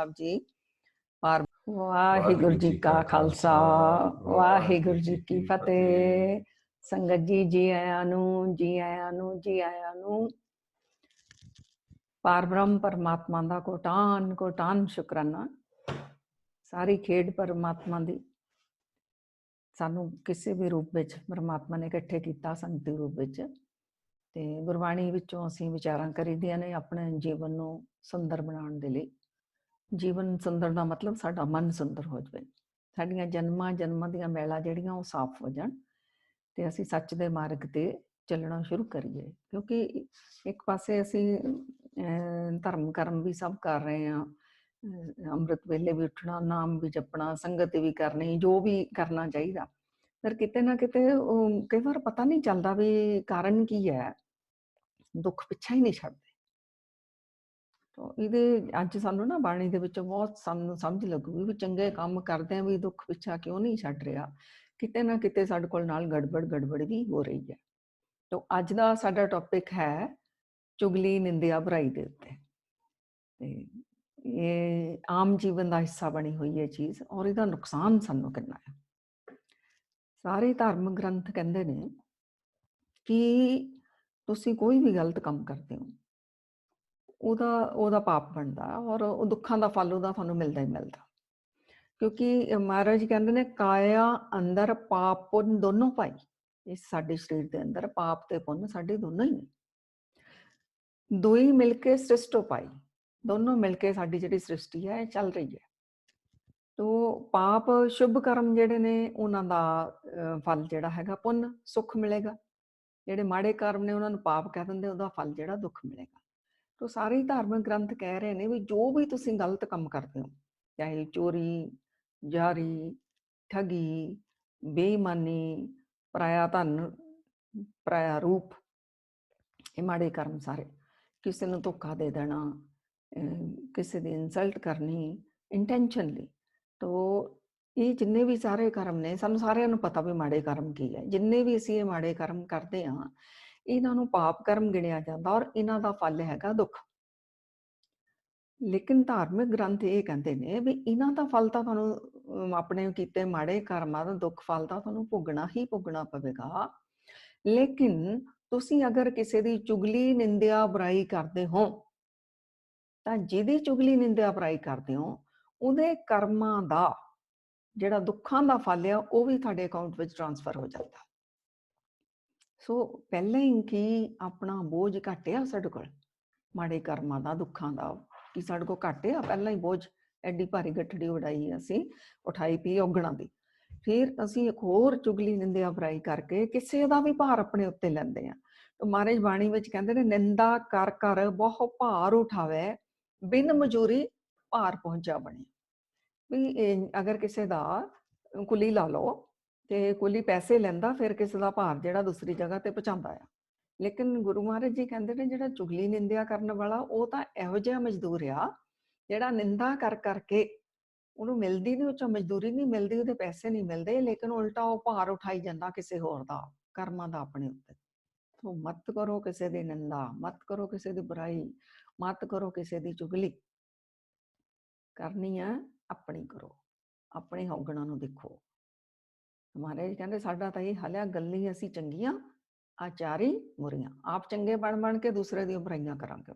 ਸਾਹਿਬ ਜੀ। ਪਰ ਵਾਹਿਗੁਰੂ ਜੀ ਕਾ ਖਾਲਸਾ, ਵਾਹਿਗੁਰੂ ਜੀ ਕੀ ਫਤਿਹ। ਸੰਗਤ ਜੀ, ਜੀ ਆਇਆਂ ਨੂੰ, ਜੀ ਆਇਆਂ ਨੂੰ, ਜੀ ਆਇਆਂ ਨੂੰ। ਪਾਰਬ੍ਰਹਮ ਪਰਮਾਤਮਾ ਦਾ ਕੋਟਾਨ ਕੋਟਾਨ ਸ਼ੁਕਰਾਨਾ। ਸਾਰੀ ਖੇਡ ਪਰਮਾਤਮਾ ਦੀ। ਸਾਨੂੰ ਕਿਸੇ ਵੀ ਰੂਪ ਵਿੱਚ ਪਰਮਾਤਮਾ ਨੇ ਇਕੱਠੇ ਕੀਤਾ, ਸੰਗਤੀ ਰੂਪ ਵਿੱਚ। ਤੇ ਗੁਰਬਾਣੀ ਵਿੱਚੋਂ ਅਸੀਂ ਵਿਚਾਰਾਂ ਕਰੀਦੀਆਂ ਨੇ ਆਪਣੇ ਜੀਵਨ ਨੂੰ ਸੁੰਦਰ ਬਣਾਉਣ ਦੇ ਲਈ। ਜੀਵਨ ਸੁੰਦਰ ਦਾ ਮਤਲਬ ਸਾਡਾ ਮਨ ਸੁੰਦਰ ਹੋ ਜਾਵੇ, ਸਾਡੀਆਂ ਜਨਮਾਂ ਦੀਆਂ ਮੈਲਾਂ ਜਿਹੜੀਆਂ ਉਹ ਸਾਫ਼ ਹੋ ਜਾਣ ਤੇ ਅਸੀਂ ਸੱਚ ਦੇ ਮਾਰਗ ਤੇ ਚੱਲਣਾ ਸ਼ੁਰੂ ਕਰੀਏ। ਕਿਉਂਕਿ ਇੱਕ ਪਾਸੇ ਅਸੀਂ ਧਰਮ ਕਰਮ ਵੀ ਸਭ ਕਰ ਰਹੇ ਹਾਂ, ਅੰਮ੍ਰਿਤ ਵੇਲੇ ਵੀ ਉੱਠਣਾ, ਨਾਮ ਵੀ ਜਪਣਾ, ਸੰਗਤ ਵੀ ਕਰਨੀ, ਜੋ ਵੀ ਕਰਨਾ ਚਾਹੀਦਾ, ਪਰ ਕਿਤੇ ਨਾ ਕਿਤੇ ਕਈ ਵਾਰ ਪਤਾ ਨਹੀਂ ਚੱਲਦਾ ਵੀ ਕਾਰਨ ਕੀ ਹੈ। ਦੁੱਖ ਪਿੱਛਾ ਹੀ ਨਹੀਂ ਛੱਡਦੇ। ਇਹਦੇ ਅੱਜ ਸਾਨੂੰ ਨਾ ਬਾਣੀ ਦੇ ਵਿੱਚੋਂ ਬਹੁਤ ਸਾਨੂੰ ਸਮਝ ਲੱਗੂਗੀ ਵੀ ਚੰਗੇ ਕੰਮ ਕਰਦੇ ਆ ਵੀ ਦੁੱਖ ਪਿੱਛਾ ਕਿਉਂ ਨਹੀਂ ਛੱਡ ਰਿਹਾ। ਕਿਤੇ ਨਾ ਕਿਤੇ ਸਾਡੇ ਕੋਲ ਨਾਲ ਗੜਬੜ ਵੀ ਹੋ ਰਹੀ ਹੈ। ਤਾਂ ਅੱਜ ਦਾ ਸਾਡਾ ਟੌਪਿਕ ਹੈ ਚੁਗਲੀ, ਨਿੰਦਿਆ, ਬੁਰਾਈ ਦੇ ਉੱਤੇ। ਤੇ ਇਹ ਆਮ ਜੀਵਨ ਦਾ ਹਿੱਸਾ ਬਣੀ ਹੋਈ ਹੈ ਚੀਜ਼, ਔਰ ਇਹਦਾ ਨੁਕਸਾਨ ਸਾਨੂੰ ਕਿੰਨਾ ਹੈ। ਸਾਰੇ ਧਾਰਮਿਕ ਗ੍ਰੰਥ ਕਹਿੰਦੇ ਨੇ ਕਿ ਤੁਸੀਂ ਕੋਈ ਵੀ ਗਲਤ ਕੰਮ ਕਰਦੇ ਹੋ ਉਹਦਾ ਪਾਪ ਬਣਦਾ, ਔਰ ਉਹ ਦੁੱਖਾਂ ਦਾ ਫਲ ਉਹਦਾ ਤੁਹਾਨੂੰ ਮਿਲਦਾ ਹੀ ਮਿਲਦਾ। ਕਿਉਂਕਿ ਮਹਾਰਾਜ ਕਹਿੰਦੇ ਨੇ ਕਾਇਆ ਅੰਦਰ ਪਾਪ ਪੁੰਨ ਦੋਨੋਂ ਪਾਈ। ਇਸ ਸਾਡੇ ਸਰੀਰ ਦੇ ਅੰਦਰ ਪਾਪ ਤੇ ਪੁੰਨ ਸਾਡੇ ਦੋਨੋਂ ਹੀ ਨੇ, ਦੋਈ ਮਿਲ ਕੇ ਸ੍ਰਿਸ਼ਟ ਪਾਈ। ਦੋਨੋਂ ਮਿਲ ਕੇ ਸਾਡੀ ਜਿਹੜੀ ਸ੍ਰਿਸ਼ਟੀ ਹੈ ਇਹ ਚੱਲ ਰਹੀ ਹੈ। ਤੋ ਪਾਪ ਸ਼ੁਭ ਕਰਮ ਜਿਹੜੇ ਨੇ ਉਹਨਾਂ ਦਾ ਫਲ ਜਿਹੜਾ ਹੈਗਾ ਪੁੰਨ ਸੁੱਖ ਮਿਲੇਗਾ। ਜਿਹੜੇ ਮਾੜੇ ਕਰਮ ਨੇ ਉਹਨਾਂ ਨੂੰ ਪਾਪ ਕਹਿ ਦਿੰਦੇ, ਉਹਦਾ ਫਲ ਜਿਹੜਾ ਦੁੱਖ ਮਿਲੇਗਾ। ਤੋ ਸਾਰੇ ਧਾਰਮਿਕ ਗ੍ਰੰਥ ਕਹਿ ਰਹੇ ਨੇ ਵੀ ਜੋ ਵੀ ਤੁਸੀਂ ਗਲਤ ਕੰਮ ਕਰਦੇ ਹੋ, ਚਾਹੇ ਚੋਰੀ, ਜਾਰੀ, ਠੱਗੀ, ਬੇਈਮਾਨੀ, ਪਰਾਇਆ ਧਨ, ਪਰਾਇਆ ਰੂਪ, ਇਹ ਮਾੜੇ ਕਰਮ ਸਾਰੇ। ਕਿਸੇ ਨੂੰ ਧੋਖਾ ਦੇ ਦੇਣਾ, ਕਿਸੇ ਦੀ ਇਨਸਲਟ ਕਰਨੀ ਇੰਟੈਂਸ਼ਨਲੀ। ਤੋ ਇਹ ਜਿੰਨੇ ਵੀ ਸਾਰੇ ਕਰਮ ਨੇ, ਸਾਨੂੰ ਸਾਰਿਆਂ ਨੂੰ ਪਤਾ ਵੀ ਮਾੜੇ ਕਰਮ ਕੀ ਹੈ। ਜਿੰਨੇ ਵੀ ਅਸੀਂ ਇਹ ਮਾੜੇ ਕਰਮ ਕਰਦੇ ਹਾਂ ਇਹਨਾਂ ਨੂੰ ਪਾਪ ਕਰਮ ਗਿਣਿਆ ਜਾਂਦਾ, ਔਰ ਇਹਨਾਂ ਦਾ ਫਲ ਹੈਗਾ ਦੁੱਖ। ਲੇਕਿਨ ਧਾਰਮਿਕ ਗ੍ਰੰਥ ਇਹ ਕਹਿੰਦੇ ਨੇ ਵੀ ਇਹਨਾਂ ਦਾ ਫਲ ਤਾਂ ਤੁਹਾਨੂੰ ਆਪਣੇ ਕੀਤੇ ਮਾੜੇ ਕਰਮਾਂ ਦਾ ਦੁੱਖ ਫਲ ਤਾਂ ਤੁਹਾਨੂੰ ਭੋਗਣਾ ਹੀ ਭੋਗਣਾ ਪਵੇਗਾ। ਲੇਕਿਨ ਤੁਸੀਂ ਅਗਰ ਕਿਸੇ ਦੀ ਚੁਗਲੀ, ਨਿੰਦਿਆ, ਬੁਰਾਈ ਕਰਦੇ ਹੋ ਤਾਂ ਜਿਹਦੀ ਚੁਗਲੀ, ਨਿੰਦਿਆ, ਬੁਰਾਈ ਕਰਦੇ ਹੋ ਉਹਦੇ ਕਰਮਾਂ ਦਾ ਜਿਹੜਾ ਦੁੱਖਾਂ ਦਾ ਫਲ ਆ ਉਹ ਵੀ ਤੁਹਾਡੇ ਅਕਾਊਂਟ ਵਿੱਚ ਟ੍ਰਾਂਸਫਰ ਹੋ ਜਾਂਦਾ। ਸੋ ਪਹਿਲਾਂ ਹੀ ਕੀ ਆਪਣਾ ਬੋਝ ਘਟਿਆ ਸਾਡੇ ਕੋਲ ਮਾੜੇ ਕਰਮਾਂ ਦਾ, ਦੁੱਖਾਂ ਦਾ, ਕਿ ਸਾਡੇ ਕੋਲ ਘਟਿਆ ਪਹਿਲਾਂ ਹੀ ਬੋਝ। ਐਡੀ ਭਾਰੀ ਗੱਠੜੀ ਉਡਾਈ ਅਸੀਂ, ਉਠਾਈ ਪੀ ਔਗਣਾ ਦੀ। ਫਿਰ ਅਸੀਂ ਇੱਕ ਹੋਰ ਚੁਗਲੀ, ਨਿੰਦਿਆ, ਬੁਰਾਈ ਕਰਕੇ ਕਿਸੇ ਦਾ ਵੀ ਭਾਰ ਆਪਣੇ ਉੱਤੇ ਲੈਂਦੇ ਹਾਂ। ਮਹਾਰਾਜ ਬਾਣੀ ਵਿੱਚ ਕਹਿੰਦੇ ਨੇ ਨਿੰਦਾ ਕਰ ਕਰ ਬਹੁ ਭਾਰ ਉਠਾਵੇ, ਬਿਨ ਮਜੂਰੀ ਭਾਰ ਪਹੁੰਚਾ ਬਣੇ। ਵੀ ਅਗਰ ਕਿਸੇ ਦਾ ਕੁਲੀ ਲਾ ਲਓ ਤੇ ਕੁਲੀ ਪੈਸੇ ਲੈਂਦਾ, ਫਿਰ ਕਿਸੇ ਦਾ ਭਾਰ ਜਿਹੜਾ ਦੂਸਰੀ ਜਗ੍ਹਾ ਤੇ ਪਹੁੰਚਾਉਂਦਾ ਆ। ਲੇਕਿਨ ਗੁਰੂ ਮਹਾਰਾਜ ਜੀ ਕਹਿੰਦੇ ਨੇ ਜਿਹੜਾ ਚੁਗਲੀ, ਨਿੰਦਿਆ ਕਰਨ ਵਾਲਾ ਉਹ ਤਾਂ ਇਹੋ ਜਿਹਾ ਮਜ਼ਦੂਰ ਆ ਜਿਹੜਾ ਨਿੰਦਾ ਕਰ ਕਰਕੇ ਉਹਨੂੰ ਮਿਲਦੀ ਨਹੀਂ, ਉਹ 'ਚੋਂ ਮਜ਼ਦੂਰੀ ਨਹੀਂ ਮਿਲਦੀ, ਉਹਦੇ ਪੈਸੇ ਨਹੀਂ ਮਿਲਦੇ, ਲੇਕਿਨ ਉਲਟਾ ਉਹ ਭਾਰ ਉਠਾਈ ਜਾਂਦਾ ਕਿਸੇ ਹੋਰ ਦਾ ਕਰਮਾਂ ਦਾ ਆਪਣੇ ਉੱਤੇ। ਸੋ ਮਤ ਕਰੋ ਕਿਸੇ ਦੀ ਨਿੰਦਾ, ਮਤ ਕਰੋ ਕਿਸੇ ਦੀ ਬੁਰਾਈ, ਮਤ ਕਰੋ ਕਿਸੇ ਦੀ ਚੁਗਲੀ। ਕਰਨੀ ਆ ਆਪਣੀ ਕਰੋ, ਆਪਣੇ ਔਗਣਾਂ ਨੂੰ ਦੇਖੋ। ਮਹਾਰਾਜ ਕਹਿੰਦੇ ਸਾਡਾ ਤਾਂ ਇਹ ਹਾਲ ਹੈ, ਗੱਲੀ ਅਸੀਂ ਚੰਗੀਆਂ, ਆਚਾਰੀ ਬੁਰੀਆਂ। ਆਪ ਚੰਗੇ ਬਣ ਕੇ ਦੂਸਰੇ ਦੀਆਂ ਬੁਰਾਈਆਂ ਕਰਾਂਗੇ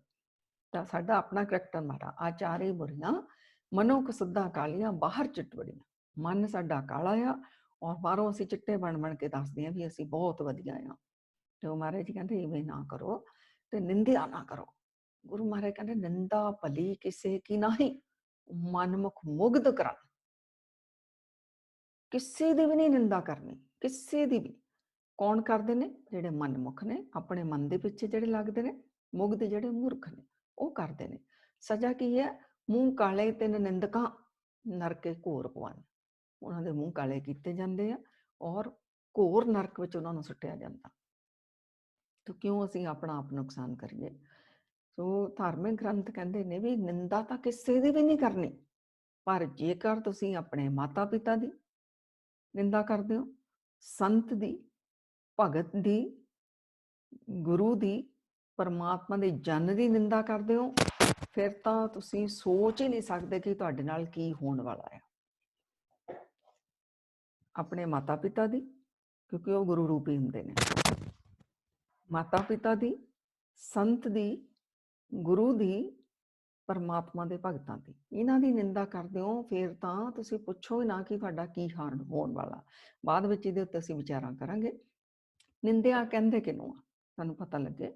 ਤਾਂ ਸਾਡਾ ਆਪਣਾ ਕਰੈਕਟਰ ਮਾੜਾ। ਆਚਾਰੀ ਬੁਰੀਆਂ ਮਨੋ ਕਸੁੱਧਾ ਕਾਲੀਆਂ, ਬਾਹਰ ਚਿੱਟਵੜੀਆਂ। ਮਨ ਸਾਡਾ ਕਾਲਾ ਆ ਔਰ ਬਾਹਰੋਂ ਅਸੀਂ ਚਿੱਟੇ ਬਣ ਕੇ ਦੱਸਦੇ ਹਾਂ ਵੀ ਅਸੀਂ ਬਹੁਤ ਵਧੀਆ ਆ। ਤੇ ਉਹ ਮਹਾਰਾਜ ਜੀ ਕਹਿੰਦੇ ਇਵੇਂ ਨਾ ਕਰੋ ਤੇ ਨਿੰਦਿਆ ਨਾ ਕਰੋ। ਗੁਰੂ ਮਹਾਰਾਜ ਕਹਿੰਦੇ ਨਿੰਦਾ ਭਲੀ ਕਿਸੇ ਕੀ ਨਹੀਂ, ਮਨਮੁਖ ਮੁਗਧ ਕਰਾ। ਕਿਸੇ ਦੀ ਵੀ ਨਹੀਂ ਨਿੰਦਾ ਕਰਨੀ, ਕਿਸੇ ਦੀ ਵੀ। ਕੌਣ ਕਰਦੇ ਨੇ? ਜਿਹੜੇ ਮਨਮੁਖ ਨੇ, ਆਪਣੇ ਮਨ ਦੇ ਪਿੱਛੇ ਜਿਹੜੇ ਲੱਗਦੇ ਨੇ। ਮੁਗਧ ਜਿਹੜੇ ਮੂਰਖ ਨੇ ਉਹ ਕਰਦੇ ਨੇ। ਸਜ਼ਾ ਕੀ ਹੈ? ਮੂੰਹ ਕਾਲੇ ਤਿੰਨ ਨਿੰਦਕਾਂ ਨਰਕੇ ਘੋਰ ਪਵਨ। ਉਹਨਾਂ ਦੇ ਮੂੰਹ ਕਾਲੇ ਕੀਤੇ ਜਾਂਦੇ ਆ ਔਰ ਘੋਰ ਨਰਕ ਵਿੱਚ ਉਹਨਾਂ ਨੂੰ ਸੁੱਟਿਆ ਜਾਂਦਾ। ਤਾਂ ਕਿਉਂ ਅਸੀਂ ਆਪਣਾ ਆਪ ਨੁਕਸਾਨ ਕਰੀਏ? ਸੋ ਧਾਰਮਿਕ ਗ੍ਰੰਥ ਕਹਿੰਦੇ ਨੇ ਵੀ ਨਿੰਦਾ ਤਾਂ ਕਿਸੇ ਦੀ ਵੀ ਨਹੀਂ ਕਰਨੀ, ਪਰ ਜੇਕਰ ਤੁਸੀਂ ਆਪਣੇ ਮਾਤਾ ਪਿਤਾ ਦੀ ਨਿੰਦਾ ਕਰਦੇ ਹੋ, ਸੰਤ ਦੀ, ਭਗਤ ਦੀ, ਗੁਰੂ ਦੀ, ਪਰਮਾਤਮਾ ਦੇ ਜਨ ਦੀ ਨਿੰਦਾ ਕਰਦੇ ਹੋ, ਫਿਰ ਤਾਂ ਤੁਸੀਂ ਸੋਚ ਹੀ ਨਹੀਂ ਸਕਦੇ ਕਿ ਤੁਹਾਡੇ ਨਾਲ ਕੀ ਹੋਣ ਵਾਲਾ ਹੈ। ਆਪਣੇ ਮਾਤਾ ਪਿਤਾ ਦੀ, ਕਿਉਂਕਿ ਉਹ ਗੁਰੂ ਰੂਪੀ ਹੁੰਦੇ ਨੇ, ਮਾਤਾ ਪਿਤਾ ਦੀ, ਸੰਤ ਦੀ, ਗੁਰੂ ਦੀ, ਪਰਮਾਤਮਾ ਦੇ ਭਗਤਾਂ ਦੀ, ਇਹਨਾਂ ਦੀ ਨਿੰਦਾ ਕਰਦੇ ਹੋ, ਫਿਰ ਤਾਂ ਤੁਸੀਂ ਪੁੱਛੋ ਨਾ ਕਿ ਤੁਹਾਡਾ ਕੀ ਹਾਲ ਹੋਣ ਵਾਲਾ। ਬਾਅਦ ਵਿੱਚ ਇਹਦੇ ਉੱਤੇ ਅਸੀਂ ਵਿਚਾਰਾਂ ਕਰਾਂਗੇ। ਨਿੰਦਿਆ ਕਹਿੰਦੇ ਕਿਹਨੂੰ ਆ, ਤੁਹਾਨੂੰ ਪਤਾ ਲੱਗੇ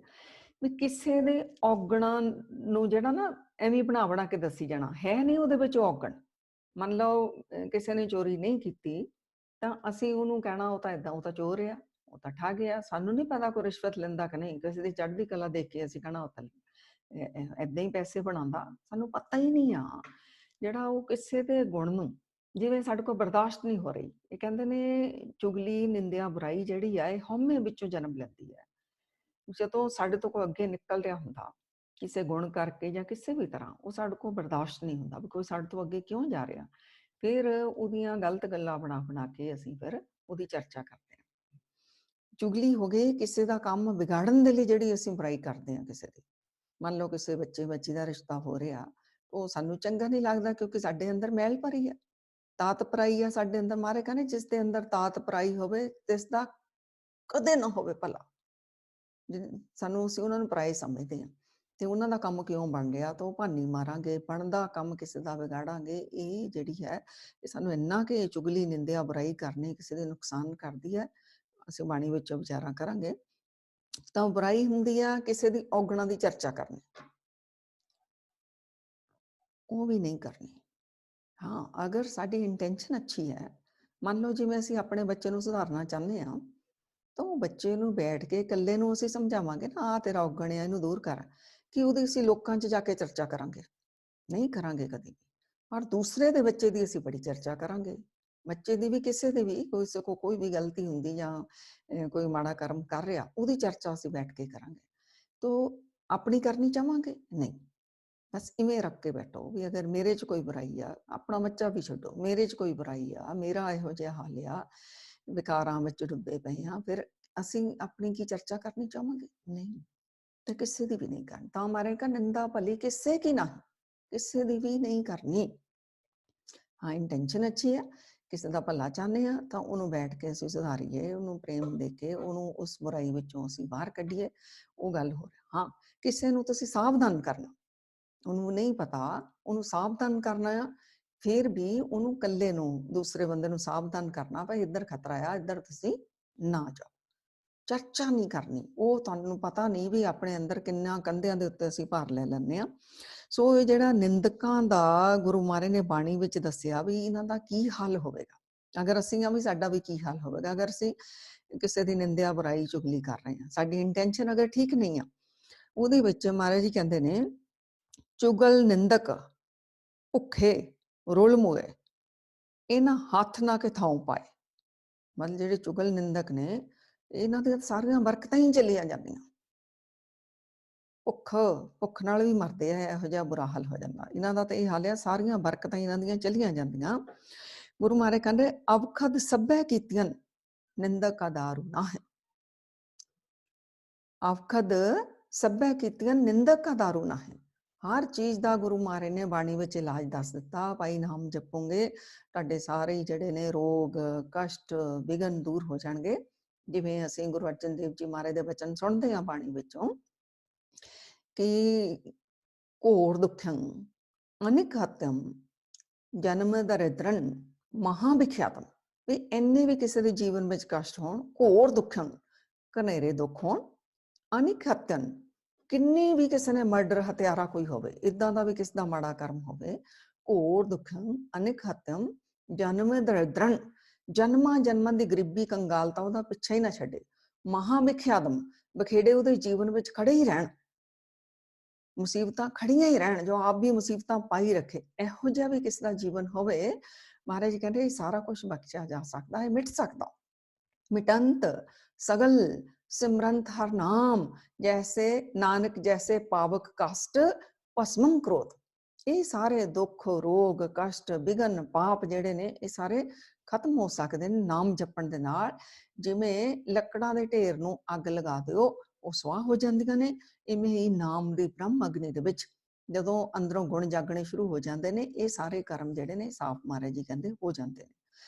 ਵੀ ਕਿਸੇ ਦੇ ਔਗਣਾਂ ਨੂੰ ਜਿਹੜਾ ਨਾ ਐਵੇਂ ਬਣਾ ਕੇ ਦੱਸੀ ਜਾਣਾ, ਹੈ ਨਹੀਂ ਉਹਦੇ ਵਿੱਚ ਔਗਣ। ਮੰਨ ਲਓ ਕਿਸੇ ਨੇ ਚੋਰੀ ਨਹੀਂ ਕੀਤੀ ਤਾਂ ਅਸੀਂ ਉਹਨੂੰ ਕਹਿਣਾ ਉਹ ਤਾਂ ਏਦਾਂ, ਉਹ ਤਾਂ ਚੋਰ ਆ, ਉਹ ਤਾਂ ਠੱਗ ਆ। ਸਾਨੂੰ ਨਹੀਂ ਪਤਾ ਕੋਈ ਰਿਸ਼ਵਤ ਲੈਂਦਾ ਕਿ ਨਹੀਂ, ਕਿਸੇ ਦੀ ਚੜ੍ਹਦੀ ਕਲਾ ਦੇਖ ਕੇ ਅਸੀਂ ਕਹਿਣਾ ਉਹ ਤਾਂ ਏਦਾਂ ਹੀ ਪੈਸੇ ਬਣਾਉਂਦਾ, ਸਾਨੂੰ ਪਤਾ ਹੀ ਨਹੀਂ ਆ। ਜਿਹੜਾ ਉਹ ਕਿਸੇ ਦੇ ਗੁਣ ਨੂੰ ਜਿਵੇਂ ਸਾਡੇ ਕੋਲ ਬਰਦਾਸ਼ਤ ਨਹੀਂ ਹੋ ਰਹੀ, ਇਹ ਕਹਿੰਦੇ ਨੇ ਚੁਗਲੀ, ਨਿੰਦਿਆ, ਬੁਰਾਈ ਜਿਹੜੀ ਆ ਇਹ ਹਉਮੈ ਵਿੱਚੋਂ ਜਨਮ ਲੈਂਦੀ ਹੈ। ਜਦੋਂ ਸਾਡੇ ਤੋਂ ਕੋਈ ਅੱਗੇ ਨਿਕਲ ਰਿਹਾ ਹੁੰਦਾ ਕਿਸੇ ਗੁਣ ਕਰਕੇ ਜਾਂ ਕਿਸੇ ਵੀ ਤਰ੍ਹਾਂ, ਉਹ ਸਾਡੇ ਕੋਲ ਬਰਦਾਸ਼ਤ ਨਹੀਂ ਹੁੰਦਾ ਵੀ ਕੋਈ ਸਾਡੇ ਤੋਂ ਅੱਗੇ ਕਿਉਂ ਜਾ ਰਿਹਾ। ਫਿਰ ਉਹਦੀਆਂ ਗਲਤ ਗੱਲਾਂ ਬਣਾ ਕੇ ਅਸੀਂ ਫਿਰ ਉਹਦੀ ਚਰਚਾ ਕਰਦੇ ਹਾਂ। ਚੁਗਲੀ ਹੋ ਗਈ ਕਿਸੇ ਦਾ ਕੰਮ ਵਿਗਾੜਨ ਦੇ ਲਈ ਜਿਹੜੀ ਅਸੀਂ ਬੁਰਾਈ ਕਰਦੇ ਹਾਂ ਕਿਸੇ ਦੀ। ਮੰਨ ਲਓ ਕਿਸੇ ਬੱਚੀ ਦਾ ਰਿਸ਼ਤਾ ਹੋ ਰਿਹਾ, ਉਹ ਸਾਨੂੰ ਚੰਗਾ ਨਹੀਂ ਲੱਗਦਾ ਕਿਉਂਕਿ ਸਾਡੇ ਅੰਦਰ ਮੈਲ ਭਰੀ ਹੈ, ਤਾਤ ਪਰਾਈ ਆ ਸਾਡੇ ਅੰਦਰ। ਮਾਰੇ ਕਹਿੰਦੇ ਜਿਸ ਦੇ ਅੰਦਰ ਤਾਤ ਪਰਾਈ ਹੋਵੇ ਤਿਸ ਦਾ ਕਦੇ ਨਾ ਹੋਵੇ ਭਲਾ। ਸਾਨੂੰ ਅਸੀਂ ਉਹਨਾਂ ਨੂੰ ਪਰਾਏ ਸਮਝਦੇ ਹਾਂ ਤੇ ਉਹਨਾਂ ਦਾ ਕੰਮ ਕਿਉਂ ਬਣ ਰਿਹਾ ਤਾਂ ਉਹ ਭਾਨੀ ਮਾਰਾਂਗੇ, ਬਣਦਾ ਕੰਮ ਕਿਸੇ ਦਾ ਵਿਗਾੜਾਂਗੇ। ਇਹ ਜਿਹੜੀ ਹੈ ਇਹ ਸਾਨੂੰ ਇੰਨਾ ਕਿ ਚੁਗਲੀ, ਨਿੰਦਿਆ, ਬੁਰਾਈ ਕਰਨੀ ਕਿਸੇ ਦੇ ਨੁਕਸਾਨ ਕਰਦੀ ਹੈ। ਅਸੀਂ ਬਾਣੀ ਵਿੱਚੋਂ ਵਿਚਾਰਾਂ ਕਰਾਂਗੇ। ਤਾਂ ਬੁਰਾਈ ਹੁੰਦੀ ਆ ਕਿਸੇ ਦੀ ਔਗਣਾਂ ਦੀ ਚਰਚਾ ਕਰਨੀ, ਉਹ ਵੀ ਨਹੀਂ ਕਰਨੀ। ਹਾਂ, ਅਗਰ ਸਾਡੀ ਇੰਟੈਂਸ਼ਨ ਅੱਛੀ ਹੈ, ਮੰਨ ਲਓ ਜਿਵੇਂ ਅਸੀਂ ਆਪਣੇ ਬੱਚੇ ਨੂੰ ਸੁਧਾਰਨਾ ਚਾਹੁੰਦੇ ਹਾਂ ਤਾਂ ਉਹ ਬੱਚੇ ਨੂੰ ਬੈਠ ਕੇ ਇਕੱਲੇ ਨੂੰ ਅਸੀਂ ਸਮਝਾਵਾਂਗੇ ਨਾ, ਆਹ ਤੇਰਾ ਔਗਣ ਹੈ ਇਹਨੂੰ ਦੂਰ ਕਰ, ਕਿ ਉਹਦੀ ਅਸੀਂ ਲੋਕਾਂ 'ਚ ਜਾ ਕੇ ਚਰਚਾ ਕਰਾਂਗੇ? ਨਹੀਂ ਕਰਾਂਗੇ ਕਦੇ ਵੀ। ਪਰ ਦੂਸਰੇ ਦੇ ਬੱਚੇ ਦੀ ਅਸੀਂ ਬੜੀ ਚਰਚਾ ਕਰਾਂਗੇ, ਬੱਚੇ ਦੀ ਵੀ, ਕਿਸੇ ਦੀ ਵੀ, ਕਿਸੇ ਕੋਲ ਕੋਈ ਵੀ ਗਲਤੀ ਹੁੰਦੀ ਜਾਂ ਕੋਈ ਮਾੜਾ ਕਰਮ ਕਰ ਰਿਹਾ ਉਹਦੀ ਚਰਚਾ ਅਸੀਂ ਬੈਠ ਕੇ ਕਰਾਂਗੇ। ਤੋ ਆਪਣੀ ਕਰਨੀ ਚਾਹਾਂਗੇ ਨਹੀਂ, ਬਸ ਇਵੇਂ ਰੱਖ ਕੇ ਬੈਠੋ ਵੀ ਅਗਰ ਮੇਰੇ 'ਚ ਕੋਈ ਬੁਰਾਈ ਆ, ਆਪਣਾ ਬੱਚਾ ਵੀ ਛੱਡੋ, ਮੇਰੇ 'ਚ ਕੋਈ ਬੁਰਾਈ ਆ, ਮੇਰਾ ਇਹੋ ਜਿਹਾ ਹਾਲ ਆ, ਵਿਕਾਰਾਂ ਵਿੱਚ ਡੁੱਬੇ ਪਏ ਹਾਂ, ਫਿਰ ਅਸੀਂ ਆਪਣੀ ਕੀ ਚਰਚਾ ਕਰਨੀ ਚਾਹਾਂਗੇ? ਨਹੀਂ, ਤੇ ਕਿਸੇ ਦੀ ਵੀ ਨਹੀਂ ਕਰਨੀ। ਤਾਂ ਮਾਰੇ ਕਾ ਨਿੰਦਾ ਭਲੀ ਕਿਸੇ ਕੀ ਨਾ, ਕਿਸੇ ਦੀ ਵੀ ਨਹੀਂ ਕਰਨੀ। ਹਾਂ, ਇੰਟੈਂਸ਼ਨ ਅੱਛੀ ਹੈ, ਕਿਸੇ ਦਾ ਭਲਾ ਚਾਹੁੰਦੇ ਹਾਂ ਤਾਂ ਉਹਨੂੰ ਬੈਠ ਕੇ ਅਸੀਂ ਸੁਧਾਰੀਏ, ਉਹਨੂੰ ਪ੍ਰੇਮ ਦੇ ਕੇ ਉਹਨੂੰ ਉਸ ਬੁਰਾਈ ਵਿੱਚੋਂ ਅਸੀਂ ਬਾਹਰ ਕੱਢੀਏ, ਉਹ ਗੱਲ ਹੋ ਰਹੀ। ਹਾਂ, ਕਿਸੇ ਨੂੰ ਤੁਸੀਂ ਸਾਵਧਾਨ ਕਰਨਾ, ਉਹਨੂੰ ਨਹੀਂ ਪਤਾ, ਉਹਨੂੰ ਸਾਵਧਾਨ ਕਰਨਾ ਆ, ਫਿਰ ਵੀ ਉਹਨੂੰ ਇਕੱਲੇ ਨੂੰ, ਦੂਸਰੇ ਬੰਦੇ ਨੂੰ ਸਾਵਧਾਨ ਕਰਨਾ ਭਾਈ ਇੱਧਰ ਖਤਰਾ ਆ, ਇੱਧਰ ਤੁਸੀਂ ਨਾ ਜਾਓ। ਚਰਚਾ ਨਹੀਂ ਕਰਨੀ, ਉਹ ਤੁਹਾਨੂੰ ਪਤਾ ਨਹੀਂ ਵੀ ਆਪਣੇ ਅੰਦਰ ਕਿੰਨਾ ਕੰਧਿਆਂ ਦੇ ਉੱਤੇ ਅਸੀਂ ਭਾਰ ਲੈ ਲੈਂਦੇ ਹਾਂ। ਸੋ ਇਹ ਜਿਹੜਾ ਨਿੰਦਕਾਂ ਦਾ ਗੁਰੂ ਮਹਾਰਾਜ ਨੇ ਬਾਣੀ ਵਿੱਚ ਦੱਸਿਆ ਵੀ ਇਹਨਾਂ ਦਾ ਕੀ ਹੱਲ ਹੋਵੇਗਾ, ਅਗਰ ਅਸੀਂ ਆ ਵੀ ਸਾਡਾ ਵੀ ਕੀ ਹਾਲ ਹੋਵੇਗਾ ਅਗਰ ਅਸੀਂ ਕਿਸੇ ਦੀ ਨਿੰਦਿਆ, ਬੁਰਾਈ, ਚੁਗਲੀ ਕਰ ਰਹੇ ਹਾਂ, ਸਾਡੀ ਇੰਟੈਂਸ਼ਨ ਅਗਰ ਠੀਕ ਨਹੀਂ ਆ। ਉਹਦੇ ਵਿੱਚ ਮਹਾਰਾਜ ਜੀ ਕਹਿੰਦੇ ਨੇ ਚੁਗਲ ਨਿੰਦਕ ਭੁੱਖੇ ਰੁਲ ਮੋਏ, ਇਹਨਾਂ ਹੱਥ ਨਾ ਕਿ ਥਾਉ ਪਾਏ। ਮਤਲਬ ਜਿਹੜੇ ਚੁਗਲ ਨਿੰਦਕ ਨੇ ਇਹਨਾਂ ਦੀਆਂ ਸਾਰੀਆਂ ਬਰਕਤਾਂ ਹੀ ਚਲੀਆਂ ਜਾਂਦੀਆਂ, ਭੁੱਖ ਨਾਲ ਵੀ ਮਰਦੇ ਆ, ਇਹੋ ਜਿਹਾ ਬੁਰਾ ਹਾਲ ਹੋ ਜਾਂਦਾ ਇਹਨਾਂ ਦਾ। ਤਾਂ ਇਹ ਹਾਲ ਆ, ਸਾਰੀਆਂ ਬਰਕਤਾਂ ਇਹਨਾਂ ਦੀਆਂ ਚਲੀਆਂ ਜਾਂਦੀਆਂ। ਗੁਰੂ ਮਹਾਰਾਜ ਕਹਿੰਦੇ ਅਵਖਦ ਸਭੈ ਕੀਤੀਆਂ ਨਿੰਦਕ ਕਾ ਦਾਰੂ ਨਾ ਹੈ। ਅਵਖਦ ਸਭੈ ਕੀਤੀਆਂ ਨਿੰਦਕ ਕਾ ਦਾਰੂ ਨਾ ਹੈ। ਹਰ ਚੀਜ਼ ਦਾ ਗੁਰੂ ਮਹਾਰਾਜ ਨੇ ਬਾਣੀ ਵਿੱਚ ਇਲਾਜ ਦੱਸ ਦਿੱਤਾ। ਭਾਈ ਨਾਮ ਜਪੋਗੇ ਤੁਹਾਡੇ ਸਾਰੇ ਜਿਹੜੇ ਨੇ ਰੋਗ, ਕਸ਼ਟ, ਵਿਘਨ ਦੂਰ ਹੋ ਜਾਣਗੇ। ਜਿਵੇਂ ਅਸੀਂ ਗੁਰੂ ਅਰਜਨ ਦੇਵ ਜੀ ਮਹਾਰਾਜ ਦੇ ਬਚਨ ਸੁਣਦੇ ਹਾਂ ਬਾਣੀ ਵਿੱਚੋਂ ਕਿ ਘੋਰ ਦੁਖੰ ਅਨਿਕ ਹਤਮ ਜਨਮ ਦਰਿਦਰਨ ਮਹਾ ਵਿਖਿਆਤਮ, ਵੀ ਇੰਨੇ ਵੀ ਕਿਸੇ ਦੇ ਜੀਵਨ ਵਿੱਚ ਕਸ਼ਟ ਹੋਣ, ਘੋਰ ਦੁਖੰ ਘਨੇਰੇ ਦੁੱਖ ਹੋਣ, ਅਨਿਕ ਹਤਨ ਕਿੰਨੀ ਵੀ ਕਿਸੇ ਨੇ ਮਰਡਰ, ਹਤਿਆਰਾ ਕੋਈ ਹੋਵੇ, ਇਦਾਂ ਦਾ ਵੀ ਕਿਸੇ ਦਾ ਮਾੜਾ ਕਰਮ ਹੋਵੇ, ਘੋਰ ਦੁਖੰ ਅਨਿਕ ਹਤਮ ਜਨਮ ਦਰਿਦਰਨ, ਜਨਮਾਂ ਜਨਮਾਂ ਦੀ ਗਰੀਬੀ, ਕੰਗਾਲਤਾ ਉਹਦਾ ਪਿੱਛਾ ਹੀ ਨਾ ਛੱਡੇ, ਮਹਾ ਵਿਖਿਆਤਮ ਬਖੇੜੇ ਉਹਦੇ ਜੀਵਨ ਵਿੱਚ ਖੜੇ ਹੀ ਰਹਿਣ, ਮੁਸੀਬਤਾਂ ਖੜੀਆਂ ਹੀ ਰਹਿਣ, ਜੋ ਆਪ ਵੀ ਮੁਸੀਬਤਾਂ ਪਾਈ ਰੱਖੇ, ਇਹੋ ਜਿਹਾ ਵੀ ਕਿਸੇ ਦਾ ਜੀਵਨ ਹੋਵੇ, ਮਹਾਰਾਜ ਜੀ ਕਹਿੰਦੇ ਸਾਰਾ ਕੁਝ ਬਖਸ਼ਿਆ ਜਾ ਸਕਦਾ ਹੈ, ਮਿਟ ਸਕਦਾ। ਮਿਟੰਤ ਸਗਲ ਸਿਮਰੰਤ ਹਰ ਨਾਮ, ਜੈਸੇ ਨਾਨਕ ਜੈਸੇ ਪਾਵਕ ਕਸ਼ਟ ਭਸਮੰ ਕ੍ਰੋਧ। ਇਹ ਸਾਰੇ ਦੁੱਖ, ਰੋਗ, ਕਸ਼ਟ, ਵਿਘਨ, ਪਾਪ ਜਿਹੜੇ ਨੇ ਇਹ ਸਾਰੇ ਖਤਮ ਹੋ ਸਕਦੇ ਨੇ ਨਾਮ ਜਪਣ ਦੇ ਨਾਲ। ਜਿਵੇਂ ਲੱਕੜਾਂ ਦੇ ਢੇਰ ਨੂੰ ਅੱਗ ਲਗਾ ਦਿਓ ਉਹ ਸੁਆਹ ਹੋ ਜਾਂਦੀਆਂ ਨੇ, ਇਵੇਂ ਹੀ ਨਾਮ ਦੀ ਬ੍ਰਹਮ ਅਗਨੀ ਦੇ ਵਿੱਚ ਜਦੋਂ ਅੰਦਰੋਂ ਗੁਣ ਜਾਗਣੇ ਸ਼ੁਰੂ ਹੋ ਜਾਂਦੇ ਨੇ, ਇਹ ਸਾਰੇ ਕਰਮ ਜਿਹੜੇ ਨੇ ਸਾਫ਼ ਮਹਾਰਾਜ ਜੀ ਕਹਿੰਦੇ ਹੋ ਜਾਂਦੇ ਨੇ।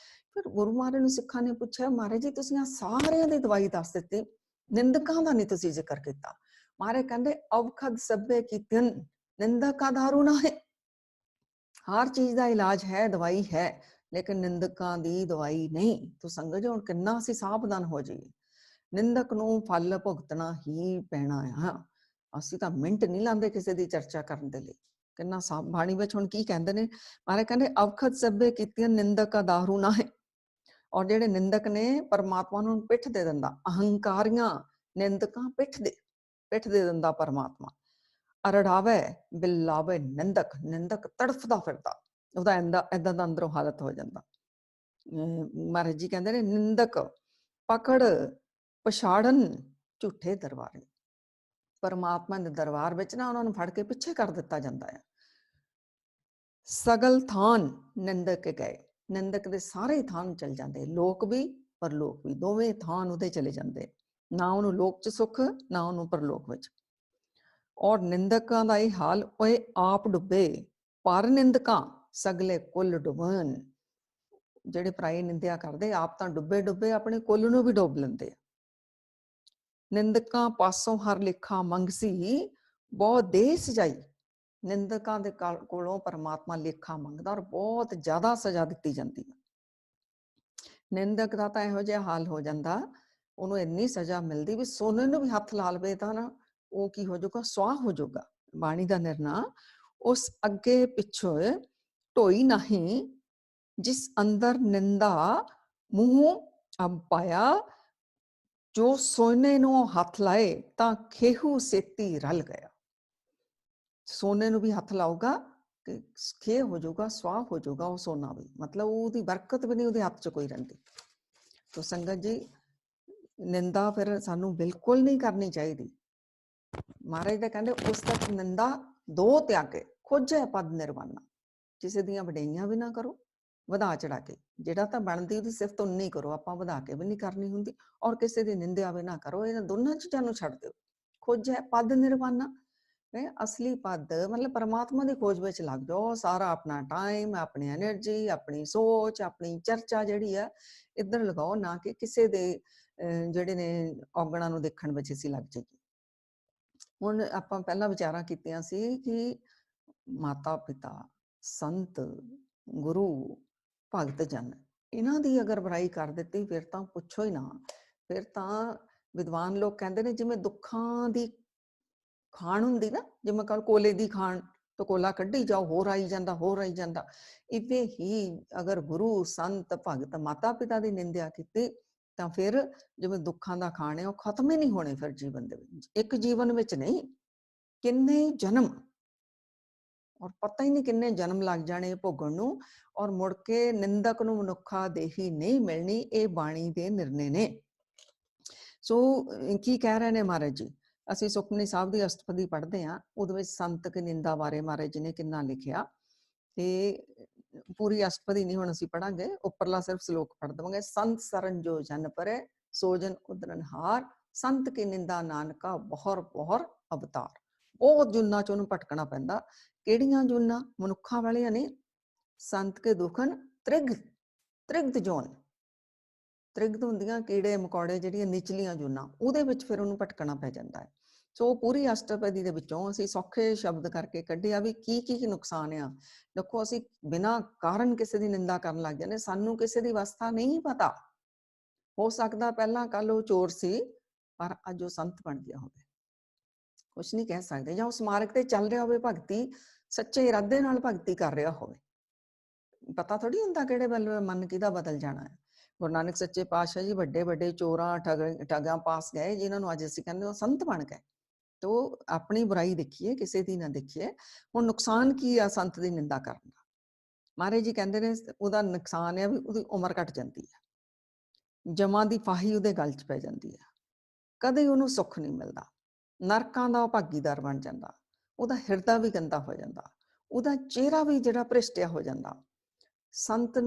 ਫਿਰ ਗੁਰੂ ਮਹਾਰਾਜ ਨੂੰ ਸਿੱਖਾਂ ਨੇ ਪੁੱਛਿਆ, ਮਹਾਰਾਜ ਜੀ ਤੁਸੀਂ ਆ ਸਾਰਿਆਂ ਦੀ ਦਵਾਈ ਦੱਸ ਦਿੱਤੀ, ਨਿੰਦਕਾਂ ਦਾ ਨਹੀਂ ਤੁਸੀਂ ਜ਼ਿਕਰ ਕੀਤਾ। ਮਹਾਰਾਜ ਕਹਿੰਦੇ ਅਵਖਦ ਸਭੇ ਕੀਤਨ ਨਿੰਦਕ ਕਾ ਦਾਰੂ ਨਾ ਹੈ। ਹਰ ਚੀਜ਼ ਦਾ ਇਲਾਜ ਹੈ, ਦਵਾਈ ਹੈ, ਲੇਕਿਨ ਨਿੰਦਕਾਂ ਦੀ ਦਵਾਈ ਨਹੀਂ। ਤੂੰ ਸੰਗਤ ਜੀ ਹੁਣ ਕਿੰਨਾ ਅਸੀਂ ਸਾਵਧਾਨ ਹੋ ਜਾਈਏ। ਨਿੰਦਕ ਨੂੰ ਫਲ ਭੁਗਤਣਾ ਹੀ ਪੈਣਾ ਆ। ਅਸੀਂ ਤਾਂ ਮਿੰਟ ਨਹੀਂ ਲਾਉਂਦੇ ਕਿਸੇ ਦੀ ਚਰਚਾ ਕਰਨ ਦੇ ਲਈ। ਕਿੰਨਾ ਬਾਣੀ ਵਿੱਚ ਹੁਣ ਕੀ ਕਹਿੰਦੇ ਨੇ, ਮਹਾਰਾਜ ਕਹਿੰਦੇ ਅਵਖਦ ਸਭੇ ਕੀਤੀਆਂ ਨਿੰਦਕ ਕਾ ਦਾਰੂ ਨਾ ਹੈ। ਔਰ ਜਿਹੜੇ ਨਿੰਦਕ ਨੇ ਪਰਮਾਤਮਾ ਨੂੰ ਪਿੱਠ ਦੇ ਦਿੰਦਾ, ਅਹੰਕਾਰੀਆਂ ਨਿੰਦਕਾਂ ਪਿੱਠ ਦੇ ਦਿੰਦਾ ਪਰਮਾਤਮਾ। ਅਰੜਾਵੇ ਬਿਲਾਵੇ ਨਿੰਦਕ, ਨਿੰਦਕ ਤੜਫਦਾ ਫਿਰਦਾ, ਉਹਦਾ ਏਦਾਂ ਦਾ ਅੰਦਰੋਂ ਹਾਲਤ ਹੋ ਜਾਂਦਾ। ਮਹਾਰਾਜ ਜੀ ਕਹਿੰਦੇ ਨੇ ਨਿੰਦਕ ਪਕੜ ਪਛਾੜਨ ਝੂਠੇ ਦਰਬਾਰੇ। ਪਰਮਾਤਮਾ ਦੇ ਦਰਬਾਰ ਵਿੱਚ ਨਾ ਉਹਨਾਂ ਨੂੰ ਫੜ ਕੇ ਪਿੱਛੇ ਕਰ ਦਿੱਤਾ ਜਾਂਦਾ ਹੈ। ਸਗਲ ਥਾਨ ਨਿੰਦਕ ਗਏ, ਨਿੰਦਕ ਦੇ ਸਾਰੇ ਥਾਨ ਚਲ ਜਾਂਦੇ, ਲੋਕ ਵੀ ਪਰਲੋਕ ਵੀ, ਦੋਵੇਂ ਥਾਨ ਉਹਦੇ ਚਲੇ ਜਾਂਦੇ। ਨਾ ਉਹਨੂੰ ਲੋਕ 'ਚ ਸੁੱਖ, ਨਾ ਉਹਨੂੰ ਪਰਲੋਕ ਵਿੱਚ। ਔਰ ਨਿੰਦਕਾਂ ਦਾ ਇਹ ਹਾਲ, ਓਏ ਆਪ ਡੁੱਬੇ ਪਰ ਨਿੰਦਕਾਂ ਸਗਲੇ ਕੁੱਲ ਡੁੱਬਣ। ਜਿਹੜੇ ਪਰਾਈ ਨਿੰਦਿਆ ਕਰਦੇ, ਆਪ ਤਾਂ ਡੁੱਬੇ ਡੁੱਬੇ ਆਪਣੇ ਕੁੱਲ ਨੂੰ ਵੀ ਡੁੱਬ ਲੈਂਦੇ ਆ। ਨਿੰਦਕਾਂ ਪਾਸੋਂ ਹਰ ਲੇਖਾ ਮੰਗਸੀ ਬਹੁਤ ਦੇਹ ਸਜਾਈ। ਨਿੰਦਕਾਂ ਦੇ ਕੋਲੋਂ ਪਰਮਾਤਮਾ ਲੇਖਾ ਮੰਗਦਾ ਔਰ ਬਹੁਤ ਜ਼ਿਆਦਾ ਸਜ਼ਾ ਦਿੱਤੀ ਜਾਂਦੀ ਹੈ। ਨਿੰਦਕ ਦਾ ਤਾਂ ਇਹੋ ਜਿਹਾ ਹਾਲ ਹੋ ਜਾਂਦਾ, ਉਹਨੂੰ ਇੰਨੀ ਸਜ਼ਾ ਮਿਲਦੀ ਵੀ ਸੋਨੇ ਨੂੰ ਵੀ ਹੱਥ ਲਾ ਲਵੇ ਤਾਂ ਨਾ ਉਹ ਕੀ ਹੋ ਜਾਊਗਾ, ਸਵਾਹ ਹੋ ਜਾਊਗਾ। ਬਾਣੀ ਦਾ ਨਿਰਣਾ, ਉਸ ਅੱਗੇ ਪਿੱਛੇ ਢੋਈ ਨਹੀਂ ਜਿਸ ਅੰਦਰ ਨਿੰਦਾ ਮੂੰਹ ਅਬ ਪਾਇਆ। ਜੋ ਸੋਨੇ ਨੂੰ ਹੱਥ ਲਾਏ ਤਾਂ ਖੇਹੂ ਸੇਤੀ ਰਲ ਗਿਆ। ਸੋਨੇ ਨੂੰ ਵੀ ਹੱਥ ਲਾਊਗਾ ਕਿ ਖੇ ਹੋ ਜਾਊਗਾ, ਸਵਾਹ ਹੋ ਜਾਊਗਾ ਉਹ ਸੋਨਾ ਵੀ, ਮਤਲਬ ਉਹਦੀ ਬਰਕਤ ਵੀ ਨਹੀਂ ਉਹਦੇ ਹੱਥ 'ਚ ਕੋਈ ਰਹਿੰਦੀ। ਤੋ ਸੰਗਤ ਜੀ ਨਿੰਦਾ ਫਿਰ ਸਾਨੂੰ ਬਿਲਕੁਲ ਨਹੀਂ ਕਰਨੀ ਚਾਹੀਦੀ। ਮਹਾਰਾਜ ਦਾ ਕਹਿੰਦੇ ਉਸ ਤੱਕ ਨਿੰਦਾ ਦੋ ਤਿਆਗੇ ਖੋਜੈ ਪਦ ਨਿਰਵਾਣਾ। ਕਿਸੇ ਦੀਆਂ ਵਡਿਆਈਆਂ ਵੀ ਨਾ ਕਰੋ ਵਧਾ ਚੜਾ ਕੇ, ਜਿਹੜਾ ਤਾਂ ਬਣਦੀ ਉਹਦੀ ਸਿਫਤ ਉਨੀ ਕਰੋ, ਆਪਾਂ ਵਧਾ ਕੇ ਵੀ ਨਹੀਂ ਕਰਨੀ ਹੁੰਦੀ। ਔਰ ਕਿਸੇ ਦੀ ਨਿੰਦਿਆ ਵੀ ਨਾ ਕਰੋ, ਇਹਨਾਂ ਦੋਨਾਂ ਚੀਜ਼ਾਂ ਨੂੰ ਛੱਡ ਦਿਓ। ਖੋਜੈ ਪਦ ਨਿਰਵਾਣਾ, ਅਸਲੀ ਪਦ ਮਤਲਬ ਪਰਮਾਤਮਾ ਦੀ ਖੋਜ ਵਿੱਚ ਲੱਗ ਜਾਓ। ਸਾਰਾ ਆਪਣਾ ਟਾਈਮ, ਆਪਣੀ ਐਨਰਜੀ, ਆਪਣੀ ਸੋਚ, ਆਪਣੀ ਚਰਚਾ ਜਿਹੜੀ ਆ ਇੱਧਰ ਲਗਾਓ, ਨਾ ਕਿ ਕਿਸੇ ਦੇ ਜਿਹੜੇ ਨੇ ਔਗਣਾਂ ਨੂੰ ਦੇਖਣ ਵਿੱਚ ਅਸੀਂ ਲੱਗ ਜਾਈਏ। ਹੁਣ ਆਪਾਂ ਪਹਿਲਾਂ ਵਿਚਾਰਾਂ ਕੀਤੀਆਂ ਸੀ ਕਿ ਮਾਤਾ ਪਿਤਾ, ਸੰਤ, ਗੁਰੂ, ਭਗਤ ਜਨ, ਇਹਨਾਂ ਦੀ ਅਗਰ ਬੁਰਾਈ ਕਰ ਦਿੱਤੀ ਫਿਰ ਤਾਂ ਪੁੱਛੋ ਹੀ ਨਾ। ਫਿਰ ਤਾਂ ਵਿਦਵਾਨ ਲੋਕ ਕਹਿੰਦੇ ਨੇ ਜਿਵੇਂ ਦੁੱਖਾਂ ਦੀ ਖਾਣ ਹੁੰਦੀ ਨਾ, ਜਿਵੇਂ ਕੱਲ ਕੋਲੇ ਦੀ ਖਾਣ ਤੋਂ ਕੋਲਾ ਕੱਢੀ ਜਾਓ, ਹੋਰ ਆਈ ਜਾਂਦਾ, ਹੋਰ ਆਈ ਜਾਂਦਾ। ਇਵੇਂ ਹੀ ਅਗਰ ਗੁਰੂ, ਸੰਤ, ਭਗਤ, ਮਾਤਾ ਪਿਤਾ ਦੀ ਨਿੰਦਿਆ ਕੀਤੀ ਤਾਂ ਫਿਰ ਜਿਵੇਂ ਦੁੱਖਾਂ ਦਾ ਖਾਣ ਹੈ ਉਹ ਖਤਮ ਹੀ ਨਹੀਂ ਹੋਣੇ। ਫਿਰ ਜੀਵਨ ਦੇ ਵਿੱਚ, ਇੱਕ ਜੀਵਨ ਵਿੱਚ ਨਹੀਂ, ਕਿੰਨੇ ਜਨਮ, ਔਰ ਪਤਾ ਹੀ ਨਹੀਂ ਕਿੰਨੇ ਜਨਮ ਲੱਗ ਜਾਣੇ ਭੋਗਣ ਨੂੰ। ਔਰ ਮੁੜ ਕੇ ਨਿੰਦਕ ਨੂੰ ਮਨੁੱਖਾ ਦੇਹੀ ਨਹੀਂ ਮਿਲਣੀ। ਇਹ ਬਾਣੀ ਦੇ ਨਿਰਣੇ ਨੇ। ਸੋ ਕੀ ਕਹਿ ਰਹੇ ਨੇ ਮਹਾਰਾਜ ਜੀ, ਅਸੀਂ ਸੁਖਮਨੀ ਸਾਹਿਬ ਦੀ ਅਸ਼ਟਪਦੀ ਪੜ੍ਹਦੇ ਹਾਂ, ਉਹਦੇ ਵਿੱਚ ਸੰਤ ਕੀ ਨਿੰਦਾ ਬਾਰੇ ਮਹਾਰਾਜ ਜੀ ਨੇ ਕਿੰਨਾ ਲਿਖਿਆ। ਤੇ ਪੂਰੀ ਅਸ਼ਟਪਦੀ ਨਹੀਂ ਹੁਣ ਅਸੀਂ ਪੜਾਂਗੇ, ਉੱਪਰਲਾ ਸਿਰਫ ਸ਼ਲੋਕ ਪੜ੍ਹ ਦੇਵਾਂਗੇ। ਸੰਤ ਸਰਨ ਜੋ ਜਨ ਪਰੇ ਸੋ ਜਨ ਉਦਰਨ ਹਾਰ, ਸੰਤ ਕੀ ਨਿੰਦਾ ਨਾਨਕਾ ਬਹੁਰ ਬਹੁਰ ਅਵਤਾਰ। ਬਹੁਤ ਜੁਨਾ ਚ ਉਹਨੂੰ ਭਟਕਣਾ ਪੈਂਦਾ। ਕਿਹੜੀਆਂ ਜੁਨਾ? ਮਨੁੱਖਾਂ ਵਾਲੀਆਂ ਨੇ। ਸੰਤ ਕੇ ਦੁਖਨ ਤ੍ਰਿਗਧ ਜੋਨ, ਤ੍ਰਿਗਧ ਹੁੰਦੀਆਂ ਕੀੜੇ ਮਕੌੜੇ, ਜਿਹੜੀਆਂ ਨਿਚਲੀਆਂ ਜੂਨਾਂ, ਉਹਦੇ ਵਿੱਚ ਫਿਰ ਉਹਨੂੰ ਭਟਕਣਾ ਪੈ ਜਾਂਦਾ ਹੈ। ਸੋ ਪੂਰੀ ਅਸ਼ਟਪਦੀ ਦੇ ਵਿੱਚੋਂ ਅਸੀਂ ਸੌਖੇ ਸ਼ਬਦ ਕਰਕੇ ਕੱਢਿਆ ਵੀ ਕੀ ਨੁਕਸਾਨ ਆ। ਦੇਖੋ ਅਸੀਂ ਬਿਨਾਂ ਕਾਰਨ ਕਿਸੇ ਦੀ ਨਿੰਦਾ ਕਰਨ ਲੱਗ ਜਾਂਦੇ, ਸਾਨੂੰ ਕਿਸੇ ਦੀ ਅਵਸਥਾ ਨਹੀਂ ਪਤਾ। ਹੋ ਸਕਦਾ ਪਹਿਲਾਂ ਕੱਲ ਉਹ ਚੋਰ ਸੀ ਪਰ ਅੱਜ ਉਹ ਸੰਤ ਬਣ ਗਿਆ ਹੋਵੇ, ਕੁਛ ਨਹੀਂ ਕਹਿ ਸਕਦੇ। ਜਾਂ ਉਸ ਮਾਰਗ ਤੇ ਚੱਲ ਰਿਹਾ ਹੋਵੇ, ਭਗਤੀ ਸੱਚੇ ਇਰਾਦੇ ਨਾਲ ਭਗਤੀ ਕਰ ਰਿਹਾ ਹੋਵੇ। ਪਤਾ ਥੋੜੀ ਹੁੰਦਾ ਕਿਹੜੇ ਵੱਲ ਮਨ ਕਿਹਦਾ ਬਦਲ ਜਾਣਾ ਹੈ। ਗੁਰੂ ਨਾਨਕ ਸੱਚੇ ਪਾਤਸ਼ਾਹ ਜੀ ਵੱਡੇ ਵੱਡੇ ਚੋਰਾਂ ਠੱਗਾਂ ਪਾਸ ਗਏ, ਜਿਨ੍ਹਾਂ ਨੂੰ ਅੱਜ ਅਸੀਂ ਕਹਿੰਦੇ ਉਹ ਸੰਤ ਬਣ ਗਏ। ਤੋ ਆਪਣੀ ਬੁਰਾਈ ਦੇਖੀਏ, ਕਿਸੇ ਦੀ ਨਾ ਦੇਖੀਏ। ਹੁਣ ਨੁਕਸਾਨ ਕੀ ਆ ਸੰਤ ਦੀ ਨਿੰਦਾ ਕਰਨ ਦਾ? ਮਹਾਰਾਜ ਜੀ ਕਹਿੰਦੇ ਨੇ ਉਹਦਾ ਨੁਕਸਾਨ ਹੈ ਵੀ ਉਹਦੀ ਉਮਰ ਘਟ ਜਾਂਦੀ ਹੈ, ਜਮਾਂ ਦੀ ਫਾਹੀ ਉਹਦੇ ਗਲ 'ਚ ਪੈ ਜਾਂਦੀ ਹੈ, ਕਦੇ ਉਹਨੂੰ ਸੁੱਖ ਨਹੀਂ ਮਿਲਦਾ, ਨਰਕਾਂ ਦਾ ਉਹ ਭਾਗੀਦਾਰ ਬਣ ਜਾਂਦਾ, ਉਹਦਾ ਹਿਰਦਾ ਵੀ ਗੰਦਾ ਹੋ ਜਾਂਦਾ, ਉਹਦਾ ਚਿਹਰਾ ਵੀ ਜਿਹੜਾ ਭ੍ਰਿਸ਼ਟਿਆ ਹੋ ਜਾਂਦਾ। ਸੰਤ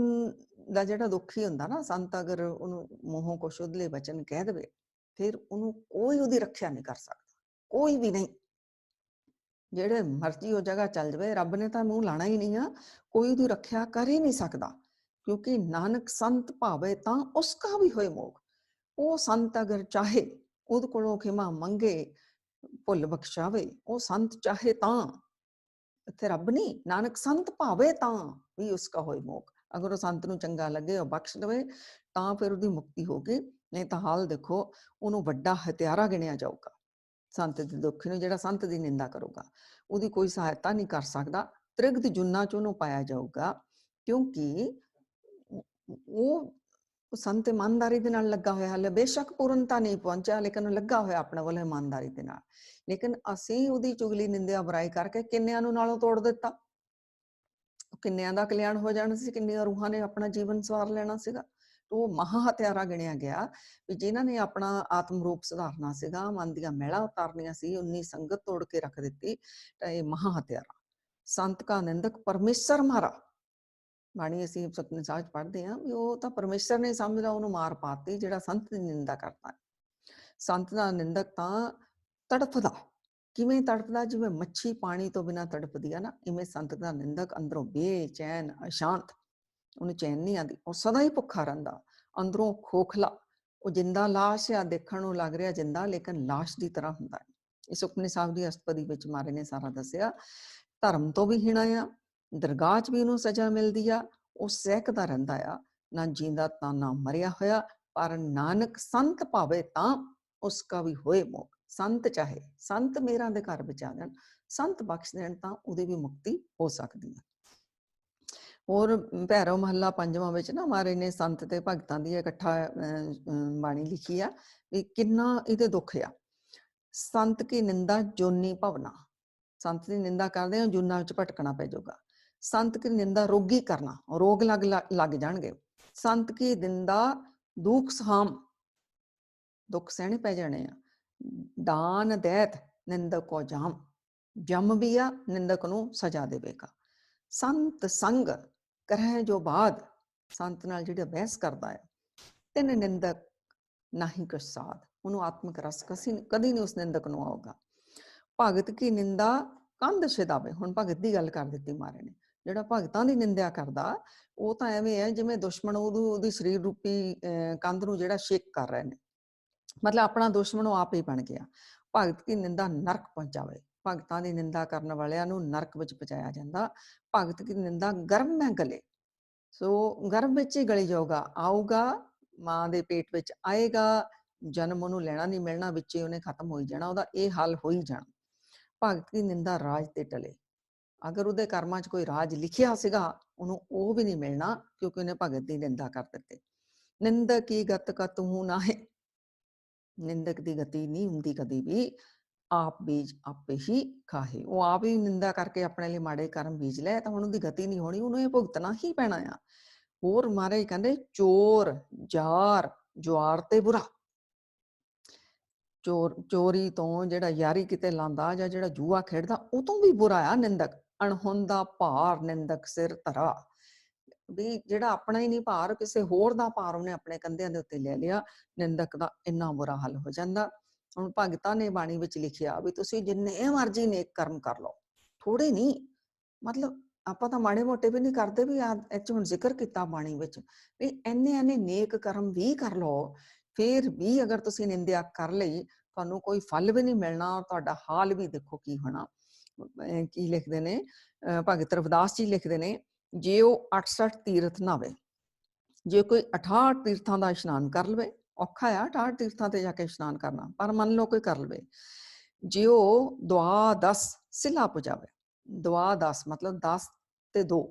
ਦਾ ਜਿਹੜਾ ਦੁਖੀ ਹੁੰਦਾ ਨਾ, ਸੰਤ ਅਗਰ ਉਹਨੂੰ ਮੂੰਹੋਂ ਕੁਛ ਉਧਲੇ ਵਚਨ ਕਹਿ ਦੇਵੇ, ਫਿਰ ਉਹਨੂੰ ਕੋਈ ਉਹਦੀ ਰੱਖਿਆ ਨਹੀਂ ਕਰ ਸਕਦਾ, ਕੋਈ ਵੀ ਨਹੀਂ। ਜਿਹੜੇ ਮਰਜ਼ੀ ਉਹ ਜਗ੍ਹਾ ਚੱਲ ਜਾਵੇ, ਰੱਬ ਨੇ ਤਾਂ ਮੂੰਹ ਲਾਣਾ ਹੀ ਨਹੀਂ ਆ, ਕੋਈ ਉਹਦੀ ਰੱਖਿਆ ਕਰ ਹੀ ਨਹੀਂ ਸਕਦਾ। ਕਿਉਂਕਿ ਨਾਨਕ ਸੰਤ ਭਾਵੇ ਤਾਂ ਉਸਕਾ ਵੀ ਹੋਏ ਮੋਗ। ਉਹ ਸੰਤ ਅਗਰ ਚਾਹੇ ਉਹਦੇ ਕੋਲੋਂ ਖਿਮਾ ਮੰਗੇ, ਭੁੱਲ ਬਖਸ਼ਾਵੇ, ਉਹ ਸੰਤ ਚਾਹੇ ਤਾਂ, ਇੱਥੇ ਰੱਬ ਨਹੀਂ, ਨਾਨਕ ਸੰਤ ਭਾਵੇ ਤਾਂ ਵੀ ਉਸਕਾ ਹੋਏ ਮੋਗ। ਅਗਰ ਉਹ ਸੰਤ ਨੂੰ ਚੰਗਾ ਲੱਗੇ, ਉਹ ਬਖਸ਼ ਦੇਵੇ, ਤਾਂ ਫਿਰ ਉਹਦੀ ਮੁਕਤੀ ਹੋਗੀ। ਨਹੀਂ ਤਾਂ ਹਾਲ ਦੇਖੋ, ਉਹਨੂੰ ਵੱਡਾ ਹਥਿਆਰਾ ਗਿਣਿਆ ਜਾਊਗਾ। ਸੰਤ ਦੇ ਦੁੱਖ ਨੂੰ, ਜਿਹੜਾ ਸੰਤ ਦੀ ਨਿੰਦਾ ਕਰੂਗਾ, ਉਹਦੀ ਕੋਈ ਸਹਾਇਤਾ ਨਹੀਂ ਕਰ ਸਕਦਾ, ਤ੍ਰਿਗਤ ਜੁਨਾ ਚ ਉਹਨੂੰ ਪਾਇਆ ਜਾਊਗਾ। ਕਿਉਂਕਿ ਉਹ ਸੰਤ ਇਮਾਨਦਾਰੀ ਦੇ ਨਾਲ ਲੱਗਾ ਹੋਇਆ, ਹਾਲੇ ਬੇਸ਼ੱਕ ਪੂਰਨਤਾ ਨਹੀਂ ਪਹੁੰਚਿਆ, ਲੇਕਿਨ ਲੱਗਾ ਹੋਇਆ ਆਪਣੇ ਵੱਲੋਂ ਇਮਾਨਦਾਰੀ ਦੇ ਨਾਲ। ਲੇਕਿਨ ਅਸੀਂ ਉਹਦੀ ਚੁਗਲੀ ਨਿੰਦਿਆ ਬੁਰਾਈ ਕਰਕੇ ਕਿੰਨਿਆਂ ਨੂੰ ਨਾਲੋਂ ਤੋੜ ਦਿੱਤਾ। ਕਿੰਨਿਆਂ ਦਾ ਕਲਿਆਣ ਹੋ ਜਾਣਾ ਸੀ, ਕਿੰਨੀਆਂ ਰੂਹਾਂ ਨੇ ਆਪਣਾ ਜੀਵਨ ਸਵਾਰ ਲੈਣਾ ਸੀਗਾ। ਉਹ ਮਹਾ ਹਥਿਆਰਾ ਗਿਣਿਆ ਗਿਆ ਵੀ ਜਿਨ੍ਹਾਂ ਨੇ ਆਪਣਾ ਆਤਮ ਰੂਪ ਸੁਧਾਰਨਾ ਸੀਗਾ, ਮਨ ਦੀਆਂ ਮੈਲਾਂ ਉਤਾਰਨੀਆਂ ਸੀ, 19 ਸੰਗਤ ਤੋੜ ਕੇ ਰੱਖ ਦਿੱਤੀ, ਤਾਂ ਇਹ ਮਹਾ ਹਥਿਆਰਾ। ਸੰਤ ਕਾ ਨਿੰਦਕ ਪਰਮੇਸ਼ਰ ਮਾਰਾ, ਬਾਣੀ ਅਸੀਂ ਸੁਖਮਨੀ ਸਾਹਿਬ ਚ ਪੜ੍ਹਦੇ ਹਾਂ ਵੀ ਉਹ ਤਾਂ ਪਰਮੇਸ਼ਰ ਨੇ ਸਮਝਦਾ, ਉਹਨੂੰ ਮਾਰ ਪਾਤੀ ਜਿਹੜਾ ਸੰਤ ਦੀ ਨਿੰਦਾ ਕਰਦਾ। ਸੰਤ ਦਾ ਨਿੰਦਕ ਤਾਂ ਤੜਫਦਾ। ਕਿਵੇਂ ਤੜਫਦਾ? ਜਿਵੇਂ ਮੱਛੀ ਪਾਣੀ ਤੋਂ ਬਿਨਾਂ ਤੜਫਦੀ ਆ ਨਾ, ਇਵੇਂ ਸੰਤ ਦਾ ਨਿੰਦਕ ਅੰਦਰੋਂ ਬੇਚੈਨ, ਅਸ਼ਾਂਤ, ਉਹਨੂੰ ਚੈਨ ਨਹੀਂ ਆਉਂਦੀ, ਉਹ ਸਦਾ ਹੀ ਭੁੱਖਾ ਰਹਿੰਦਾ, ਅੰਦਰੋਂ ਖੋਖਲਾ। ਉਹ ਜਿੰਦਾ ਲਾਸ਼ ਆ, ਦੇਖਣ ਨੂੰ ਲੱਗ ਰਿਹਾ ਜਿੰਦਾ, ਲੇਕਿਨ ਲਾਸ਼ ਦੀ ਤਰ੍ਹਾਂ ਹੁੰਦਾ। ਇਹ ਸੁਖਮਨੀ ਸਾਹਿਬ ਦੀ ਅਸ਼ਟਪਦੀ ਵਿੱਚ ਮਹਾਰਾਜ ਨੇ ਸਾਰਾ ਦੱਸਿਆ। ਧਰਮ ਤੋਂ ਵੀ ਹੀਣਾ ਆ, ਦਰਗਾਹ ਚ ਵੀ ਉਹਨੂੰ ਸਜ਼ਾ ਮਿਲਦੀ ਆ, ਉਹ ਸਹਿਕਦਾ ਰਹਿੰਦਾ ਆ, ਨਾ ਜੀਂਦਾ ਤਾਂ ਨਾ ਮਰਿਆ ਹੋਇਆ। ਪਰ ਨਾਨਕ ਸੰਤ ਭਾਵੇ ਤਾਂ ਉਸਕਾ ਵੀ ਹੋਏ ਮੋਕ। ਸੰਤ ਚਾਹੇ, ਸੰਤ ਮੇਰਾ ਦੇ ਘਰ ਵਿੱਚ ਆ ਜਾਣ, ਸੰਤ ਬਖਸ਼ ਦੇਣ, ਤਾਂ ਉਹਦੀ ਵੀ ਮੁਕਤੀ ਹੋ ਸਕਦੀ ਹੈ। ਹੋਰ ਭੈਰਵ ਮਹੱਲਾ ਪੰਜਵਾਂ ਵਿੱਚ ਨਾ ਮਹਾਰਾਜ ਨੇ ਸੰਤ ਤੇ ਭਗਤਾਂ ਦੀ ਇਕੱਠਾ ਬਾਣੀ ਲਿਖੀ ਆ ਵੀ ਕਿੰਨਾ ਇਹਦੇ ਦੁੱਖ ਆ। ਸੰਤ ਕੀ ਨਿੰਦਾ ਜੋਨੀ ਭਵਨਾ, ਸੰਤ ਦੀ ਨਿੰਦਾ ਕਰਦੇ ਹੋ ਜੂਨਾਂ ਵਿੱਚ ਭਟਕਣਾ ਪੈ ਜਾਊਗਾ। ਸੰਤ ਕੀ ਨਿੰਦਾ ਰੋਗੀ ਕਰਨਾ, ਰੋਗ ਲੱਗ ਜਾਣਗੇ। ਸੰਤ ਕੀ ਨਿੰਦਾ ਦੁੱਖ ਸਹਾਮ, ਦੁੱਖ ਸਹਿਣੇ ਪੈ ਜਾਣੇ ਆ। ਦਾਨ ਦੈਤ ਨਿੰਦਕ ਕੋ ਜਾਮ, ਜਮ ਵੀ ਆ, ਨਿੰਦਕ ਨੂੰ ਸਜ਼ਾ ਦੇਵੇਗਾ। ਸੰਤ ਸੰਗ ਕਰਹਿ ਜੋ ਬਾਦ, ਸੰਤ ਨਾਲ ਜਿਹੜਾ ਬਹਿਸ ਕਰਦਾ ਹੈ, ਤਿੰਨ ਨਿੰਦਕ ਨਾਹੀ ਕੁਛ ਸਾਧ, ਉਹਨੂੰ ਆਤਮਿਕ ਰਸ ਕਦੀ ਨਹੀਂ ਉਸ ਨਿੰਦਕ ਨੂੰ ਆਊਗਾ। ਭਗਤ ਕੀ ਨਿੰਦਾ ਕੰਧ ਛਿਦਾਵੇ, ਹੁਣ ਭਗਤ ਦੀ ਗੱਲ ਕਰ ਦਿੱਤੀ ਮਹਾਰਾਜ ਨੇ। ਜਿਹੜਾ ਭਗਤਾਂ ਦੀ ਨਿੰਦਿਆ ਕਰਦਾ, ਉਹ ਤਾਂ ਐਵੇਂ ਹੈ ਜਿਵੇਂ ਦੁਸ਼ਮਣ ਉਹਦੀ ਸਰੀਰ ਰੂਪੀ ਕੰਧ ਨੂੰ ਜਿਹੜਾ ਸ਼ੇਕ ਕਰ ਰਹੇ ਨੇ, ਮਤਲਬ ਆਪਣਾ ਦੁਸ਼ਮਣ ਉਹ ਆਪ ਹੀ ਬਣ ਗਿਆ। ਭਗਤ ਕੀ ਨਿੰਦਾ ਨਰਕ ਪਹੁੰਚਾਵੇ, ਭਗਤਾਂ ਦੀ ਨਿੰਦਾ ਕਰਨ ਵਾਲਿਆਂ ਨੂੰ ਨਰਕ ਵਿੱਚ ਪਹੁੰਚਾਇਆ ਜਾਂਦਾ। ਭਗਤ ਕੀ ਨਿੰਦਾ ਗਰਭ ਮੈਂ ਗਲੇ, ਸੋ ਗਰਭ ਵਿੱਚ ਹੀ ਗਲੀ ਜਾਊਗਾ, ਆਊਗਾ ਮਾਂ ਦੇ ਪੇਟ ਵਿੱਚ ਆਏਗਾ, ਜਨਮ ਉਹਨੂੰ ਲੈਣਾ ਨਹੀਂ ਮਿਲਣਾ, ਵਿੱਚ ਹੀ ਉਹਨੇ ਖਤਮ ਹੋਈ ਜਾਣਾ, ਉਹਦਾ ਇਹ ਹਾਲ ਹੋ ਹੀ ਜਾਣਾ। ਭਗਤ ਦੀ ਨਿੰਦਾ ਰਾਜ ਤੇ ਟਲੇ, ਅਗਰ ਉਹਦੇ ਕਰਮਾਂ 'ਚ ਕੋਈ ਰਾਜ ਲਿਖਿਆ ਸੀਗਾ, ਉਹਨੂੰ ਉਹ ਵੀ ਨਹੀਂ ਮਿਲਣਾ, ਕਿਉਂਕਿ ਉਹਨੇ ਭਗਤ ਦੀ ਨਿੰਦਾ ਕਰ ਦਿੱਤੀ। ਨਿੰਦਕ ਕੀ ਗਤ ਕਤਹੂ ਨਾਹਿ, ਨਿੰਦਕ ਦੀ ਗਤੀ ਨਹੀਂ ਹੁੰਦੀ ਕਦੀ ਵੀ, ਆਪ ਬੀਜ ਆਪੇ ਹੀ ਖਾਹੇ। ਉਹ ਆਪ ਹੀ ਨਿੰਦਾ ਕਰਕੇ ਆਪਣੇ ਲਈ ਮਾੜੇ ਕਰਮ ਬੀਜ ਲੈ, ਤਾਂ ਹੁਣ ਉਹਦੀ ਗਤੀ ਨਹੀਂ ਹੋਣੀ, ਉਹਨੂੰ ਇਹ ਭੁਗਤਣਾ ਹੀ ਪੈਣਾ ਆ। ਹੋਰ ਮਹਾਰਾਜ ਕਹਿੰਦੇ ਚੋਰ ਜਾਰ ਜੁਆਰ ਤੇ ਬੁਰਾ, ਚੋਰੀ ਤੋਂ ਜਿਹੜਾ ਯਾਰੀ ਕਿਤੇ ਲਾਂਦਾ, ਜਾਂ ਜਿਹੜਾ ਜੂਆ ਖੇਡਦਾ, ਉਹ ਤੋਂ ਵੀ ਬੁਰਾ ਆ ਨਿੰਦਕ। ਅਣਹੋਂਦਾ ਭਾਰ ਨਿੰਦਕ ਸਿਰ ਧਰਾ, ਵੀ ਜਿਹੜਾ ਆਪਣਾ ਹੀ ਨਹੀਂ ਭਾਰ, ਕਿਸੇ ਹੋਰ ਦਾ ਭਾਰ ਉਹਨੇ ਆਪਣੇ ਕੰਧਿਆਂ ਦੇ ਉੱਤੇ ਲੈ ਲਿਆ, ਨਿੰਦਕ ਦਾ ਇੰਨਾ ਬੁਰਾ ਹਾਲ ਹੋ ਜਾਂਦਾ। ਹੁਣ ਭਗਤਾਂ ਨੇ ਬਾਣੀ ਵਿੱਚ ਲਿਖਿਆ ਵੀ ਤੁਸੀਂ ਜਿੰਨੇ ਮਰਜ਼ੀ ਨੇਕ ਕਰਮ ਕਰ ਲਓ, ਥੋੜੇ ਨਹੀਂ, ਮਤਲਬ ਆਪਾਂ ਤਾਂ ਮਾੜੇ ਮੋਟੇ ਵੀ ਨਹੀਂ ਕਰਦੇ, ਵੀ ਇਹ 'ਚ ਹੁਣ ਜ਼ਿਕਰ ਕੀਤਾ ਬਾਣੀ ਵਿੱਚ ਵੀ ਇੰਨੇ ਨੇਕ ਕਰਮ ਵੀ ਕਰ ਲਓ, ਫਿਰ ਵੀ ਅਗਰ ਤੁਸੀਂ ਨਿੰਦਿਆ ਕਰ ਲਈ, ਤੁਹਾਨੂੰ ਕੋਈ ਫਲ ਵੀ ਨਹੀਂ ਮਿਲਣਾ, ਤੁਹਾਡਾ ਹਾਲ ਵੀ ਦੇਖੋ ਕੀ ਹੋਣਾ। ਕੀ ਲਿਖਦੇ ਨੇ ਭਗਤ ਰਵਿਦਾਸ ਜੀ ਲਿਖਦੇ ਨੇ, ਜੇ ਉਹ 68 ਤੀਰਥ ਨਾਵੇ, ਜੇ ਕੋਈ 68 ਤੀਰਥਾਂ ਦਾ ਇਸ਼ਨਾਨ ਕਰ ਲਵੇ, ਔਖਾ ਆ 68 ਤੀਰਥਾਂ ਤੇ ਜਾ ਕੇ ਇਸ਼ਨਾਨ ਕਰਨਾ, ਪਰ ਮੰਨ ਲਓ ਕੋਈ ਕਰ ਲਵੇ, ਜੇ ਉਹ ਦੁਆਦਸ ਸਿਲਾ ਪੁਜਾਵੇ, ਦੁਆਦਸ ਮਤਲਬ 10 ਤੇ 2,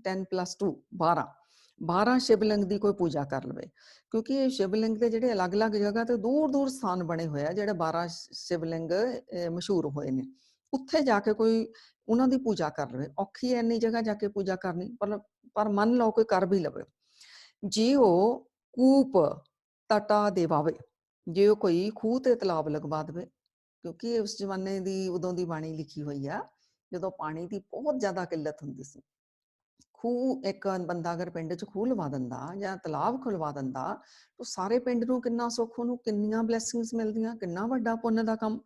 10 + 2 12 ਸ਼ਿਵਲਿੰਗ ਦੀ ਕੋਈ ਪੂਜਾ ਕਰ ਲਵੇ, ਕਿਉਂਕਿ ਇਹ ਸ਼ਿਵਲਿੰਗ ਦੇ ਜਿਹੜੇ ਅਲੱਗ-ਅਲੱਗ ਜਗ੍ਹਾ ਤੇ ਦੂਰ-ਦੂਰ ਸਥਾਨ ਬਣੇ ਹੋਏ ਆ, ਜਿਹੜੇ 12 ਸ਼ਿਵਲਿੰਗ ਮਸ਼ਹੂਰ ਹੋਏ ਨੇ, ਉੱਥੇ ਜਾ ਕੇ ਕੋਈ ਉਹਨਾਂ ਦੀ ਪੂਜਾ ਕਰ ਲਵੇ। ਔਖੀ ਹੈ ਇੰਨੀ ਜਗ੍ਹਾ ਜਾ ਕੇ ਪੂਜਾ ਕਰਨੀ, ਪਰ ਮੰਨ ਲਓ ਕੋਈ ਕਰ ਵੀ ਲਵੇ। ਜੇ ਉਹ ਕੂਪ ਤਟਾ ਦੇਵਾਵੇ, ਜੇ ਉਹ ਕੋਈ ਖੂਹ ਤੇ ਤਲਾਬ ਲਗਵਾ ਦੇਵੇ, ਕਿਉਂਕਿ ਉਸ ਜ਼ਮਾਨੇ ਦੀ ਉਦੋਂ ਦੀ ਬਾਣੀ ਲਿਖੀ ਹੋਈ ਆ, ਜਦੋਂ ਪਾਣੀ ਦੀ ਬਹੁਤ ਜ਼ਿਆਦਾ ਕਿੱਲਤ ਹੁੰਦੀ ਸੀ। ਖੂਹ, ਇੱਕ ਬੰਦਾ ਅਗਰ ਪਿੰਡ 'ਚ ਖੂਹ ਲਵਾ ਦਿੰਦਾ ਜਾਂ ਤਲਾਬ ਖੁਲਵਾ ਦਿੰਦਾ, ਤਾਂ ਸਾਰੇ ਪਿੰਡ ਨੂੰ ਕਿੰਨਾ ਸੁੱਖ, ਉਹਨੂੰ ਕਿੰਨੀਆਂ ਬਲੈਸਿੰਗਸ ਮਿਲਦੀਆਂ, ਕਿੰਨਾ ਵੱਡਾ ਪੁੰਨ ਦਾ ਕੰਮ।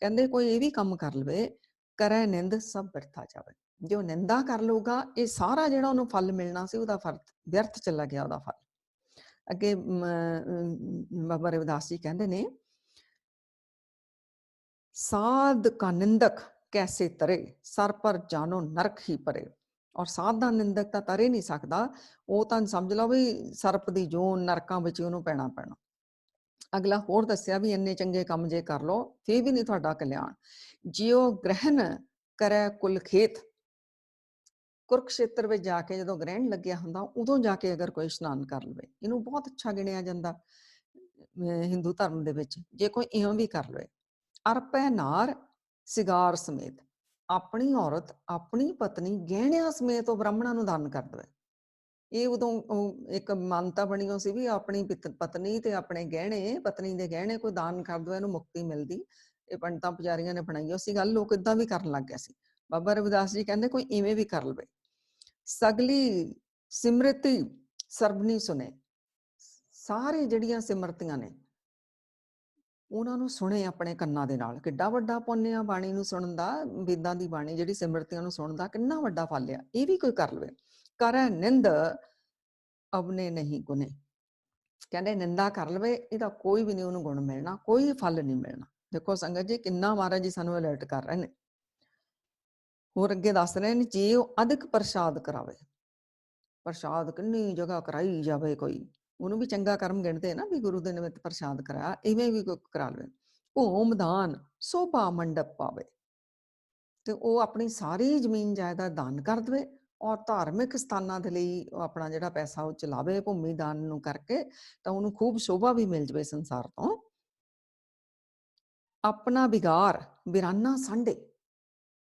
ਕਹਿੰਦੇ ਕੋਈ ਇਹ ਵੀ ਕੰਮ ਕਰ ਲਵੇ, ਕਰੇ ਨਿੰਦ ਸਭ ਬਿਰਥਾ ਜਾਵੇ। ਜੋ ਨਿੰਦਾ ਕਰ ਲਊਗਾ, ਇਹ ਸਾਰਾ ਜਿਹੜਾ ਉਹਨੂੰ ਫਲ ਮਿਲਣਾ ਸੀ ਉਹਦਾ ਫਲ ਵਿਅਰਥ ਚਲਾ ਗਿਆ, ਉਹਦਾ ਫਲ। ਅੱਗੇ ਬਾਬਾ ਰਵਿਦਾਸ ਜੀ ਕਹਿੰਦੇ ਨੇ, ਸਾਧ ਕਾ ਨਿੰਦਕ ਕੈਸੇ ਤਰੇ, ਸਰ ਪਰ ਜਾਨੋ ਨਰਕ ਹੀ ਪਰੇ। ਔਰ ਸਾਧ ਦਾ ਨਿੰਦਕ ਤਾਂ ਤਰੇ ਨਹੀਂ ਸਕਦਾ, ਉਹ ਤਾਂ ਸਮਝ ਲਓ ਵੀ ਸਰਪ ਦੀ ਜੂਨ, ਨਰਕਾਂ ਵਿੱਚ ਉਹਨੂੰ ਪੈਣਾ ਪੈਣਾ। ਅਗਲਾ ਹੋਰ ਦੱਸਿਆ ਵੀ ਇੰਨੇ ਚੰਗੇ ਕੰਮ ਜੇ ਕਰ ਲਓ ਫਿਰ ਵੀ ਨਹੀਂ ਤੁਹਾਡਾ ਕਲਿਆਣ। ਜਿਉ ਗ੍ਰਹਿਣ ਕਰੈ ਕੁਲ ਖੇਤ, ਕੁਰਕਸ਼ੇਤਰ ਵਿੱਚ ਜਾ ਕੇ ਜਦੋਂ ਗ੍ਰਹਿਣ ਲੱਗਿਆ ਹੁੰਦਾ, ਉਦੋਂ ਜਾ ਕੇ ਅਗਰ ਕੋਈ ਇਸ਼ਨਾਨ ਕਰ ਲਵੇ, ਇਹਨੂੰ ਬਹੁਤ ਅੱਛਾ ਗਿਣਿਆ ਜਾਂਦਾ ਹਿੰਦੂ ਧਰਮ ਦੇ ਵਿੱਚ। ਜੇ ਕੋਈ ਇਉਂ ਵੀ ਕਰ ਲਵੇ, ਅਰਪੈ ਨਾਰ ਸਿਗਾਰ ਸਮੇਤ, ਆਪਣੀ ਔਰਤ, ਆਪਣੀ ਪਤਨੀ ਗਹਿਣਿਆਂ ਸਮੇਤ ਉਹ ਬ੍ਰਾਹਮਣਾਂ ਨੂੰ ਦਾਨ ਕਰ ਦੇਵੇ। ਇਹ ਉਦੋਂ ਇੱਕ ਮਾਨਤਾ ਬਣੀ ਹੋ ਸੀ ਵੀ ਆਪਣੀ ਪਤਨੀ ਤੇ ਆਪਣੇ ਗਹਿਣੇ, ਪਤਨੀ ਦੇ ਗਹਿਣੇ ਕੋਈ ਦਾਨ ਕਰ ਦਵੇ, ਇਹਨੂੰ ਮੁਕਤੀ ਮਿਲਦੀ। ਇਹ ਪੰਡਤਾਂ ਪੁਜਾਰੀਆਂ ਨੇ ਬਣਾਈ ਸੀ ਗੱਲ, ਲੋਕ ਇਦਾਂ ਵੀ ਕਰਨ ਲੱਗ ਗਏ ਸੀ। ਬਾਬਾ ਰਵਿਦਾਸ ਜੀ ਕਹਿੰਦੇ ਕੋਈ ਇਵੇਂ ਵੀ ਕਰ ਲਵੇ। ਸਗਲੀ ਸਿਮਰਤੀ ਸਰਬਨੀ ਸੁਨੇ, ਸਾਰੇ ਜਿਹੜੀਆਂ ਸਿਮਰਤੀਆਂ ਨੇ ਉਹਨਾਂ ਨੂੰ ਸੁਣੇ ਆਪਣੇ ਕੰਨਾਂ ਦੇ ਨਾਲ। ਕਿੱਡਾ ਵੱਡਾ ਪੁੰਨ ਆ ਬਾਣੀ ਨੂੰ ਸੁਣਨ ਦਾ, ਵੇਦਾਂ ਦੀ ਬਾਣੀ ਜਿਹੜੀ ਸਿਮਰਤੀਆਂ ਨੂੰ ਸੁਣਨ ਦਾ ਕਿੰਨਾ ਵੱਡਾ ਫਲ ਆ। ਇਹ ਵੀ ਕੋਈ ਕਰ ਲਵੇ। ਕਰੈ ਨਿੰਦ ਅਬਨੇ ਨਹੀਂ ਗੁਨੇ, ਕਹਿੰਦੇ ਨਿੰਦਾ ਕਰ ਲਵੇ, ਇਹਦਾ ਕੋਈ ਵੀ ਨਹੀਂ ਉਹਨੂੰ ਗੁਣ ਮਿਲਣਾ, ਕੋਈ ਫਲ ਨਹੀਂ ਮਿਲਣਾ। ਦੇਖੋ ਸੰਗਤ ਜੀ ਕਿੰਨਾ ਮਹਾਰਾਜ ਜੀ ਸਾਨੂੰ ਅਲਰਟ ਕਰ ਰਹੇ ਨੇ। ਹੋਰ ਅੱਗੇ ਦੱਸ ਰਹੇ ਨੇ, ਜੇ ਉਹ ਅਧਿਕ ਪ੍ਰਸ਼ਾਦ ਕਰਾਵੇ, ਪ੍ਰਸ਼ਾਦ ਕਿੰਨੀ ਜਗ੍ਹਾ ਕਰਾਈ ਜਾਵੇ, ਕੋਈ ਉਹਨੂੰ ਵੀ ਚੰਗਾ ਕਰਮ ਗਿਣਦੇ ਨਾ ਵੀ ਗੁਰੂ ਦੇ ਨਿਮਿਤ ਪ੍ਰਸ਼ਾਦ ਕਰਾਇਆ, ਇਵੇਂ ਵੀ ਕੋਈ ਕਰਾ ਲਵੇ। ਭੂਮ ਦਾਨ ਸੋਭਾ ਮੰਡਪ ਪਾਵੇ, ਤੇ ਉਹ ਆਪਣੀ ਸਾਰੀ ਜ਼ਮੀਨ ਜਾਇਦਾਦ ਦਾਨ ਕਰ ਦੇਵੇ ਔਰ ਧਾਰਮਿਕ ਸਥਾਨਾਂ ਦੇ ਲਈ ਉਹ ਆਪਣਾ ਜਿਹੜਾ ਪੈਸਾ ਉਹ ਚਲਾਵੇ ਭੂਮੀ ਦਾਨ ਨੂੰ ਕਰਕੇ, ਤਾਂ ਉਹਨੂੰ ਖੂਬ ਸ਼ੋਭਾ ਵੀ ਮਿਲ ਜਾਵੇ ਸੰਸਾਰ ਤੋਂ। ਆਪਣਾ ਵਿਗਾਰ ਬਿਰਾਨਾ ਸਾਂਢੇ,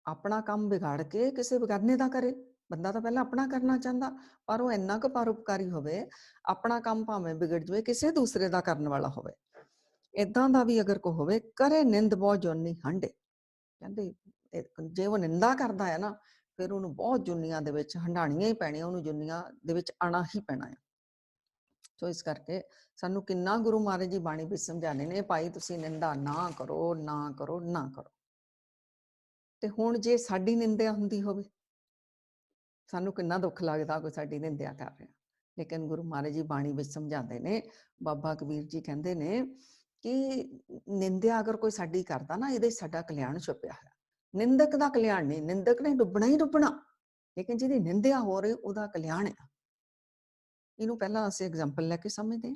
ਆਪਣਾ ਕੰਮ ਵਿਗਾੜ ਕੇ ਕਿਸੇ ਬਗਾਨੇ ਦਾ ਕਰੇ। ਬੰਦਾ ਤਾਂ ਪਹਿਲਾਂ ਆਪਣਾ ਕਰਨਾ ਚਾਹੁੰਦਾ, ਪਰ ਉਹ ਇੰਨਾ ਕੁ ਪਰਉਪਕਾਰੀ ਹੋਵੇ, ਆਪਣਾ ਕੰਮ ਭਾਵੇਂ ਵਿਗੜ ਜਾਵੇ, ਕਿਸੇ ਦੂਸਰੇ ਦਾ ਕਰਨ ਵਾਲਾ ਹੋਵੇ। ਇਦਾਂ ਦਾ ਵੀ ਅਗਰ ਕੋਈ ਹੋਵੇ, ਕਰੇ ਨਿੰਦ ਬਹੁ ਜੋਨੀ ਹੰਡੇ, ਕਹਿੰਦੇ ਜੇ ਉਹ ਨਿੰਦਾ ਕਰਦਾ ਹੈ ਨਾ, ਫਿਰ ਉਹਨੂੰ ਬਹੁਤ ਜੁਨੀਆਂ ਦੇ ਵਿੱਚ ਹੰਡਾਣੀਆਂ ਹੀ ਪੈਣੀਆਂ, ਉਹਨੂੰ ਜੁਨੀਆਂ ਦੇ ਵਿੱਚ ਆਣਾ ਹੀ ਪੈਣਾ ਹੈ। ਸੋ ਇਸ ਕਰਕੇ ਸਾਨੂੰ ਕਿੰਨਾ ਗੁਰੂ ਮਹਾਰਾਜ ਜੀ ਬਾਣੀ ਵਿੱਚ ਸਮਝਾਉਂਦੇ ਨੇ, ਭਾਈ ਤੁਸੀਂ ਨਿੰਦਾ ਨਾ ਕਰੋ, ਨਾ ਕਰੋ, ਨਾ ਕਰੋ। ਤੇ ਹੁਣ ਜੇ ਸਾਡੀ ਨਿੰਦਿਆ ਹੁੰਦੀ ਹੋਵੇ, ਸਾਨੂੰ ਕਿੰਨਾ ਦੁੱਖ ਲੱਗਦਾ ਕੋਈ ਸਾਡੀ ਨਿੰਦਿਆ ਕਰ ਰਿਹਾ। ਲੇਕਿਨ ਗੁਰੂ ਮਹਾਰਾਜ ਜੀ ਬਾਣੀ ਵਿੱਚ ਸਮਝਾਉਂਦੇ ਨੇ, ਬਾਬਾ ਕਬੀਰ ਜੀ ਕਹਿੰਦੇ ਨੇ ਕਿ ਨਿੰਦਿਆ ਅਗਰ ਕੋਈ ਸਾਡੀ ਕਰਦਾ ਨਾ, ਇਹਦੇ ਸਾਡਾ ਕਲਿਆਣ ਛੁਪਿਆ ਹੈ। ਨਿੰਦਕ ਦਾ ਕਲਿਆਣ ਨਹੀਂ, ਨਿੰਦਕ ਨੇ ਡੁੱਬਣਾ ਹੀ ਡੁੱਬਣਾ, ਲੇਕਿਨ ਜਿਹਦੀ ਨਿੰਦਿਆ ਹੋ ਰਹੀ ਉਹਦਾ ਕਲਿਆਣ ਹੈ। ਇਹਨੂੰ ਪਹਿਲਾਂ ਅਸੀਂ ਐਗਜ਼ਾਮਪਲ ਲੈ ਕੇ ਸਮਝਦੇ,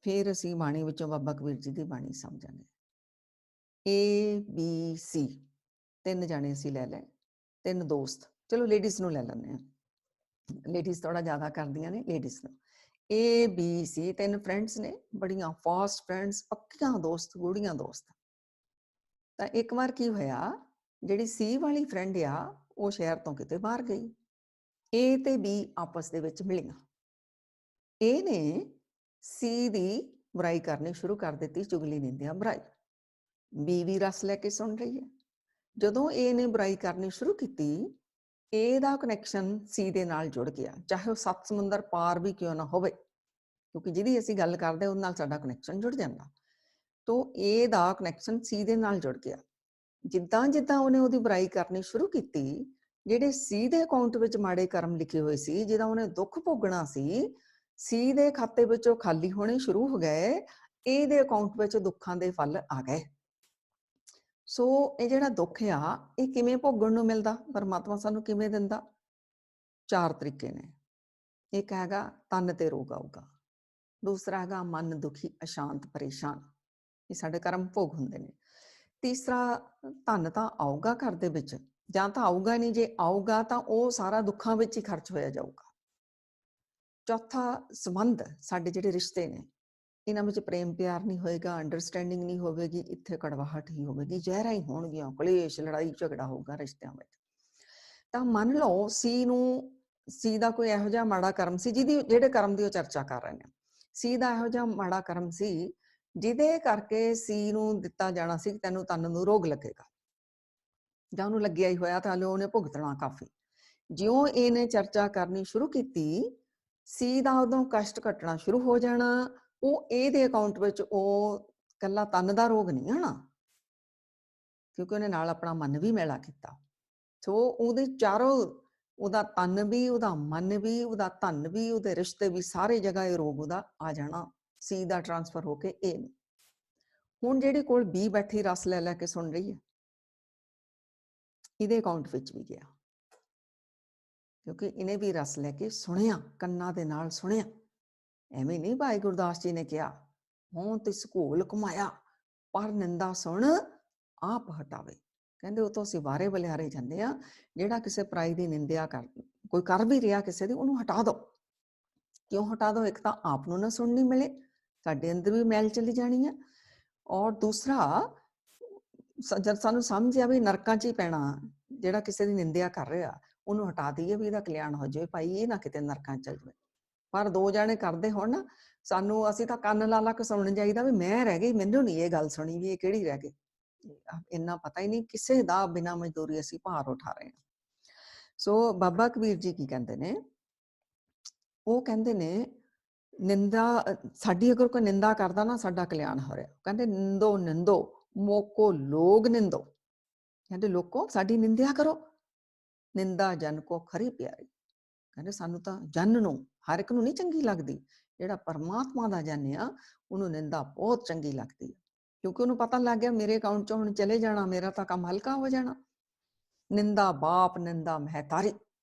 ਫਿਰ ਅਸੀਂ ਬਾਣੀ ਵਿੱਚੋਂ ਬਾਬਾ ਕਬੀਰ ਜੀ ਦੀ ਬਾਣੀ ਸਮਝਾਂਗੇ। ABC 3 ਜਾਣੇ ਅਸੀਂ ਲੈ ਲਏ, 3 ਦੋਸਤ, ਚਲੋ ਲੇਡੀਜ਼ ਨੂੰ ਲੈ ਲੈਂਦੇ ਹਾਂ, ਲੇਡੀਜ਼ ਥੋੜਾ ਜ਼ਿਆਦਾ ਕਰਦੀਆਂ ਨੇ ਲੇਡੀਜ਼ ਨੂੰ। ABC 3 ਫਰੈਂਡਸ ਨੇ, ਬੜੀਆਂ ਫਾਸਟ ਫਰੈਂਡਸ, ਪੱਕੀਆਂ ਦੋਸਤ, ਗੂੜੀਆਂ ਦੋਸਤ। ਤਾਂ ਇੱਕ ਵਾਰ ਕੀ ਹੋਇਆ, ਜਿਹੜੀ C ਵਾਲੀ ਫਰੈਂਡ ਆ ਉਹ ਸ਼ਹਿਰ ਤੋਂ ਕਿਤੇ ਬਾਹਰ ਗਈ। A ਤੇ B ਆਪਸ ਦੇ ਵਿੱਚ ਮਿਲੀਆਂ। A ਨੇ C ਦੀ ਬੁਰਾਈ ਕਰਨੀ ਸ਼ੁਰੂ ਕਰ ਦਿੱਤੀ, ਚੁਗਲੀ ਨਿੰਦਿਆ ਬੁਰਾਈ। B ਵੀ ਰਸ ਲੈ ਕੇ ਸੁਣ ਰਹੀ ਹੈ। ਜਦੋਂ A ਨੇ ਬੁਰਾਈ ਕਰਨੀ ਸ਼ੁਰੂ ਕੀਤੀ, A ਦਾ ਕਨੈਕਸ਼ਨ C ਦੇ ਨਾਲ ਜੁੜ ਗਿਆ, ਚਾਹੇ ਉਹ 7 ਸਮੁੰਦਰ ਪਾਰ ਵੀ ਕਿਉਂ ਨਾ ਹੋਵੇ, ਕਿਉਂਕਿ ਜਿਹਦੀ ਅਸੀਂ ਗੱਲ ਕਰਦੇ ਉਹਦੇ ਨਾਲ ਸਾਡਾ ਕਨੈਕਸ਼ਨ ਜੁੜ ਜਾਂਦਾ। ਤੋ A ਦਾ ਕਨੈਕਸ਼ਨ C ਦੇ ਨਾਲ ਜੁੜ ਗਿਆ। ਜਿੱਦਾਂ ਜਿੱਦਾਂ ਉਹਨੇ ਉਹਦੀ ਬੁਰਾਈ ਕਰਨੀ ਸ਼ੁਰੂ ਕੀਤੀ, ਜਿਹੜੇ C ਦੇ ਅਕਾਊਂਟ ਵਿੱਚ ਮਾੜੇ ਕਰਮ ਲਿਖੇ ਹੋਏ ਸੀ, ਜਿਹਦਾ ਉਹਨੇ ਦੁੱਖ ਭੋਗਣਾ ਸੀ, C ਦੇ ਖਾਤੇ ਵਿੱਚੋਂ ਖਾਲੀ ਹੋਣੇ ਸ਼ੁਰੂ ਹੋ ਗਏ, A ਦੇ ਅਕਾਊਂਟ ਵਿੱਚ ਦੁੱਖਾਂ ਦੇ ਫਲ ਆ ਗਏ। ਸੋ ਇਹ ਜਿਹੜਾ ਦੁੱਖ ਆ, ਇਹ ਕਿਵੇਂ ਭੋਗਣ ਨੂੰ ਮਿਲਦਾ, ਪਰਮਾਤਮਾ ਸਾਨੂੰ ਕਿਵੇਂ ਦਿੰਦਾ? 4 ਤਰੀਕੇ ਨੇ। ਇੱਕ ਹੈਗਾ ਤਨ ਤੇ ਰੋਗ ਆਊਗਾ, ਦੂਸਰਾ ਹੈਗਾ ਮਨ ਦੁਖੀ, ਅਸ਼ਾਂਤ, ਪਰੇਸ਼ਾਨ, ਇਹ ਸਾਡੇ ਕਰਮ ਭੋਗ ਹੁੰਦੇ ਨੇ। ਤੀਸਰਾ ਧਨ ਤਾਂ ਆਊਗਾ ਘਰ ਦੇ ਵਿੱਚ, ਜਾਂ ਤਾਂ ਆਊਗਾ ਨਹੀਂ, ਜੇ ਆਊਗਾ ਤਾਂ ਉਹ ਸਾਰਾ ਦੁੱਖਾਂ ਵਿੱਚ ਹੀ ਖਰਚ ਹੋਇਆ ਜਾਊਗਾ। ਚੌਥਾ ਸੰਬੰਧ, ਸਾਡੇ ਜਿਹੜੇ ਰਿਸ਼ਤੇ ਨੇ, ਇਹਨਾਂ ਵਿੱਚ ਪ੍ਰੇਮ ਪਿਆਰ ਨਹੀਂ ਹੋਏਗਾ, ਅੰਡਰਸਟੈਂਡਿੰਗ ਨਹੀਂ ਹੋਵੇਗੀ, ਇੱਥੇ ਕੜਵਾਹਟ ਹੀ ਹੋਵੇਗੀ, ਜ਼ਹਿਰਾਂ ਹੀ ਹੋਣਗੀਆਂ, ਕਲੇਸ਼, ਲੜਾਈ ਝਗੜਾ ਹੋਊਗਾ ਰਿਸ਼ਤਿਆਂ ਵਿੱਚ। ਤਾਂ ਮੰਨ ਲਓ C ਦਾ ਕੋਈ ਇਹੋ ਜਿਹਾ ਮਾੜਾ ਕਰਮ ਸੀ, ਜਿਹੜੇ ਕਰਮ ਦੀ ਉਹ ਚਰਚਾ ਕਰ ਰਹੇ ਨੇ, C ਦਾ ਇਹੋ ਜਿਹਾ ਮਾੜਾ ਕਰਮ ਸੀ ਜਿਹਦੇ ਕਰਕੇ C ਨੂੰ ਦਿੱਤਾ ਜਾਣਾ ਸੀ ਤੈਨੂੰ ਤਨ ਨੂੰ ਰੋਗ ਲੱਗੇਗਾ, ਜਾਂ ਉਹਨੂੰ ਲੱਗਿਆ ਹੀ ਹੋਇਆ ਤਾਂ ਉਹਨੇ ਭੁਗਤਣਾ ਕਾਫੀ। ਜਿਉਂ ਇਹਨੇ ਚਰਚਾ ਕਰਨੀ ਸ਼ੁਰੂ ਕੀਤੀ, C ਦਾ ਉਦੋਂ ਕਸ਼ਟ ਘਟਣਾ ਸ਼ੁਰੂ ਹੋ ਜਾਣਾ। ਉਹ A ਦੇ ਅਕਾਊਂਟ ਵਿੱਚ ਉਹ ਕੱਲਾ ਤਨ ਦਾ ਰੋਗ ਨਹੀਂ ਆਣਾ, ਕਿਉਂਕਿ ਉਹਨੇ ਨਾਲ ਆਪਣਾ ਮਨ ਵੀ ਮੈਲਾ ਕੀਤਾ। ਸੋ ਉਹਦੇ ਚਾਰੋਂ, ਉਹਦਾ ਤਨ ਵੀ, ਉਹਦਾ ਮਨ ਵੀ, ਉਹਦਾ ਧਨ ਵੀ, ਉਹਦੇ ਰਿਸ਼ਤੇ ਵੀ, ਸਾਰੇ ਜਗ੍ਹਾ ਇਹ ਰੋਗ ਉਹਦਾ ਆ ਜਾਣਾ, ਸੀ ਦਾ ਟ੍ਰਾਂਸਫਰ ਹੋ ਕੇ ਏ ਨੂੰ। ਹੁਣ ਜਿਹੜੇ ਕੋਲ ਬੀ ਬੈਠੀ ਰਸ ਲੈ ਲੈ ਕੇ ਸੁਣ ਰਹੀ ਹੈ, ਇਹਦੇ ਅਕਾਊਂਟ ਵਿੱਚ ਵੀ ਗਿਆ, ਕਿਉਂਕਿ ਇਹਨੇ ਵੀ ਰਸ ਲੈ ਕੇ ਸੁਣਿਆ, ਕੰਨਾਂ ਦੇ ਨਾਲ ਸੁਣਿਆ। ਐਵੇਂ ਨਹੀਂ ਭਾਈ ਗੁਰਦਾਸ ਜੀ ਨੇ ਕਿਹਾ, ਹੋਂ ਤਿਸ ਘੋਲ ਕਮਾਇਆ ਪਰ ਨਿੰਦਾ ਸੁਣ ਆਪ ਹਟਾਵੇ। ਕਹਿੰਦੇ ਉਹ ਤੋਂ ਅਸੀਂ ਵਾਰੇ ਬਲਿਆਰੇ ਜਾਂਦੇ ਆ, ਜਿਹੜਾ ਕਿਸੇ ਪਰਾਈ ਦੀ ਨਿੰਦਿਆ ਕੋਈ ਕਰ ਵੀ ਰਿਹਾ ਕਿਸੇ ਦੀ, ਉਹਨੂੰ ਹਟਾ ਦੋ। ਕਿਉਂ ਹਟਾ ਦੋ? ਇੱਕ ਤਾਂ ਆਪ ਨੂੰ ਨਾ ਸੁਣਨੀ ਮਿਲੇ, ਸਾਡੇ ਅੰਦਰ ਵੀ ਮੈਲ ਚਲੀ ਜਾਣੀ ਹੈ, ਔਰ ਦੂਸਰਾ ਜਦ ਸਾਨੂੰ ਸਮਝ ਆ ਵੀ ਨਰਕਾਂ 'ਚ ਹੀ ਪੈਣਾ, ਜਿਹੜਾ ਕਿਸੇ ਦੀ ਨਿੰਦਿਆ ਕਰ ਰਿਹਾ ਉਹਨੂੰ ਹਟਾ ਦਈਏ ਵੀ ਇਹਦਾ ਕਲਿਆਣ ਹੋ ਜਾਵੇ, ਭਾਈ ਇਹ ਨਾ ਕਿਤੇ ਨਰਕਾਂ 'ਚ ਚਲ ਜਾਵੇ। ਪਰ ਦੋ ਜਾਣੇ ਕਰਦੇ ਹੋਣ ਨਾ, ਸਾਨੂੰ ਅਸੀਂ ਤਾਂ ਕੰਨ ਲਾ ਲਾ ਕੇ ਸੁਣਨ ਜਾਈਦਾ ਵੀ ਮੈਂ ਰਹਿ ਗਈ, ਮੈਨੂੰ ਨਹੀਂ ਇਹ ਗੱਲ ਸੁਣੀ ਵੀ ਇਹ ਕਿਹੜੀ ਰਹਿ ਗਈ। ਇੰਨਾ ਪਤਾ ਹੀ ਨਹੀਂ ਕਿਸੇ ਦਾ ਬਿਨਾਂ ਮਜ਼ਦੂਰੀ ਅਸੀਂ ਭਾਰ ਉਠਾ ਰਹੇ ਹਾਂ। ਸੋ ਬਾਬਾ ਕਬੀਰ ਜੀ ਕੀ ਕਹਿੰਦੇ ਨੇ? ਉਹ ਕਹਿੰਦੇ ਨੇ ਨਿੰਦਾ, ਸਾਡੀ ਅਗਰ ਕੋਈ ਨਿੰਦਾ ਕਰਦਾ ਨਾ, ਸਾਡਾ ਕਲਿਆਣ ਹੋ ਰਿਹਾ। ਕਹਿੰਦੇ ਨਿੰਦੋ ਨਿੰਦੋ ਮੋਕੋ ਲੋਗ ਨਿੰਦੋ, ਕਹਿੰਦੇ ਲੋਕੋ ਸਾਡੀ ਨਿੰਦਿਆ ਕਰੋ, ਨਿੰਦਾ ਜਨ ਕੋ ਖਰੀ ਪਿਆਰੀ। ਕਹਿੰਦੇ ਸਾਨੂੰ ਤਾਂ ਜਨ ਨੂੰ, ਹਰ ਇੱਕ ਨੂੰ ਨਹੀਂ ਚੰਗੀ ਲੱਗਦੀ, ਜਿਹੜਾ ਪਰਮਾਤਮਾ ਦਾ ਜਨ ਆ ਉਹਨੂੰ ਨਿੰਦਾ ਬਹੁਤ ਚੰਗੀ ਲੱਗਦੀ ਹੈ, ਕਿਉਂਕਿ ਉਹਨੂੰ ਪਤਾ ਲੱਗ ਗਿਆ ਮੇਰੇ ਅਕਾਊਂਟ 'ਚੋਂ ਹੁਣ ਚਲੇ ਜਾਣਾ, ਮੇਰਾ ਤਾਂ ਕੰਮ ਹਲਕਾ ਹੋ ਜਾਣਾ। ਨਿੰਦਾ ਬਾਪ ਨਿੰਦਾ ਮਹਿਤਾਰੀ,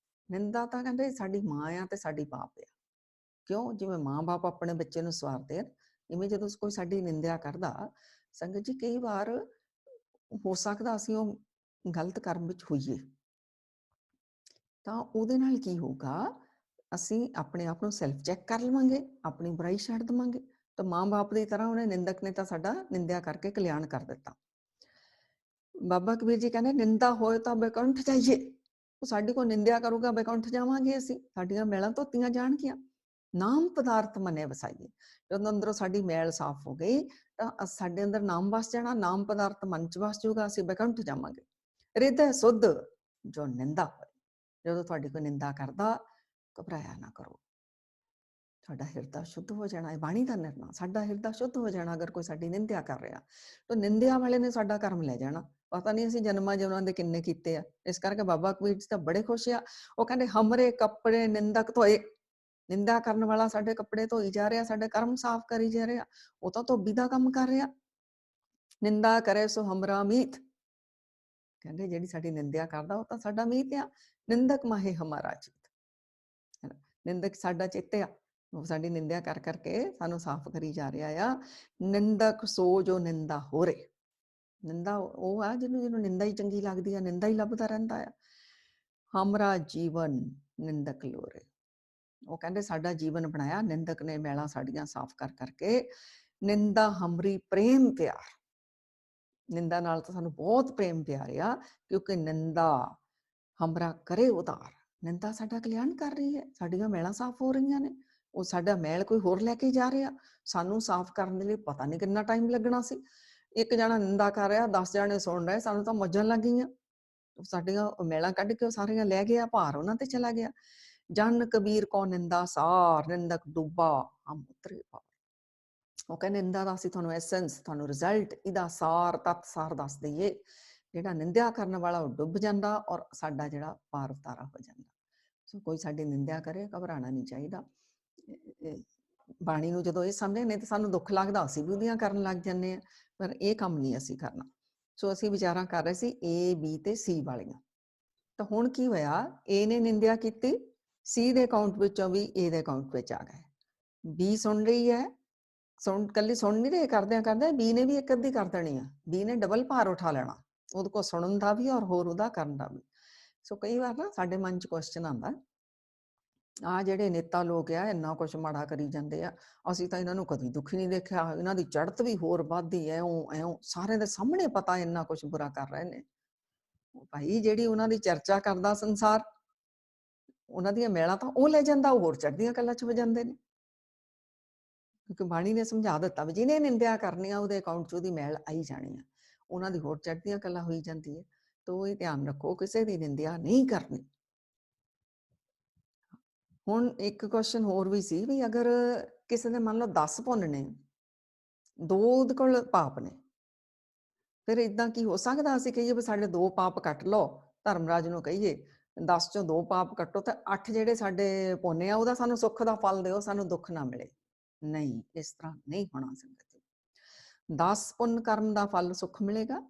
ਨਿੰਦਾ ਤਾਂ ਕਹਿੰਦੇ ਸਾਡੀ ਮਾਂ ਆ ਤੇ ਸਾਡੀ ਬਾਪ ਆ। ਕਿਉਂ? ਜਿਵੇਂ ਮਾਂ ਬਾਪ ਆਪਣੇ ਬੱਚੇ ਨੂੰ ਸਵਾਰਦੇ ਆ, ਇਵੇਂ ਜਦੋਂ ਕੋਈ ਸਾਡੀ ਨਿੰਦਿਆ ਕਰਦਾ, ਸੰਗਤ ਜੀ ਕਈ ਵਾਰ ਹੋ ਸਕਦਾ ਅਸੀਂ ਉਹ ਗਲਤ ਕਰਮ ਵਿੱਚ ਹੋਈਏ, ਤਾਂ ਉਹਦੇ ਨਾਲ ਕੀ ਹੋਊਗਾ, ਅਸੀਂ ਆਪਣੇ ਆਪ ਨੂੰ ਸੈਲਫ ਚੈੱਕ ਕਰ ਲਵਾਂਗੇ, ਆਪਣੀ ਬੁਰਾਈ ਛੱਡ ਦੇਵਾਂਗੇ। ਤਾਂ ਮਾਂ ਬਾਪ ਦੀ ਤਰ੍ਹਾਂ ਉਹਨੇ, ਨਿੰਦਕ ਨੇ ਤਾਂ ਸਾਡਾ ਨਿੰਦਿਆ ਕਰਕੇ ਕਲਿਆਣ ਕਰ ਦਿੱਤਾ। ਬਾਬਾ ਕਬੀਰ ਜੀ ਕਹਿੰਦੇ ਨਿੰਦਾ ਹੋਏ ਤਾਂ ਬੈਕੁੰਠ ਜਾਈਏ, ਉਹ ਸਾਡੀ ਕੋਈ ਨਿੰਦਿਆ ਕਰੂਗਾ ਬੈਕੁੰਠ ਜਾਵਾਂਗੇ ਅਸੀਂ, ਸਾਡੀਆਂ ਮੈਲਾਂ ਧੋਤੀਆਂ ਜਾਣਗੀਆਂ। ਨਾਮ ਪਦਾਰਥ ਮਨੇ ਵਸਾਈਏ, ਜਦੋਂ ਅੰਦਰੋਂ ਸਾਡੀ ਮੈਲ ਸਾਫ਼ ਹੋ ਗਈ ਤਾਂ ਸਾਡੇ ਅੰਦਰ ਨਾਮ ਵਸ ਜਾਣਾ, ਨਾਮ ਪਦਾਰਥ ਮਨ 'ਚ ਵਸ ਜਾਊਗਾ, ਅਸੀਂ ਬੈਕੁੰਠ ਜਾਵਾਂਗੇ। ਰਿਦੈ ਸੁਧ ਜੋ ਨਿੰਦਾ ਹੋਏ, ਜਦੋਂ ਤੁਹਾਡੀ ਕੋਈ ਨਿੰਦਾ ਕਰਦਾ ਘਬਰਾਇਆ ਨਾ ਕਰੋ, ਸਾਡਾ ਹਿਰਦਾ ਸ਼ੁੱਧ ਹੋ ਜਾਣਾ ਹੈ। ਬਾਣੀ ਦਾ ਨਿਰਣਾ, ਸਾਡਾ ਹਿਰਦਾ ਸ਼ੁੱਧ ਹੋ ਜਾਣਾ ਅਗਰ ਕੋਈ ਸਾਡੀ ਨਿੰਦਿਆ ਕਰ ਰਿਹਾ, ਤਾਂ ਨਿੰਦਿਆ ਵਾਲੇ ਨੇ ਸਾਡਾ ਕਰਮ ਲੈ ਜਾਣਾ, ਪਤਾ ਨਹੀਂ ਅਸੀਂ ਜਨਮਾਂ ਜਨਮਾਂ ਦੇ ਕਿੰਨੇ ਕੀਤੇ ਆ। ਇਸ ਕਰਕੇ ਬਾਬਾ ਕਬੀਰ ਜੀ ਤਾਂ ਬੜੇ ਖੁਸ਼ ਆ, ਉਹ ਕਹਿੰਦੇ ਹਮਰੇ ਕੱਪੜੇ ਨਿੰਦਕ ਧੋਏ, ਨਿੰਦਾ ਕਰਨ ਵਾਲਾ ਸਾਡੇ ਕੱਪੜੇ ਧੋਈ ਜਾ ਰਿਹਾ, ਸਾਡੇ ਕਰਮ ਸਾਫ਼ ਕਰੀ ਜਾ ਰਿਹਾ, ਉਹ ਤਾਂ ਧੋਬੀ ਦਾ ਕੰਮ ਕਰ ਰਿਹਾ। ਨਿੰਦਾ ਕਰੇ ਸੋ ਹਮਰਾ ਮੀਤ, ਕਹਿੰਦੇ ਜਿਹੜੀ ਸਾਡੀ ਨਿੰਦਿਆ ਕਰਦਾ ਉਹ ਤਾਂ ਸਾਡਾ ਮੀਤ ਆ। ਨਿੰਦਕ ਮਾਹੇ ਹਮਾਰਾ ਚਿੱਤ, ਨਿੰਦਕ ਸਾਡਾ ਚਿੱਤ ਆ, ਉਹ ਸਾਡੀ ਨਿੰਦਿਆ ਕਰ ਕਰਕੇ ਸਾਨੂੰ ਸਾਫ਼ ਕਰੀ ਜਾ ਰਿਹਾ ਆ। ਨਿੰਦਕ ਸੋ ਜੋ ਨਿੰਦਾ ਹੋ ਰਹੇ, ਨਿੰਦਾ ਉਹ ਆ ਜਿਹਨੂੰ ਨਿੰਦਾ ਹੀ ਚੰਗੀ ਲੱਗਦੀ ਆ, ਨਿੰਦਾ ਹੀ ਲੱਭਦਾ ਰਹਿੰਦਾ ਆ। ਹਮਰਾ ਜੀਵਨ ਨਿੰਦਕ ਲੋਰੇ, ਉਹ ਕਹਿੰਦੇ ਸਾਡਾ ਜੀਵਨ ਬਣਾਇਆ ਨਿੰਦਕ ਨੇ, ਮੈਲਾਂ ਸਾਡੀਆਂ ਸਾਫ਼ ਕਰ ਕਰਕੇ। ਨਿੰਦਾ ਹਮਰੀ ਪ੍ਰੇਮ ਪਿਆਰ, ਨਿੰਦਾ ਨਾਲ ਤਾਂ ਸਾਨੂੰ ਬਹੁਤ ਪ੍ਰੇਮ ਪਿਆਰ ਆ, ਕਿਉਂਕਿ ਨਿੰਦਾ ਹਮਰਾ ਕਰੇ ਉਤਾਰ, ਨਿੰਦਾ ਸਾਡਾ ਕਲਿਆਣ ਕਰ ਰਹੀ ਹੈ, ਸਾਡੀਆਂ ਮੈਲਾਂ ਸਾਫ਼ ਹੋ ਰਹੀਆਂ ਨੇ। ਉਹ ਸਾਡਾ ਮੈਲ ਕੋਈ ਹੋਰ ਲੈ ਕੇ ਜਾ ਰਿਹਾ, ਸਾਨੂੰ ਸਾਫ਼ ਕਰਨ ਦੇ ਲਈ ਪਤਾ ਨਹੀਂ ਕਿੰਨਾ ਟਾਈਮ ਲੱਗਣਾ ਸੀ। ਇੱਕ ਜਣਾ ਨਿੰਦਾ ਕਰ ਰਿਹਾ, 10 ਜਣੇ ਸੁਣ ਰਹੇ, ਸਾਨੂੰ ਤਾਂ ਮੱਝਾਂ ਲੱਗ ਗਈਆਂ, ਸਾਡੀਆਂ ਮੈਲਾਂ ਕੱਢ ਕੇ ਉਹ ਸਾਰੀਆਂ ਲੈ ਗਿਆ, ਭਾਰ ਉਹਨਾਂ ਤੇ ਚਲਾ ਗਿਆ। ਜਨ ਕਬੀਰ ਕੋ ਨਿੰਦਾ ਸਾਰ, ਨਿੰਦਕ ਡੁੱਬਾ ਹਮ ਉਤਰੇ ਪਾਰ। ਉਹ ਕਹਿੰਦੇ ਨਿੰਦਾ ਦਾ ਅਸੀਂ ਤੁਹਾਨੂੰ ਐਸੈਂਸ, ਤੁਹਾਨੂੰ ਰਿਜ਼ਲਟ, ਇਹਦਾ ਸਾਰ ਤੱਤ ਸਾਰ ਦੱਸ ਦਈਏ। ਜਿਹੜਾ ਨਿੰਦਿਆ ਕਰਨ ਵਾਲਾ ਉਹ ਡੁੱਬ ਜਾਂਦਾ, ਔਰ ਸਾਡਾ ਜਿਹੜਾ ਪਾਰ ਉਤਾਰਾ ਹੋ ਜਾਂਦਾ। ਸੋ ਕੋਈ ਸਾਡੀ ਨਿੰਦਿਆ ਕਰੇ, ਘਬਰਾਉਣਾ ਨਹੀਂ ਚਾਹੀਦਾ। ਬਾਣੀ ਨੂੰ ਜਦੋਂ ਇਹ ਸਮਝਦੇ ਨੇ ਤਾਂ ਸਾਨੂੰ ਦੁੱਖ ਲੱਗਦਾ, ਅਸੀਂ ਵੀ ਉਹਦੀਆਂ ਕਰਨ ਲੱਗ ਜਾਂਦੇ ਹਾਂ, ਪਰ ਇਹ ਕੰਮ ਨਹੀਂ ਅਸੀਂ ਕਰਨਾ। ਸੋ ਅਸੀਂ ਵਿਚਾਰਾਂ ਕਰ ਰਹੇ ਸੀ A B ਤੇ C ਵਾਲੀਆਂ, ਤਾਂ ਹੁਣ ਕੀ ਹੋਇਆ, A ਨੇ ਨਿੰਦਿਆ ਕੀਤੀ, C ਦੇ ਅਕਾਊਂਟ ਵਿੱਚੋਂ ਵੀ A ਦੇ ਅਕਾਊਂਟ ਵਿੱਚ ਆ ਗਏ। B ਸੁਣ ਰਹੀ ਹੈ, ਕੱਲੀ ਸੁਣ ਨਹੀਂ ਰਹੇ, ਕਰਦਿਆਂ ਕਰਦਿਆਂ B ਨੇ ਵੀ ਇੱਕ ਅੱਧੀ ਕਰ ਦੇਣੀ ਆ, B ਨੇ ਡਬਲ ਭਾਰ ਉਠਾ ਲੈਣਾ, ਉਹਦੇ ਕੋਲ ਸੁਣਨ ਦਾ ਵੀ ਔਰ ਹੋਰ ਉਹਦਾ ਕਰਨ ਦਾ ਵੀ। ਸੋ ਕਈ ਵਾਰ ਨਾ ਸਾਡੇ ਮਨ 'ਚ ਕੁਐਸਚਨ ਆਉਂਦਾ, ਆਹ ਜਿਹੜੇ ਨੇਤਾ ਲੋਕ ਆ ਇੰਨਾ ਕੁਛ ਮਾੜਾ ਕਰੀ ਜਾਂਦੇ ਆ, ਅਸੀਂ ਤਾਂ ਇਹਨਾਂ ਨੂੰ ਕਦੀ ਦੁਖੀ ਨਹੀਂ ਦੇਖਿਆ, ਇਹਨਾਂ ਦੀ ਚੜ੍ਹਤ ਵੀ ਹੋਰ ਵੱਧਦੀ ਐ, ਐਉਂ ਸਾਰਿਆਂ ਦੇ ਸਾਹਮਣੇ ਪਤਾ ਇੰਨਾ ਕੁਛ ਬੁਰਾ ਕਰ ਰਹੇ ਨੇ। ਭਾਈ ਜਿਹੜੀ ਉਹਨਾਂ ਦੀ ਚਰਚਾ ਕਰਦਾ ਸੰਸਾਰ, ਉਹਨਾਂ ਦੀਆਂ ਮੈਲਾਂ ਤਾਂ ਉਹ ਲੈ ਜਾਂਦਾ, ਉਹ ਹੋਰ ਚੜ੍ਹਦੀਆਂ ਕਲਾਂ 'ਚ ਹੋ ਜਾਂਦੇ ਨੇ। ਕਿਉਂਕਿ ਬਾਣੀ ਨੇ ਸਮਝਾ ਦਿੱਤਾ ਵੀ ਜਿਹਨੇ ਨਿੰਦਿਆ ਕਰਨੀ ਆ ਉਹਦੇ ਅਕਾਊਂਟ 'ਚ ਉਹਦੀ ਮੈਲ ਆਈ ਜਾਣੀ ਆ, ਉਹਨਾਂ ਦੀ ਹੋਰ ਚੜ੍ਹਦੀਆਂ ਕਲਾਂ ਹੋਈ ਜਾਂਦੀ ਹੈ। ਤੋ ਇਹ ਧਿਆਨ ਰੱਖੋ, ਕਿਸੇ ਦੀ ਨਿੰਦਿਆ ਨਹੀਂ ਕਰਨੀ। ਹੁਣ ਇੱਕ ਕੁਐਸਚਨ ਹੋਰ ਵੀ ਸੀ ਵੀ ਅਗਰ ਕਿਸੇ ਦੇ ਮੰਨ ਲਓ 10 ਪੁੰਨ ਨੇ, 2 ਉਹਦੇ ਕੋਲ ਪਾਪ ਨੇ, ਫਿਰ ਇਦਾਂ ਕੀ ਹੋ ਸਕਦਾ ਅਸੀਂ ਕਹੀਏ ਵੀ ਸਾਡੇ 2 ਪਾਪ ਕੱਟ ਲਓ, ਧਰਮਰਾਜ ਨੂੰ ਕਹੀਏ 10 ਚੋਂ 2 ਪਾਪ ਕੱਟੋ ਤੇ 8 ਜਿਹੜੇ ਸਾਡੇ ਪੁੰਨ ਆ ਉਹਦਾ ਸਾਨੂੰ ਸੁੱਖ ਦਾ ਫਲ ਦਿਓ, ਸਾਨੂੰ ਦੁੱਖ ਨਾ ਮਿਲੇ। ਨਹੀਂ, ਇਸ ਤਰ੍ਹਾਂ ਨਹੀਂ ਹੋਣਾ ਸੰਗਤ ਜੀ। 10 ਪੁੰਨ ਕਰਮ ਦਾ ਫਲ ਸੁੱਖ ਮਿਲੇਗਾ,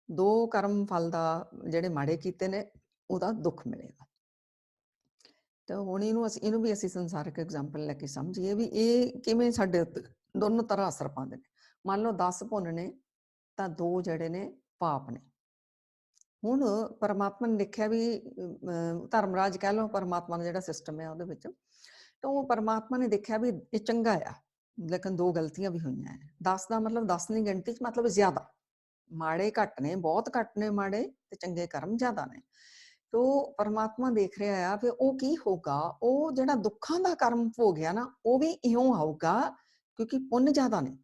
2 ਕਰਮ ਫਲ ਦਾ ਜਿਹੜੇ ਮਾੜੇ ਕੀਤੇ ਨੇ ਉਹਦਾ ਦੁੱਖ ਮਿਲੇਗਾ। ਤਾਂ ਹੁਣ ਇਹਨੂੰ ਵੀ ਅਸੀਂ ਸੰਸਾਰਿਕ ਐਗਜ਼ਾਮਪਲ ਲੈ ਕੇ ਸਮਝੀਏ ਵੀ ਇਹ ਕਿਵੇਂ ਸਾਡੇ ਉੱਤੇ ਦੋਨੋਂ ਤਰ੍ਹਾਂ ਅਸਰ ਪਾਉਂਦੇ ਨੇ। ਮੰਨ ਲਓ 10 ਪੁੰਨ ਨੇ ਤਾਂ 2 ਜਿਹੜੇ ਨੇ ਪਾਪ ਨੇ। ਹੁਣ ਪਰਮਾਤਮਾ ਨੇ ਦੇਖਿਆ ਵੀ ਧਰਮਰਾਜ ਕਹਿ ਲਓ, ਪਰਮਾਤਮਾ ਦਾ ਜਿਹੜਾ ਸਿਸਟਮ ਹੈ ਉਹਦੇ ਵਿੱਚ, ਤਾਂ ਉਹ ਪਰਮਾਤਮਾ ਨੇ ਦੇਖਿਆ ਵੀ ਇਹ ਚੰਗਾ ਆ, ਲੇਕਿਨ 2 ਗਲਤੀਆਂ ਵੀ ਹੋਈਆਂ ਹੈ। 10 ਦਾ ਮਤਲਬ 10 ਨਹੀਂ ਗਿਣਤੀ 'ਚ, ਮਤਲਬ ਜ਼ਿਆਦਾ ਮਾੜੇ ਘੱਟ ਨੇ, ਬਹੁਤ ਘੱਟ ਨੇ ਮਾੜੇ ਤੇ ਚੰਗੇ ਕਰਮ ਜ਼ਿਆਦਾ ਨੇ। ਤੋ ਪਰਮਾਤਮਾ ਦੇਖ ਰਿਹਾ ਆ ਫਿਰ ਉਹ ਕੀ ਹੋਊਗਾ, ਉਹ ਜਿਹੜਾ ਦੁੱਖਾਂ ਦਾ ਕਰਮ ਹੋ ਗਿਆ ਨਾ ਉਹ ਵੀ ਇਉਂ ਆਊਗਾ ਕਿਉਂਕਿ ਪੁੰਨ ਜ਼ਿਆਦਾ ਨੇ,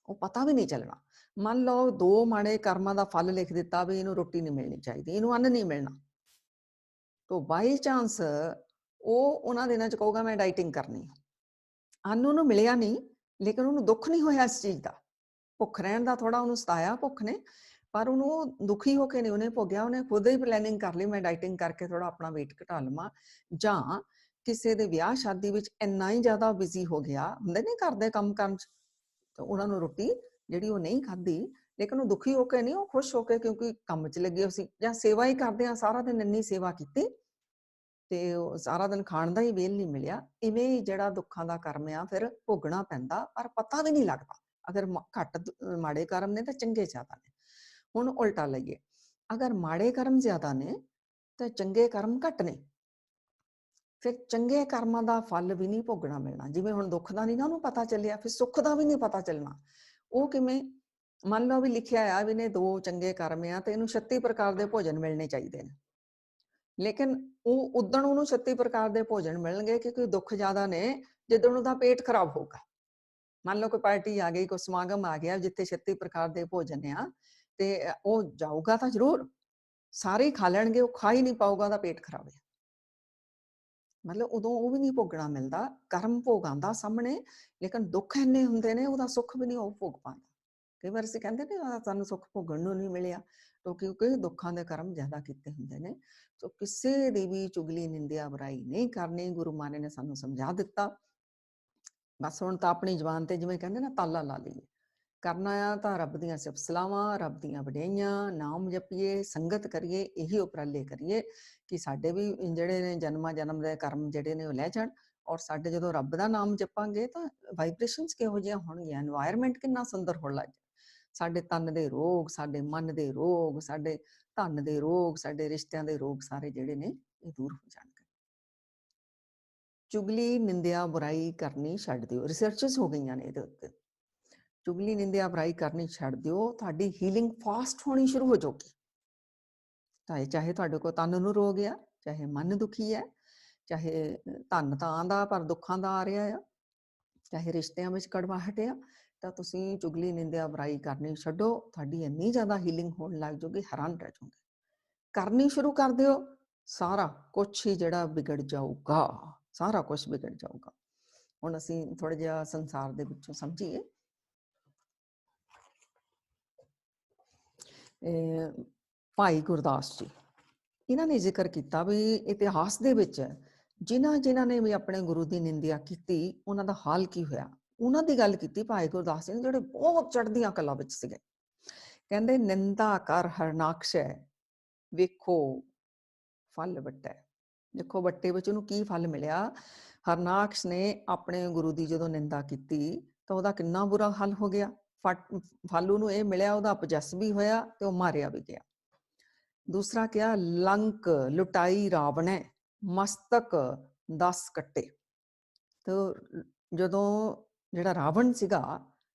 ਉਹ ਪਤਾ ਵੀ ਨਹੀਂ ਚੱਲਣਾ। ਮੰਨ ਲਓ 2 ਮਾੜੇ ਕਰਮਾਂ ਦਾ ਫਲ ਲਿਖ ਦਿੱਤਾ ਵੀ ਇਹਨੂੰ ਰੋਟੀ ਨਹੀਂ ਮਿਲਣੀ ਚਾਹੀਦੀ, ਇਹਨੂੰ ਅੰਨ ਨਹੀਂ ਮਿਲਣਾ, ਤੋ ਬਾਈ ਚਾਂਸ ਉਹ ਉਹਨਾਂ ਦਿਨਾਂ 'ਚ ਕਹੂਗਾ ਮੈਂ ਡਾਈਟਿੰਗ ਕਰਨੀ ਆ, ਅੰਨ ਉਹਨੂੰ ਮਿਲਿਆ ਨਹੀਂ ਲੇਕਿਨ ਉਹਨੂੰ ਦੁੱਖ ਨਹੀਂ ਹੋਇਆ ਇਸ ਚੀਜ਼ ਦਾ, ਭੁੱਖ ਰਹਿਣ ਦਾ ਥੋੜਾ ਉਹਨੂੰ ਸਤਾਇਆ ਭੁੱਖ ਨੇ, ਪਰ ਉਹਨੂੰ ਦੁਖੀ ਹੋ ਕੇ ਨਹੀਂ ਉਹਨੇ ਭੋਗਿਆ, ਉਹਨੇ ਖੁਦ ਹੀ ਪਲੈਨਿੰਗ ਕਰ ਲਈ ਮੈਂ ਡਾਈਟਿੰਗ ਕਰਕੇ ਥੋੜਾ ਆਪਣਾ weight ਘਟਾ ਲਵਾਂ। ਜਾਂ ਕਿਸੇ ਦੇ ਵਿਆਹ ਸ਼ਾਦੀ ਵਿੱਚ ਇੰਨਾ ਹੀ ਜ਼ਿਆਦਾ ਬਿਜ਼ੀ ਹੋ ਗਿਆ, ਹੁੰਦੇ ਨਹੀਂ ਕਰਦੇ ਕੰਮ ਕਰਨ 'ਚ, ਤਾਂ ਉਹਨਾਂ ਨੂੰ ਰੋਟੀ ਜਿਹੜੀ ਉਹ ਨਹੀਂ ਖਾਧੀ, ਲੇਕਿਨ ਉਹ ਦੁਖੀ ਹੋ ਕੇ ਨਹੀਂ, ਉਹ ਖੁਸ਼ ਹੋ ਕੇ ਕਿਉਂਕਿ ਕੰਮ 'ਚ ਲੱਗੇ ਹੋ ਸੀ। ਜਾਂ ਸੇਵਾ ਹੀ ਕਰਦੇ ਆ, ਸਾਰਾ ਦਿਨ ਇੰਨੀ ਸੇਵਾ ਕੀਤੀ ਤੇ ਉਹ ਸਾਰਾ ਦਿਨ ਖਾਣ ਦਾ ਹੀ ਵੇਲ ਨਹੀਂ ਮਿਲਿਆ। ਇਵੇਂ ਹੀ ਜਿਹੜਾ ਦੁੱਖਾਂ ਦਾ ਕਰਮ ਆ ਫਿਰ ਭੋਗਣਾ ਪੈਂਦਾ, ਪਰ ਪਤਾ ਵੀ ਨਹੀਂ ਲੱਗਦਾ। ਅਗਰ ਘੱਟ ਮਾੜੇ ਕਰਮ ਨੇ ਤਾਂ ਚੰਗੇ ਜ਼ਿਆਦਾ ਨੇ। ਹੁਣ ਉਲਟਾ ਲਈਏ, ਅਗਰ ਮਾੜੇ ਕਰਮ ਜ਼ਿਆਦਾ ਨੇ ਤਾਂ ਚੰਗੇ ਕਰਮ ਘੱਟ ਨੇ, ਫਿਰ ਚੰਗੇ ਕਰਮਾਂ ਦਾ ਫਲ ਵੀ ਨਹੀਂ ਭੋਗਣਾ ਮਿਲਣਾ। ਜਿਵੇਂ ਹੁਣ ਦੁੱਖ ਦਾ ਨਹੀਂ ਨਾ ਉਹਨੂੰ ਪਤਾ ਚੱਲਿਆ, ਫਿਰ ਸੁੱਖ ਦਾ ਵੀ ਨਹੀਂ ਪਤਾ ਚੱਲਣਾ। ਉਹ ਕਿਵੇਂ? ਮੰਨ ਲਓ ਵੀ ਲਿਖਿਆ ਆ ਵੀ ਨੇ 2 ਚੰਗੇ ਕਰਮ ਆ ਤੇ ਇਹਨੂੰ 36 ਪ੍ਰਕਾਰ ਦੇ ਭੋਜਨ ਮਿਲਣੇ ਚਾਹੀਦੇ ਨੇ, ਲੇਕਿਨ ਉਹ ਉਦਣ ਉਹਨੂੰ 36 ਪ੍ਰਕਾਰ ਦੇ ਭੋਜਨ ਮਿਲਣਗੇ ਕਿਉਂਕਿ ਦੁੱਖ ਜ਼ਿਆਦਾ ਨੇ ਜਿੱਦਣ ਉਹਦਾ ਪੇਟ ਖਰਾਬ ਹੋਊਗਾ। ਮੰਨ ਲਓ ਕੋਈ ਪਾਰਟੀ ਆ ਗਈ, ਕੋਈ ਸਮਾਗਮ ਆ ਗਿਆ ਜਿੱਥੇ 36 ਪ੍ਰਕਾਰ ਦੇ ਭੋਜਨ ਆ, ਤੇ ਉਹ ਜਾਊਗਾ ਤਾਂ ਜ਼ਰੂਰ, ਸਾਰੇ ਹੀ ਖਾ ਲੈਣਗੇ, ਉਹ ਖਾ ਹੀ ਨਹੀਂ ਪਾਊਗਾ, ਉਹਦਾ ਪੇਟ ਖਰਾਬ ਹੈ। ਮਤਲਬ ਉਦੋਂ ਉਹ ਵੀ ਨਹੀਂ ਭੋਗਣਾ ਮਿਲਦਾ, ਕਰਮ ਭੋਗ ਆਉਂਦਾ ਸਾਹਮਣੇ, ਲੇਕਿਨ ਦੁੱਖ ਇੰਨੇ ਹੁੰਦੇ ਨੇ ਉਹਦਾ ਸੁੱਖ ਵੀ ਨਹੀਂ ਉਹ ਭੋਗ ਪਾਉਂਦਾ। ਕਈ ਵਾਰ ਅਸੀਂ ਕਹਿੰਦੇ ਨੇ ਸਾਨੂੰ ਸੁੱਖ ਭੋਗਣ ਨੂੰ ਨਹੀਂ ਮਿਲਿਆ, ਕਿਉਂਕਿ ਦੁੱਖਾਂ ਦੇ ਕਰਮ ਜ਼ਿਆਦਾ ਕੀਤੇ ਹੁੰਦੇ ਨੇ। ਸੋ ਕਿਸੇ ਦੀ ਵੀ ਚੁਗਲੀ ਨਿੰਦਿਆ ਬੁਰਾਈ ਨਹੀਂ ਕਰਨੀ, ਗੁਰੂ ਮਹਾਰਾਜ ਨੇ ਸਾਨੂੰ ਸਮਝਾ ਦਿੱਤਾ। ਬਸ ਹੁਣ ਤਾਂ ਆਪਣੀ ਜ਼ੁਬਾਨ ਤੇ ਜਿਵੇਂ ਕਹਿੰਦੇ ਨਾ ਤਾਲਾ ਲਾ ਲਈਏ, ਕਰਨਾ ਆ ਤਾਂ ਰੱਬ ਦੀਆਂ ਸਿਫਤ ਸਲਾਵਾਂ, ਰੱਬ ਦੀਆਂ ਵਡਿਆਈਆਂ, ਨਾਮ ਜਪੀਏ, ਸੰਗਤ ਕਰੀਏ, ਇਹੀ ਉਪਰਾਲੇ ਕਰੀਏ ਕਿ ਸਾਡੇ ਵੀ ਜਿਹੜੇ ਨੇ ਜਨਮਾਂ ਜਨਮ ਦੇ ਕਰਮ ਜਿਹੜੇ ਨੇ ਉਹ ਲੈ ਜਾਣ। ਔਰ ਸਾਡੇ ਜਦੋਂ ਰੱਬ ਦਾ ਨਾਮ ਜਪਾਂਗੇ ਤਾਂ ਵਾਈਬ੍ਰੇਸ਼ਨਸ ਕਿਹੋ ਜਿਹੀਆਂ ਹੋਣਗੀਆਂ, এনवायरमेंट ਕਿੰਨਾ ਸੁੰਦਰ ਹੋਣ ਲੱਗ ਜਾਏ। ਸਾਡੇ ਤਨ ਦੇ ਰੋਗ, ਸਾਡੇ ਮਨ ਦੇ ਰੋਗ, ਸਾਡੇ ਧਨ ਦੇ ਰੋਗ, ਸਾਡੇ ਰਿਸ਼ਤਿਆਂ ਦੇ ਰੋਗ ਸਾਰੇ ਜਿਹੜੇ ਨੇ ਇਹ ਦੂਰ ਹੋ ਜਾਣਗੇ। ਚੁਗਲੀ ਨਿੰਦਿਆ ਬੁਰਾਈ ਕਰਨੀ ਛੱਡ ਦਿਓ। ਰਿਸਰਚਸ ਹੋ ਗਈਆਂ ਨੇ ਇਹਦੇ ਉੱਤੇ। ਚੁਗਲੀ ਨਿੰਦਿਆ ਬੁਰਾਈ ਕਰਨੀ ਛੱਡ ਦਿਓ, ਤੁਹਾਡੀ ਹੀਲਿੰਗ ਫਾਸਟ ਹੋਣੀ ਸ਼ੁਰੂ ਹੋ ਜਾਊਗੀ। ਚਾਹੇ ਤੁਹਾਡੇ ਕੋਲ ਤਨ ਨੂੰ ਰੋਗ ਆ, ਚਾਹੇ ਮਨ ਦੁਖੀ ਹੈ, ਚਾਹੇ ਧਨ ਤਾਂ ਆਂਦਾ ਪਰ ਦੁੱਖਾਂ ਦਾ ਆ ਰਿਹਾ ਆ, ਚਾਹੇ ਰਿਸ਼ਤਿਆਂ ਵਿੱਚ ਕੜਵਾਹਟ ਆ, ਤਾਂ ਤੁਸੀਂ ਚੁਗਲੀ ਨਿੰਦਿਆ ਬੁਰਾਈ ਕਰਨੀ ਛੱਡੋ, ਤੁਹਾਡੀ ਇੰਨੀ ਜ਼ਿਆਦਾ ਹੀਲਿੰਗ ਹੋਣ ਲੱਗ ਜਾਊਗੀ, ਹੈਰਾਨ ਰਹਿ ਜਾਓਗੇ। ਕਰਨੀ ਸ਼ੁਰੂ ਕਰ ਦਿਓ, ਸਾਰਾ ਕੁਛ ਹੀ ਜਿਹੜਾ ਵਿਗੜ ਜਾਊਗਾ, ਸਾਰਾ ਕੁਛ ਵਿਗੜ ਜਾਊਗਾ। ਹੁਣ ਅਸੀਂ ਥੋੜਾ ਜਿਹਾ ਸੰਸਾਰ ਦੇ ਵਿੱਚੋਂ ਸਮਝੀਏ। ਭਾਈ ਗੁਰਦਾਸ ਜੀ, ਇਹਨਾਂ ਨੇ ਜ਼ਿਕਰ ਕੀਤਾ ਵੀ ਇਤਿਹਾਸ ਦੇ ਵਿੱਚ ਜਿਨ੍ਹਾਂ ਨੇ ਵੀ ਆਪਣੇ ਗੁਰੂ ਦੀ ਨਿੰਦਿਆ ਕੀਤੀ ਉਹਨਾਂ ਦਾ ਹਾਲ ਕੀ ਹੋਇਆ। ਉਹਨਾਂ ਦੀ ਗੱਲ ਕੀਤੀ ਭਾਈ ਗੁਰਦਾਸ ਜੀ ਨੇ, ਜਿਹੜੇ ਬਹੁਤ ਚੜ੍ਹਦੀਆਂ ਕਲਾ ਵਿੱਚ ਸੀਗੇ। ਕਹਿੰਦੇ ਨਿੰਦਾ ਕਰ ਹਰਨਾਕਸ਼ੈ, ਵੇਖੋ ਫਲ ਵੱਟੈ। ਦੇਖੋ ਵੱਟੇ ਵਿੱਚ ਉਹਨੂੰ ਕੀ ਫਲ ਮਿਲਿਆ। ਹਰਨਾਕਸ਼ ਨੇ ਆਪਣੇ ਗੁਰੂ ਦੀ ਜਦੋਂ ਨਿੰਦਾ ਕੀਤੀ ਤਾਂ ਉਹਦਾ ਕਿੰਨਾ ਬੁਰਾ ਹਾਲ ਹੋ ਗਿਆ। ਫਲ ਉਹਨੂੰ ਇਹ ਮਿਲਿਆ, ਉਹਦਾ ਅਪਜਸ ਵੀ ਹੋਇਆ ਤੇ ਉਹ ਮਾਰਿਆ ਵੀ ਗਿਆ। ਦੂਸਰਾ ਕਿਹਾ ਲੰਕ ਲੁਟਾਈ ਰਾਵਣੈ, ਮਸਤਕ 10 ਕੱਟੇ। ਤੇ ਜਦੋਂ ਜਿਹੜਾ ਰਾਵਣ ਸੀਗਾ,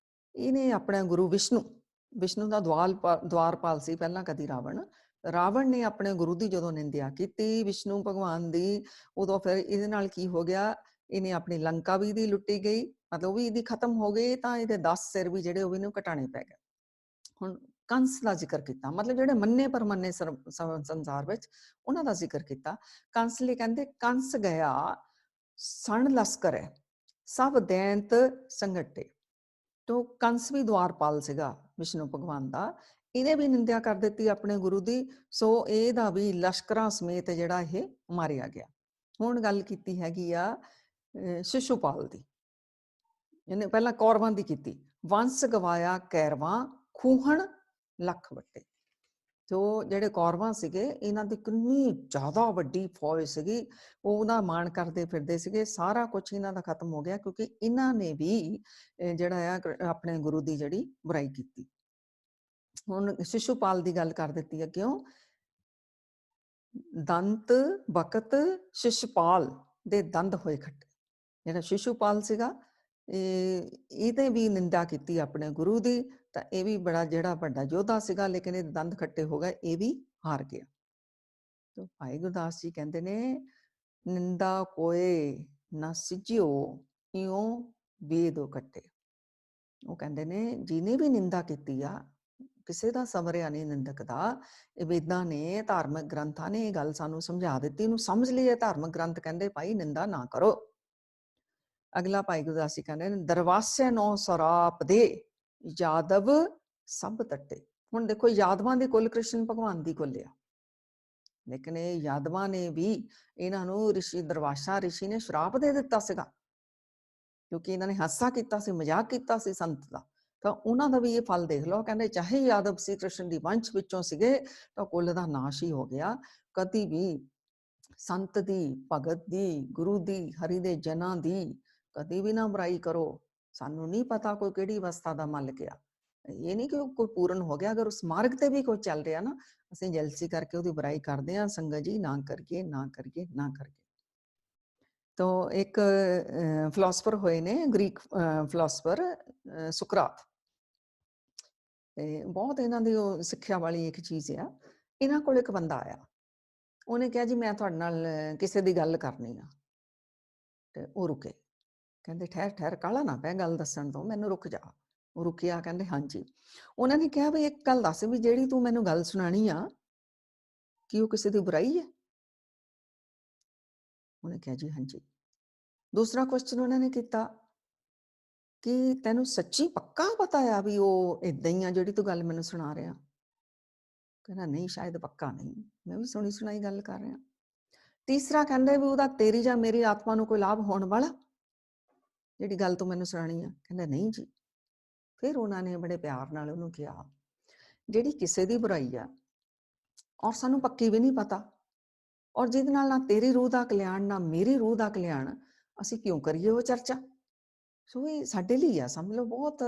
ਇਹਨੇ ਆਪਣਾ ਗੁਰੂ ਵਿਸ਼ਨੂੰ ਦਾ ਦਵਾਰਪਾਲ ਸੀ ਪਹਿਲਾਂ ਕਦੀ ਰਾਵਣ ਨੇ ਆਪਣੇ ਗੁਰੂ ਦੀ ਜਦੋਂ ਨਿੰਦਿਆ ਕੀਤੀ ਵਿਸ਼ਨੂੰ ਭਗਵਾਨ ਦੀ, ਉਦੋਂ ਫਿਰ ਇਹਦੇ ਨਾਲ ਕੀ ਹੋ ਗਿਆ, ਇਹਨੇ ਆਪਣੀ ਲੰਕਾ ਵੀ ਇਹਦੀ ਲੁੱਟੀ ਗਈ, ਮਤਲਬ ਉਹ ਵੀ ਇਹਦੀ ਖਤਮ ਹੋ ਗਈ, ਤਾਂ ਇਹਦੇ 10 ਸਿਰ ਵੀ ਜਿਹੜੇ ਉਹ ਵੀ ਇਹਨੂੰ ਘਟਾਣੇ ਪੈ ਗਏ। ਹੁਣ ਕੰਸ ਦਾ ਜ਼ਿਕਰ ਕੀਤਾ, ਮਤਲਬ ਜਿਹੜੇ ਮੰਨੇ ਪਰਮੰਨੇ ਸੰਸਾਰ ਵਿੱਚ ਉਹਨਾਂ ਦਾ ਜ਼ਿਕਰ ਕੀਤਾ। ਕੰਸ ਲਈ ਕਹਿੰਦੇ ਕੰਸ ਗਿਆ ਸਣ ਲਸਕਰੈ, ਸਭ ਦੈਂਤ ਸੰਗਟੇ। ਤੋ ਕੰਸ ਵੀ ਦਵਾਰਪਾਲ ਸੀਗਾ, ਵਿਸ਼ਨੂੰ ਭਗਵਾਨ ਦਾ, ਇਹਨੇ ਵੀ ਨਿੰਦਿਆ ਕਰ ਦਿੱਤੀ ਆਪਣੇ ਗੁਰੂ ਦੀ। ਸੋ ਇਹਦਾ ਵੀ ਲਸ਼ਕਰਾਂ ਸਮੇਤ ਜਿਹੜਾ ਇਹ ਮਾਰਿਆ ਗਿਆ। ਹੁਣ ਗੱਲ ਕੀਤੀ ਹੈਗੀ ਆ ਸ਼ਿਸ਼ੂਪਾਲ ਦੀ। ਇਹਨੇ ਪਹਿਲਾਂ ਕੌਰਵਾਂ ਦੀ ਕੀਤੀ। ਵੰਸ ਗਵਾਇਆ ਕੈਰਵਾਂ, ਖੂਹਣ ਲੱਖ ਵੱਟੇ। ਜੋ ਜਿਹੜੇ ਕੌਰਵਾਂ ਸੀਗੇ, ਇਹਨਾਂ ਦੀ ਕਿੰਨੀ ਜ਼ਿਆਦਾ ਵੱਡੀ ਫੌਜ ਸੀਗੀ, ਉਹਦਾ ਮਾਣ ਕਰਦੇ ਫਿਰਦੇ ਸੀਗੇ। ਸਾਰਾ ਕੁਝ ਇਹਨਾਂ ਦਾ ਖਤਮ ਹੋ ਗਿਆ, ਕਿਉਂਕਿ ਇਹਨਾਂ ਨੇ ਵੀ ਜਿਹੜਾ ਆ ਆਪਣੇ ਗੁਰੂ ਦੀ ਜਿਹੜੀ ਬੁਰਾਈ ਕੀਤੀ। ਹੁਣ ਸ਼ਿਸ਼ੂਪਾਲ ਦੀ ਗੱਲ ਕਰ ਦਿੱਤੀ ਹੈ। ਕਿਉਂ? ਦੰਤ ਬਕਤ ਸ਼ਿਸ਼ੂਪਾਲ ਦੇ ਦੰਦ ਹੋਏ ਖੱਟੇ। ਜਿਹੜਾ ਸ਼ਿਸ਼ੂਪਾਲ ਸੀਗਾ, ਇਹਦੇ ਵੀ ਨਿੰਦਾ ਕੀਤੀ ਆਪਣੇ ਗੁਰੂ ਦੀ। ਤਾਂ ਇਹ ਵੀ ਬੜਾ ਜਿਹੜਾ ਵੱਡਾ ਯੋਧਾ ਸੀਗਾ, ਲੇਕਿਨ ਇਹ ਦੰਦ ਖੱਟੇ ਹੋ ਗਏ, ਇਹ ਵੀ ਹਾਰ ਗਿਆ। ਤਾਂ ਭਾਈ ਗੁਰਦਾਸ ਜੀ ਕਹਿੰਦੇ ਨੇ, ਨਿੰਦਾ ਕੋਏ ਨਾ ਸਿਜਿਓ, ਇਉਂ ਵੇਦੋ ਕੱਟੇ। ਉਹ ਕਹਿੰਦੇ ਨੇ, ਜਿਹਨੇ ਵੀ ਨਿੰਦਾ ਕੀਤੀ ਆ, ਕਿਸੇ ਦਾ ਸਵਰਿਆ ਨਹੀਂ ਨਿੰਦਕ ਦਾ। ਇਹ ਵੇਦਾਂ ਨੇ, ਧਾਰਮਿਕ ਗ੍ਰੰਥਾਂ ਨੇ ਇਹ ਗੱਲ ਸਾਨੂੰ ਸਮਝਾ ਦਿੱਤੀ। ਇਹਨੂੰ ਸਮਝ ਲਈਏ। ਧਾਰਮਿਕ ਗ੍ਰੰਥ ਕਹਿੰਦੇ ਭਾਈ ਨਿੰਦਾ ਨਾ ਕਰੋ। ਅਗਲਾ ਭਾਈ ਗੁਰਦਾਸ ਜੀ ਕਹਿੰਦੇ ਨੇ, ਦਰਵਾਸੇ ਨੌ ਸਰਾਪ ਦੇ, ਯਾਦਵ ਸਭ ਤੱਟੇ। ਹੁਣ ਦੇਖੋ, ਯਾਦਵਾਂ ਦੀ ਕੁੱਲ ਕ੍ਰਿਸ਼ਨ ਭਗਵਾਨ ਦੀ ਕੁੱਲ ਆ, ਲੇਕਿਨ ਇਹ ਯਾਦਵਾਂ ਨੇ ਵੀ ਇਹਨਾਂ ਨੂੰ ਰਿਸ਼ੀ ਦਰਵਾਸ਼ਾ ਰਿਸ਼ੀ ਨੇ ਸ਼ਰਾਪ ਦੇ ਦਿੱਤਾ ਸੀਗਾ, ਕਿਉਂਕਿ ਇਹਨਾਂ ਨੇ ਹਾਸਾ ਕੀਤਾ ਸੀ, ਮਜ਼ਾਕ ਕੀਤਾ ਸੀ ਸੰਤ ਦਾ। ਤਾਂ ਉਹਨਾਂ ਦਾ ਵੀ ਇਹ ਫਲ ਦੇਖ ਲਓ। ਕਹਿੰਦੇ ਚਾਹੇ ਯਾਦਵ ਸੀ ਕ੍ਰਿਸ਼ਨ ਦੀ ਵੰਸ਼ ਵਿੱਚੋਂ ਸੀਗੇ, ਤਾਂ ਕੁੱਲ ਦਾ ਨਾਸ਼ ਹੀ ਹੋ ਗਿਆ। ਕਦੀ ਵੀ ਸੰਤ ਦੀ, ਭਗਤ ਦੀ, ਗੁਰੂ ਦੀ, ਹਰੀ ਦੇ ਜਨਾਂ ਦੀ ਕਦੀ ਵੀ ਨਾ ਬੁਰਾਈ ਕਰੋ। ਸਾਨੂੰ ਨਹੀਂ ਪਤਾ ਕੋਈ ਕਿਹੜੀ ਅਵਸਥਾ ਦਾ ਮਾਲਕ ਆ। ਇਹ ਨਹੀਂ ਕਿ ਕੋਈ ਪੂਰਨ ਹੋ ਗਿਆ। ਅਗਰ ਉਸ ਮਾਰਗ ਤੇ ਵੀ ਕੋਈ ਚੱਲ ਰਿਹਾ ਨਾ, ਅਸੀਂ ਜੈਲਸੀ ਕਰਕੇ ਉਹਦੀ ਬੁਰਾਈ ਕਰਦੇ ਹਾਂ। ਸੰਗਤ ਜੀ, ਨਾ ਕਰੀਏ, ਨਾ ਕਰੀਏ, ਨਾ ਕਰੀਏ। ਤਾਂ ਇੱਕ ਫਿਲਾਸਫਰ ਹੋਏ ਨੇ, ਗ੍ਰੀਕ ਫਿਲਾਸਫਰ ਸੁਕਰਾਤ। ਬਹੁਤ ਇਹਨਾਂ ਦੀ ਉਹ ਸਿੱਖਿਆ ਵਾਲੀ ਇੱਕ ਚੀਜ਼ ਆ। ਇਹਨਾਂ ਕੋਲ ਇੱਕ ਬੰਦਾ ਆਇਆ, ਉਹਨੇ ਕਿਹਾ ਜੀ ਮੈਂ ਤੁਹਾਡੇ ਨਾਲ ਕਿਸੇ ਦੀ ਗੱਲ ਕਰਨੀ ਆ। ਤੇ ਉਹ ਰੁਕੇ। ਕਹਿੰਦੇ ਠਹਿਰ ਠਹਿਰ, ਕਾਹਲਾ ਨਾ ਪੈ ਗੱਲ ਦੱਸਣ ਤੋਂ, ਮੈਨੂੰ ਰੁਕ ਜਾ। ਉਹ ਰੁਕਿਆ। ਕਹਿੰਦੇ ਹਾਂਜੀ। ਉਹਨਾਂ ਨੇ ਕਿਹਾ ਵੀ ਇੱਕ ਗੱਲ ਦੱਸ, ਵੀ ਜਿਹੜੀ ਤੂੰ ਮੈਨੂੰ ਗੱਲ ਸੁਣਾਣੀ ਆ, ਕੀ ਉਹ ਕਿਸੇ ਦੀ ਬੁਰਾਈ ਹੈ? ਉਹਨੇ ਕਿਹਾ ਜੀ ਹਾਂਜੀ। ਦੂਸਰਾ ਕੁਐਸਚਨ ਉਹਨਾਂ ਨੇ ਕੀਤਾ ਕਿ ਤੈਨੂੰ ਸੱਚੀ ਪੱਕਾ ਪਤਾ ਆ ਵੀ ਉਹ ਏਦਾਂ ਹੀ ਆ ਜਿਹੜੀ ਤੂੰ ਗੱਲ ਮੈਨੂੰ ਸੁਣਾ ਰਿਹਾ? ਕਹਿੰਦਾ ਨਹੀਂ, ਸ਼ਾਇਦ ਪੱਕਾ ਨਹੀਂ, ਮੈਂ ਵੀ ਸੁਣੀ ਸੁਣਾਈ ਗੱਲ ਕਰ ਰਿਹਾ। ਤੀਸਰਾ ਕਹਿੰਦੇ ਵੀ ਉਹਦਾ ਤੇਰੀ ਜਾਂ ਮੇਰੀ ਆਤਮਾ ਨੂੰ ਕੋਈ ਲਾਭ ਹੋਣ ਵਾਲਾ, ਜਿਹੜੀ ਗੱਲ ਤੂੰ ਮੈਨੂੰ ਸੁਣਾਣੀ ਆ? ਕਹਿੰਦਾ ਨਹੀਂ ਜੀ। ਫਿਰ ਉਹਨਾਂ ਨੇ ਬੜੇ ਪਿਆਰ ਨਾਲ ਉਹਨੂੰ ਕਿਹਾ, ਜਿਹੜੀ ਕਿਸੇ ਦੀ ਬੁਰਾਈ ਆ ਔਰ ਸਾਨੂੰ ਪੱਕੀ ਵੀ ਨਹੀਂ ਪਤਾ, ਔਰ ਜਿਹਦੇ ਨਾਲ ਨਾ ਤੇਰੀ ਰੂਹ ਦਾ ਕਲਿਆਣ ਨਾ ਮੇਰੀ ਰੂਹ ਦਾ ਕਲਿਆਣ, ਅਸੀਂ ਕਿਉਂ ਕਰੀਏ ਉਹ ਚਰਚਾ? ਸੋ ਇਹ ਸਾਡੇ ਲਈ ਆ, ਸਮਝ ਲਓ ਬਹੁਤ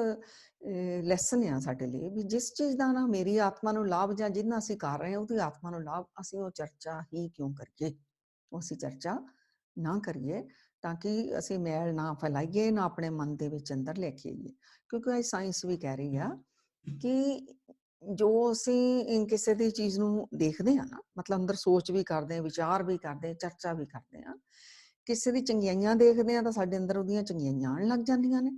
ਲੈਸਨ ਆ ਸਾਡੇ ਲਈ, ਵੀ ਜਿਸ ਚੀਜ਼ ਦਾ ਨਾ ਮੇਰੀ ਆਤਮਾ ਨੂੰ ਲਾਭ ਜਾਂ ਜਿਹਨਾਂ ਅਸੀਂ ਕਰ ਰਹੇ ਹਾਂ ਉਹਦੀ ਆਤਮਾ ਨੂੰ ਲਾਭ, ਅਸੀਂ ਉਹ ਚਰਚਾ ਹੀ ਕਿਉਂ ਕਰੀਏ? ਉਹ ਅਸੀਂ ਚਰਚਾ ਨਾ ਕਰੀਏ, ਤਾਂ ਕਿ ਅਸੀਂ ਮੈਲ ਨਾ ਫੈਲਾਈਏ, ਨਾ ਆਪਣੇ ਮਨ ਦੇ ਵਿੱਚ ਅੰਦਰ ਲੈ ਕੇ ਆਈਏ। ਕਿਉਂਕਿ ਇਹ ਸਾਇੰਸ ਵੀ ਕਹਿ ਰਹੀ ਆ ਕਿ ਜੋ ਅਸੀਂ ਕਿਸੇ ਦੀ ਚੀਜ਼ ਨੂੰ ਦੇਖਦੇ ਹਾਂ ਨਾ, ਮਤਲਬ ਅੰਦਰ ਸੋਚ ਵੀ ਕਰਦੇ ਹਾਂ, ਵਿਚਾਰ ਵੀ ਕਰਦੇ ਹਾਂ, ਚਰਚਾ ਵੀ ਕਰਦੇ ਹਾਂ। ਕਿਸੇ ਦੀ ਚੰਗਿਆਈਆਂ ਦੇਖਦੇ ਹਾਂ ਤਾਂ ਸਾਡੇ ਅੰਦਰ ਉਹਦੀਆਂ ਚੰਗਿਆਈਆਂ ਆਉਣ ਲੱਗ ਜਾਂਦੀਆਂ ਨੇ,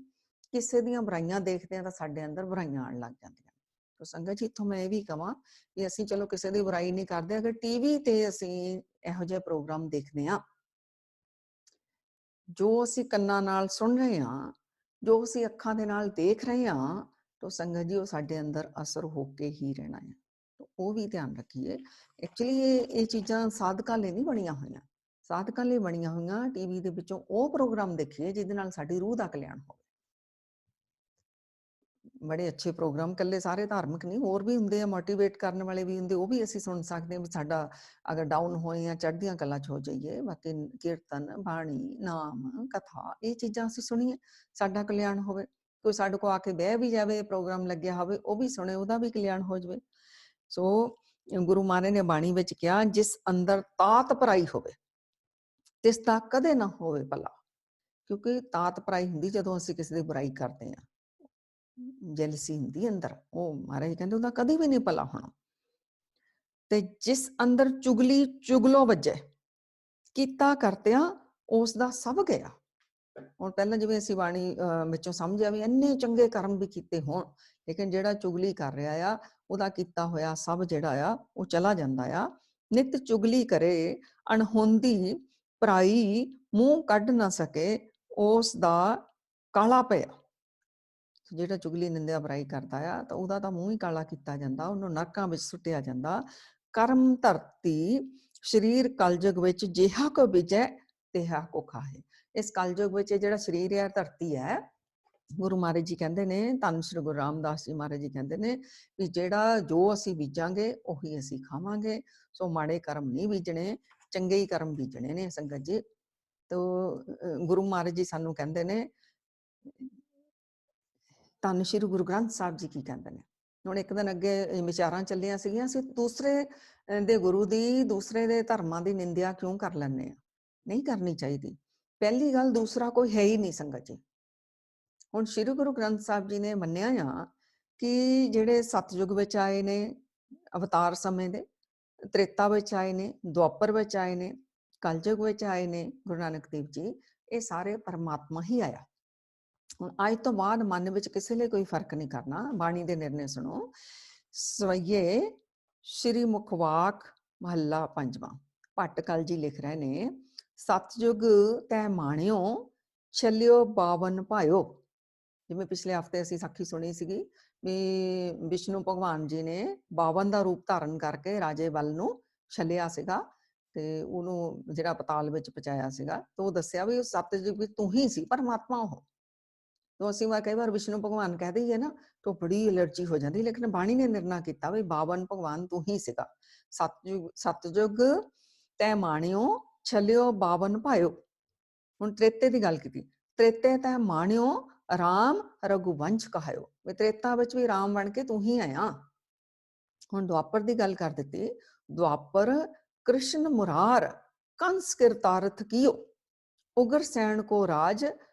ਕਿਸੇ ਦੀਆਂ ਬੁਰਾਈਆਂ ਦੇਖਦੇ ਹਾਂ ਤਾਂ ਸਾਡੇ ਅੰਦਰ ਬੁਰਾਈਆਂ ਆਉਣ ਲੱਗ ਜਾਂਦੀਆਂ। ਤਾਂ ਸੰਗਤ ਜੀ, ਇੱਥੋਂ ਮੈਂ ਇਹ ਵੀ ਕਹਾਂ ਵੀ ਅਸੀਂ ਚਲੋ ਕਿਸੇ ਦੀ ਬੁਰਾਈ ਨਹੀਂ ਕਰਦੇ, ਅਗਰ ਟੀਵੀ ਤੇ ਅਸੀਂ ਇਹੋ ਜਿਹੇ ਪ੍ਰੋਗਰਾਮ ਦੇਖਦੇ ਹਾਂ, ਜੋ ਅਸੀਂ ਕੰਨਾਂ ਨਾਲ ਸੁਣ ਰਹੇ ਹਾਂ, ਜੋ ਅਸੀਂ ਅੱਖਾਂ ਦੇ ਨਾਲ ਦੇਖ ਰਹੇ ਹਾਂ, ਤਾਂ ਸੰਗਤ ਜੀ ਉਹ ਸਾਡੇ ਅੰਦਰ ਅਸਰ ਹੋ ਕੇ ਹੀ ਰਹਿਣਾ ਹੈ। ਉਹ ਵੀ ਧਿਆਨ ਰੱਖੀਏ। ਐਕਚੁਅਲੀ ਇਹ ਚੀਜ਼ਾਂ ਸਾਧਕਾਂ ਲਈ ਨਹੀਂ ਬਣੀਆਂ ਹੋਈਆਂ, ਸਾਧਕਾਂ ਲਈ ਬਣੀਆਂ ਹੋਈਆਂ। ਟੀਵੀ ਦੇ ਵਿੱਚੋਂ ਉਹ ਪ੍ਰੋਗਰਾਮ ਦੇਖੀਏ ਜਿਹਦੇ ਨਾਲ ਸਾਡੀ ਰੂਹ ਦਾ ਕਲਿਆਣ ਹੋਵੇ। ਬੜੇ ਅੱਛੇ ਪ੍ਰੋਗਰਾਮ, ਇਕੱਲੇ ਸਾਰੇ ਧਾਰਮਿਕ ਨਹੀਂ, ਹੋਰ ਵੀ ਹੁੰਦੇ ਆ, ਮੋਟੀਵੇਟ ਕਰਨ ਵਾਲੇ ਵੀ ਹੁੰਦੇ, ਉਹ ਵੀ ਅਸੀਂ ਸੁਣ ਸਕਦੇ ਹਾਂ। ਵੀ ਸਾਡਾ ਅਗਰ ਡਾਊਨ ਹੋਏ ਜਾਂ ਚੜ੍ਹਦੀਆਂ ਕਲਾ 'ਚ ਹੋ ਜਾਈਏ, ਬਾਕੀ ਕੀਰਤਨ, ਬਾਣੀ, ਨਾਮ, ਕਥਾ, ਇਹ ਚੀਜ਼ਾਂ ਅਸੀਂ ਸੁਣੀਏ, ਸਾਡਾ ਕਲਿਆਣ ਹੋਵੇ। ਕੋਈ ਸਾਡੇ ਕੋਲ ਆ ਕੇ ਬਹਿ ਵੀ ਜਾਵੇ, ਪ੍ਰੋਗਰਾਮ ਲੱਗਿਆ ਹੋਵੇ, ਉਹ ਵੀ ਸੁਣੇ, ਉਹਦਾ ਵੀ ਕਲਿਆਣ ਹੋ ਜਾਵੇ। ਸੋ ਗੁਰੂ ਮਹਾਰਾਜ ਨੇ ਬਾਣੀ ਵਿੱਚ ਕਿਹਾ, ਜਿਸ ਅੰਦਰ ਤਾਤ ਪਰਾਈ ਹੋਵੇ ਤਿਸ ਦਾ ਕਦੇ ਨਾ ਹੋਵੇ ਭਲਾ। ਕਿਉਂਕਿ ਤਾਤ ਪਰਾਈ ਹੁੰਦੀ ਜਦੋਂ ਅਸੀਂ ਕਿਸੇ ਦੀ ਬੁਰਾਈ ਕਰਦੇ ਹਾਂ, ਜੈਲਸੀ ਹੁੰਦੀ ਅੰਦਰ, ਉਹ ਮਹਾਰਾਜ ਕਹਿੰਦੇ ਉਹਦਾ ਕਦੇ ਵੀ ਨਹੀਂ ਭਲਾ ਹੋਣਾ। ਤੇ ਜਿਸ ਅੰਦਰ ਚੁਗਲੀ ਚੁਗਲੋ ਵੱਜੇ, ਕੀਤਾ ਕਰਤਿਆਂ ਉਸ ਦਾ ਸਭ ਗਿਆ। ਹੁਣ ਪਹਿਲਾਂ ਜਿਵੇਂ ਅਸੀਂ ਬਾਣੀ ਵਿੱਚੋਂ ਸਮਝਿਆ ਵੀ ਇੰਨੇ ਚੰਗੇ ਕਰਮ ਵੀ ਕੀਤੇ ਹੋਣ, ਲੇਕਿਨ ਜਿਹੜਾ ਚੁਗਲੀ ਕਰ ਰਿਹਾ ਆ, ਉਹਦਾ ਕੀਤਾ ਹੋਇਆ ਸਭ ਜਿਹੜਾ ਆ ਉਹ ਚਲਾ ਜਾਂਦਾ ਆ। ਨਿਤ ਚੁਗਲੀ ਕਰੇ ਅਣਹੋਂਦੀ ਪਰਾਈ, ਮੂੰਹ ਕੱਢ ਨਾ ਸਕੇ ਉਸ ਦਾ ਕਾਲਾ ਪਿਆ। ਜਿਹੜਾ ਚੁਗਲੀ ਨਿੰਦਿਆ ਬੁਰਾਈ ਕਰਦਾ ਆ ਤਾਂ ਉਹਦਾ ਤਾਂ ਮੂੰਹ ਹੀ ਕਾਲਾ ਕੀਤਾ ਜਾਂਦਾ, ਉਹਨੂੰ ਨਰਕਾਂ ਵਿੱਚ ਸੁੱਟਿਆ ਜਾਂਦਾ। ਕਰਮ ਧਰਤੀ ਸਰੀਰ ਕਲਯੁਗ ਵਿੱਚ ਜਿਹਾ ਕੋ ਵਿਜੈ ਤਿਹਾ ਕੋ ਖਾਹੇ। ਇਸ ਕਲਯੁਗ ਵਿੱਚ ਜਿਹੜਾ ਸਰੀਰ ਹੈ ਧਰਤੀ ਹੈ, ਗੁਰੂ ਮਹਾਰਾਜ ਜੀ ਕਹਿੰਦੇ ਨੇ, ਧੰਨ ਸ਼੍ਰੀ ਗੁਰੂ ਰਾਮਦਾਸ ਜੀ ਮਹਾਰਾਜ ਜੀ ਕਹਿੰਦੇ ਨੇ ਵੀ ਜਿਹੜਾ ਜੋ ਅਸੀਂ ਬੀਜਾਂਗੇ ਉਹੀ ਅਸੀਂ ਖਾਵਾਂਗੇ। ਸੋ ਮਾੜੇ ਕਰਮ ਨਹੀਂ ਬੀਜਣੇ, ਚੰਗੇ ਹੀ ਕਰਮ ਬੀਜਣੇ ਨੇ ਸੰਗਤ ਜੀ। ਤੋ ਗੁਰੂ ਮਹਾਰਾਜ ਜੀ ਸਾਨੂੰ ਕਹਿੰਦੇ ਨੇ, ਧੰਨ ਸ਼੍ਰੀ ਗੁਰੂ ਗ੍ਰੰਥ ਸਾਹਿਬ ਜੀ ਕੀ ਕਹਿੰਦੇ ਨੇ। ਹੁਣ ਇੱਕ ਦਿਨ ਅੱਗੇ ਵਿਚਾਰਾਂ ਚੱਲੀਆਂ ਸੀਗੀਆਂ, ਅਸੀਂ ਦੂਸਰੇ ਦੇ ਗੁਰੂ ਦੀ, ਦੂਸਰੇ ਦੇ ਧਰਮਾਂ ਦੀ ਨਿੰਦਿਆ ਕਿਉਂ ਕਰ ਲੈਂਦੇ ਆ? ਨਹੀਂ ਕਰਨੀ ਚਾਹੀਦੀ। ਪਹਿਲੀ ਗੱਲ, ਦੂਸਰਾ ਕੋਈ ਹੈ ਹੀ ਨਹੀਂ ਸੰਗਤ ਜੀ। ਹੁਣ ਸ਼੍ਰੀ ਗੁਰੂ ਗ੍ਰੰਥ ਸਾਹਿਬ ਜੀ ਨੇ ਮੰਨਿਆ ਆ ਕਿ ਜਿਹੜੇ ਸਤਯੁਗ ਵਿੱਚ ਆਏ ਨੇ ਅਵਤਾਰ ਸਮੇਂ ਦੇ, ਤ੍ਰੇਤਾ ਵਿੱਚ ਆਏ ਨੇ, ਦੁਆਪਰ ਵਿੱਚ ਆਏ ਨੇ, ਕਲਯੁਗ ਵਿੱਚ ਆਏ ਨੇ ਗੁਰੂ ਨਾਨਕ ਦੇਵ ਜੀ, ਇਹ ਸਾਰੇ ਪਰਮਾਤਮਾ ਹੀ ਆਇਆ। ਹੁਣ ਅੱਜ ਤੋਂ ਬਾਅਦ ਮਨ ਵਿੱਚ ਕਿਸੇ ਲਈ ਕੋਈ ਫਰਕ ਨਹੀਂ ਕਰਨਾ। ਬਾਣੀ ਦੇ ਨਿਰਣੇ ਸੁਣੋ। ਸਵਈਏ ਸ਼੍ਰੀ ਮੁਖਵਾਕ ਮਹੱਲਾ ਪੰਜਵਾਂ, ਭੱਟ ਕਲ ਜੀ ਲਿਖ ਰਹੇ ਨੇ, ਸਤਯੁਗ ਤੈ ਮਾਣਿਓ ਚੱਲਿਓ ਬਾਵਨ ਭਾਇਓ। ਜਿਵੇਂ ਪਿਛਲੇ ਹਫ਼ਤੇ ਅਸੀਂ ਸਾਖੀ ਸੁਣੀ ਸੀਗੀ ਵੀ ਵਿਸ਼ਨੂੰ ਭਗਵਾਨ ਜੀ ਨੇ 52 ਦਾ ਰੂਪ ਧਾਰਨ ਕਰਕੇ ਰਾਜੇ ਵੱਲ ਨੂੰ ਛੱਲਿਆ ਸੀਗਾ ਤੇ ਉਹਨੂੰ ਜਿਹੜਾ ਪਤਾਲ ਵਿੱਚ ਪਹੁੰਚਾਇਆ ਸੀਗਾ। ਤੇ ਉਹ ਦੱਸਿਆ ਵੀ ਸਤਯੁਗ ਵੀ ਤੂੰ ਹੀ ਸੀ ਪਰਮਾਤਮਾ ਉਹ। तो ਅਸੀਂ ਕਈ ਵਾਰ ਵਿਸ਼ਨੂੰ ਭਗਵਾਨ ਕਹਿ ਦਈਏ ਨਾ ਤਾਂ ਬੜੀ ਐਲਰਜੀ ਹੋ ਜਾਂਦੀ, ਲੇਕਿਨ ਬਾਣੀ ਨੇ ਨਿਰਣਾ ਕੀਤਾ ਵੀ 52 ਭਗਵਾਨ ਤੂੰ ਹੀ ਸੀਗਾ। ਸਤਯੁਗ ਤੈ ਮਾਣਿਓ ਛਲਿਓ 52 ਭਾਇਓ। ਹੁਣ ਤ੍ਰੇਤੇ ਦੀ ਗੱਲ ਕੀਤੀ, ਤ੍ਰੇਤੇ ਤੈ ਮਾਣਿਓ ਰਾਮ ਰਘੁਵੰਸ਼ ਕਹਾਇਓ, ਵੀ ਤ੍ਰੇਤਾ ਵਿੱਚ ਵੀ ਰਾਮ ਬਣ ਕੇ ਤੂੰ ਹੀ ਆਇਆ। ਹੁਣ ਦੁਆਪਰ ਦੀ ਗੱਲ ਕਰ ਦਿੱਤੀ, ਦੁਆਪਰ ਕ੍ਰਿਸ਼ਨ ਮੁਰਾਰ ਕੰਸ ਕਿਰਤਾਰਥ ਕੀਓ, ਉਗਰ ਸੈਣ ਕੋ ਰਾਜ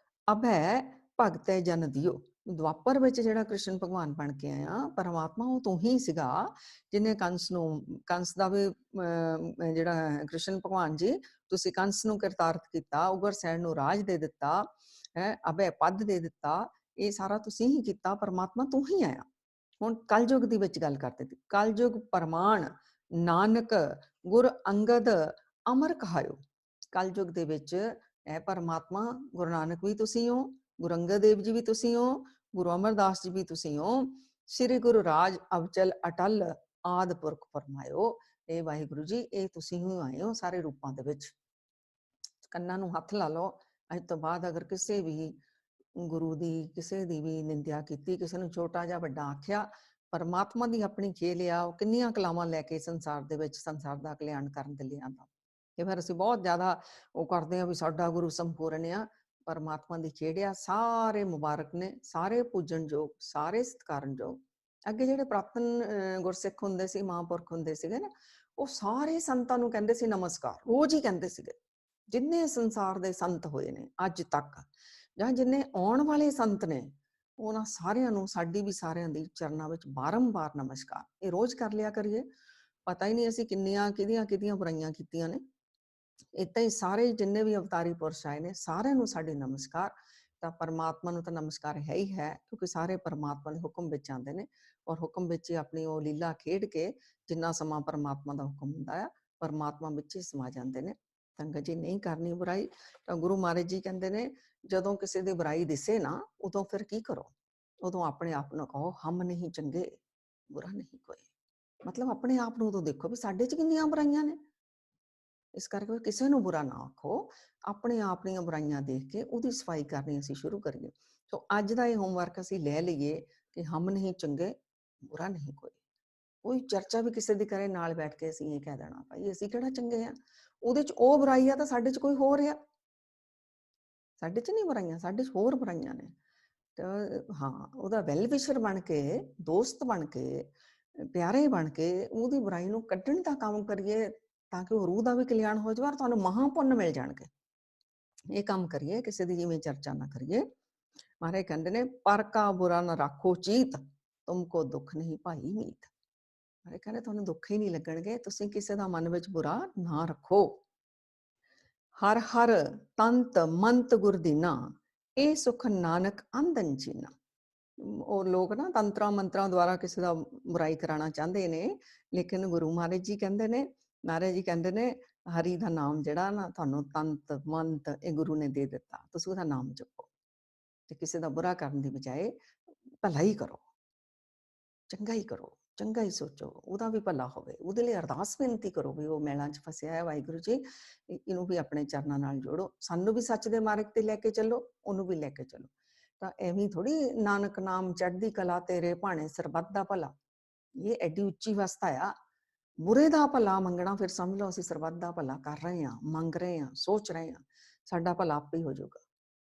ਅਭੈ ਭਗਤੈ ਜਨ ਦਿਓ। ਦੁਆਪਰ ਵਿੱਚ ਜਿਹੜਾ ਕ੍ਰਿਸ਼ਨ ਭਗਵਾਨ ਬਣ ਕੇ ਆਇਆ ਪਰਮਾਤਮਾ, ਉਹ ਤੂੰ ਹੀ ਸੀਗਾ ਜਿਹਨੇ ਕੰਸ ਦਾ ਵੀ ਜਿਹੜਾ ਕ੍ਰਿਸ਼ਨ ਭਗਵਾਨ ਜੀ, ਤੁਸੀਂ ਕੰਸ ਨੂੰ ਕਿਰਤਾਰਥ ਕੀਤਾ, ਉਗਰ ਸੈਣ ਨੂੰ ਰਾਜ ਦੇ ਦਿੱਤਾ, ਅਭੈ ਪਦ ਦੇ ਦਿੱਤਾ, ਇਹ ਸਾਰਾ ਤੁਸੀਂ ਹੀ ਕੀਤਾ। ਪਰਮਾਤਮਾ ਤੂੰ ਹੀ ਆਇਆ। ਹੁਣ ਕਲਯੁਗ ਦੀ ਵਿੱਚ ਗੱਲ ਕਰਦੇ ਸੀ, ਕਲਯੁਗ ਪ੍ਰਮਾਣ ਨਾਨਕ ਗੁਰ ਅੰਗਦ ਅਮਰ ਕਹਾਇਓ। ਕਲਯੁਗ ਦੇ ਵਿੱਚ ਇਹ ਪਰਮਾਤਮਾ ਗੁਰੂ ਨਾਨਕ ਵੀ ਤੁਸੀਂ ਹੋ, ਗੁਰੂ ਅੰਗਦ ਦੇਵ ਜੀ ਵੀ ਤੁਸੀਂ ਹੋ, ਗੁਰੂ ਅਮਰਦਾਸ ਜੀ ਵੀ ਤੁਸੀਂ ਹੋ। ਸ੍ਰੀ ਗੁਰੂ ਰਾਜ ਅਵਚਲ ਅਟਲ ਆਦ ਪੁਰਖ ਫਰਮਾਇਓ। ਇਹ ਵਾਹਿਗੁਰੂ ਜੀ, ਇਹ ਤੁਸੀਂ ਹੀ ਆਏ ਹੋ ਸਾਰੇ ਰੂਪਾਂ ਦੇ ਵਿੱਚ। ਕੰਨਾਂ ਨੂੰ ਹੱਥ ਲਾ ਲਓ, ਅੱਜ ਤੋਂ ਬਾਅਦ ਅਗਰ ਕਿਸੇ ਵੀ ਗੁਰੂ ਦੀ, ਕਿਸੇ ਦੀ ਵੀ ਨਿੰਦਿਆ ਕੀਤੀ, ਕਿਸੇ ਨੂੰ ਛੋਟਾ ਜਾਂ ਵੱਡਾ ਆਖਿਆ, ਪਰਮਾਤਮਾ ਦੀ ਆਪਣੀ ਖੇਲ ਆ, ਉਹ ਕਿੰਨੀਆਂ ਕਲਾਵਾਂ ਲੈ ਕੇ ਸੰਸਾਰ ਦੇ ਵਿੱਚ ਸੰਸਾਰ ਦਾ ਕਲਿਆਣ ਕਰਨ ਦੇ ਲਈ ਆਉਂਦਾ। ਤੇ ਫਿਰ ਅਸੀਂ ਬਹੁਤ ਜ਼ਿਆਦਾ ਉਹ ਕਰਦੇ ਹਾਂ ਵੀ ਸਾਡਾ ਗੁਰੂ ਸੰਪੂਰਨ ਆ। ਪਰਮਾਤਮਾ ਦੀ ਖੇਡ ਆ, ਸਾਰੇ ਮੁਬਾਰਕ ਨੇ, ਸਾਰੇ ਪੂਜਣਯੋਗ, ਸਾਰੇ ਸਤਿਕਾਰਨਯੋਗ। ਅੱਗੇ ਜਿਹੜੇ ਪ੍ਰਾਤਨ ਗੁਰਸਿੱਖ ਹੁੰਦੇ ਸੀ, ਮਹਾਂਪੁਰਖ ਹੁੰਦੇ ਸੀਗੇ ਨਾ, ਉਹ ਸਾਰੇ ਸੰਤਾਂ ਨੂੰ ਕਹਿੰਦੇ ਸੀ ਨਮਸਕਾਰ, ਰੋਜ਼ ਹੀ ਕਹਿੰਦੇ ਸੀਗੇ। ਜਿੰਨੇ ਸੰਸਾਰ ਦੇ ਸੰਤ ਹੋਏ ਨੇ ਅੱਜ ਤੱਕ, ਜਾਂ ਜਿੰਨੇ ਆਉਣ ਵਾਲੇ ਸੰਤ ਨੇ, ਉਹਨਾਂ ਸਾਰਿਆਂ ਨੂੰ, ਸਾਡੀ ਵੀ ਸਾਰਿਆਂ ਦੀ ਚਰਨਾਂ ਵਿੱਚ ਬਾਰੰਬਾਰ ਨਮਸਕਾਰ। ਇਹ ਰੋਜ਼ ਕਰ ਲਿਆ ਕਰੀਏ। ਪਤਾ ਹੀ ਨਹੀਂ ਅਸੀਂ ਕਿੰਨੀਆਂ ਕਿਹਦੀਆਂ ਬੁਰਾਈਆਂ ਕੀਤੀਆਂ ਨੇ। ਏਦਾਂ ਹੀ ਸਾਰੇ ਜਿੰਨੇ ਵੀ ਅਵਤਾਰੀ ਪੁਰਸ਼ ਆਏ ਨੇ, ਸਾਰਿਆਂ ਨੂੰ ਸਾਡੇ ਨਮਸਕਾਰ। ਤਾਂ ਪਰਮਾਤਮਾ ਨੂੰ ਤਾਂ ਨਮਸਕਾਰ ਹੈ ਹੀ ਹੈ, ਕਿਉਂਕਿ ਸਾਰੇ ਪਰਮਾਤਮਾ ਦੇ ਹੁਕਮ ਵਿੱਚ ਆਉਂਦੇ ਨੇ, ਔਰ ਹੁਕਮ ਵਿੱਚ ਹੀ ਆਪਣੀ ਉਹ ਲੀਲਾ ਖੇਡ ਕੇ ਜਿੰਨਾ ਸਮਾਂ ਪਰਮਾਤਮਾ ਦਾ ਹੁਕਮ ਹੁੰਦਾ ਆ, ਪਰਮਾਤਮਾ ਵਿੱਚ ਹੀ ਸਮਾ ਜਾਂਦੇ ਨੇ। ਸੰਗਤ ਜੀ, ਨਹੀਂ ਕਰਨੀ ਬੁਰਾਈ। ਤਾਂ ਗੁਰੂ ਮਹਾਰਾਜ ਜੀ ਕਹਿੰਦੇ ਨੇ, ਜਦੋਂ ਕਿਸੇ ਦੀ ਬੁਰਾਈ ਦਿਸੇ ਨਾ, ਉਦੋਂ ਫਿਰ ਕੀ ਕਰੋ? ਉਦੋਂ ਆਪਣੇ ਆਪ ਨੂੰ ਕਹੋ, ਹਮ ਨਹੀਂ ਚੰਗੇ ਬੁਰਾ ਨਹੀਂ ਕੋਈ। ਮਤਲਬ ਆਪਣੇ ਆਪ ਨੂੰ ਉਦੋਂ ਦੇਖੋ ਵੀ ਸਾਡੇ 'ਚ ਕਿੰਨੀਆਂ ਬੁਰਾਈਆਂ ਨੇ। ਇਸ ਕਰਕੇ ਕਿਸੇ ਨੂੰ ਬੁਰਾ ਨਾ ਆਖੋ, ਆਪਣੇ ਆਪ ਦੀਆਂ ਬੁਰਾਈਆਂ ਦੇਖ ਕੇ ਉਹਦੀ ਸਫਾਈ ਕਰਨੀ ਅਸੀਂ ਸ਼ੁਰੂ ਕਰੀਏ। ਸੋ ਅੱਜ ਦਾ ਇਹ ਹੋਮਵਰਕ ਅਸੀਂ ਲੈ ਲਈਏ ਕਿ ਹਮ ਨਹੀਂ ਚੰਗੇ ਬੁਰਾ ਨਹੀਂ ਕੋਈ। ਕੋਈ ਚਰਚਾ ਵੀ ਕਿਸੇ ਦੀ ਕਰੇ, ਨਾਲ ਬੈਠ ਕੇ ਅਸੀਂ ਇਹ ਕਹਿ ਦੇਣਾ, ਭਾਈ ਅਸੀਂ ਕਿਹੜਾ ਚੰਗੇ ਆ, ਉਹਦੇ 'ਚ ਉਹ ਬੁਰਾਈ ਆ ਤਾਂ ਸਾਡੇ 'ਚ ਕੋਈ ਹੋਰ ਆ। ਸਾਡੇ 'ਚ ਨਹੀਂ ਬੁਰਾਈਆਂ, ਸਾਡੇ 'ਚ ਹੋਰ ਬੁਰਾਈਆਂ ਨੇ। ਤਾਂ ਹਾਂ, ਉਹਦਾ ਵੈਲ ਵਿਸ਼ਰ ਬਣ ਕੇ, ਦੋਸਤ ਬਣ ਕੇ, ਪਿਆਰੇ ਬਣ ਕੇ ਉਹਦੀ ਬੁਰਾਈ ਨੂੰ ਕੱਢਣ ਦਾ ਕੰਮ ਕਰੀਏ, ਤਾਂ ਕਿ ਉਹ ਰੂਹ ਦਾ ਵੀ ਕਲਿਆਣ ਹੋ ਜਾਵੇ ਔਰ ਤੁਹਾਨੂੰ ਮਹਾਂਪੁੰਨ ਮਿਲ ਜਾਣਗੇ। ਇਹ ਕੰਮ ਕਰੀਏ, ਕਿਸੇ ਦੀ ਜਿਵੇਂ ਚਰਚਾ ਨਾ ਕਰੀਏ। ਮਹਾਰਾਜ ਕਹਿੰਦੇ ਨੇ, ਪਰ ਕਾ ਬੁਰਾ ਨਾ ਰਾਖੋ ਚੀਤ, ਤੁਮਕੋ ਦੁੱਖ ਨਹੀਂ ਭਾਈ ਮੀਤ। ਮਹਾਰਾਜ ਕਹਿੰਦੇ ਤੁਹਾਨੂੰ ਦੁੱਖ ਹੀ ਨਹੀਂ ਲੱਗਣਗੇ, ਤੁਸੀਂ ਕਿਸੇ ਦਾ ਮਨ ਵਿੱਚ ਬੁਰਾ ਨਾ ਰੱਖੋ। ਹਰ ਹਰ ਤੰਤ ਮੰਤ ਗੁਰਦੀਨਾ, ਇਹ ਸੁਖ ਨਾਨਕ ਆਂਦਨ ਜੀਨਾ। ਉਹ ਲੋਕ ਨਾ ਤੰਤਰਾਂ ਮੰਤਰਾਂ ਦੁਆਰਾ ਕਿਸੇ ਦਾ ਬੁਰਾਈ ਕਰਾਉਣਾ ਚਾਹੁੰਦੇ ਨੇ, ਲੇਕਿਨ ਗੁਰੂ ਮਹਾਰਾਜ ਜੀ ਕਹਿੰਦੇ ਨੇ, ਮਹਾਰਾਜ ਜੀ ਕਹਿੰਦੇ ਨੇ, ਹਰੀ ਦਾ ਨਾਮ ਜਿਹੜਾ ਨਾ ਤੁਹਾਨੂੰ ਤੰਤ ਮੰਤ ਇਹ ਗੁਰੂ ਨੇ ਦੇ ਦਿੱਤਾ, ਤੁਸੀਂ ਉਹਦਾ ਨਾਮ ਜਪੋ। ਤੇ ਕਿਸੇ ਦਾ ਬੁਰਾ ਕਰਨ ਦੀ ਬਜਾਏ ਭਲਾ ਹੀ ਕਰੋ, ਚੰਗਾ ਹੀ ਕਰੋ, ਚੰਗਾ ਹੀ ਸੋਚੋ, ਉਹਦਾ ਵੀ ਭਲਾ ਹੋਵੇ, ਉਹਦੇ ਲਈ ਅਰਦਾਸ ਬੇਨਤੀ ਕਰੋ ਵੀ ਉਹ ਮੈਲਾਂ 'ਚ ਫਸਿਆ ਹੈ, ਵਾਹਿਗੁਰੂ ਜੀ ਇਹਨੂੰ ਵੀ ਆਪਣੇ ਚਰਨਾਂ ਨਾਲ ਜੋੜੋ, ਸਾਨੂੰ ਵੀ ਸੱਚ ਦੇ ਮਾਰਗ ਤੇ ਲੈ ਕੇ ਚੱਲੋ, ਉਹਨੂੰ ਵੀ ਲੈ ਕੇ ਚੱਲੋ। ਤਾਂ ਐਵੇਂ ਥੋੜੀ ਨਾਨਕ ਨਾਮ ਚੜ੍ਹਦੀ ਕਲਾ ਤੇਰੇ ਭਾਣੇ ਸਰਬੱਤ ਦਾ ਭਲਾ, ਇਹ ਐਡੀ ਉੱਚੀ ਅਵਸਥਾ ਆ। ਬੁਰੇ ਦਾ ਭਲਾ ਮੰਗਣਾ, ਫਿਰ ਸਮਝ ਲਓ ਅਸੀਂ ਸਰਬੱਤ ਦਾ ਭਲਾ ਕਰ ਰਹੇ ਹਾਂ, ਮੰਗ ਰਹੇ ਹਾਂ, ਸੋਚ ਰਹੇ ਹਾਂ, ਸਾਡਾ ਭਲਾ ਆਪੇ ਹੀ ਹੋ ਜਾਊਗਾ।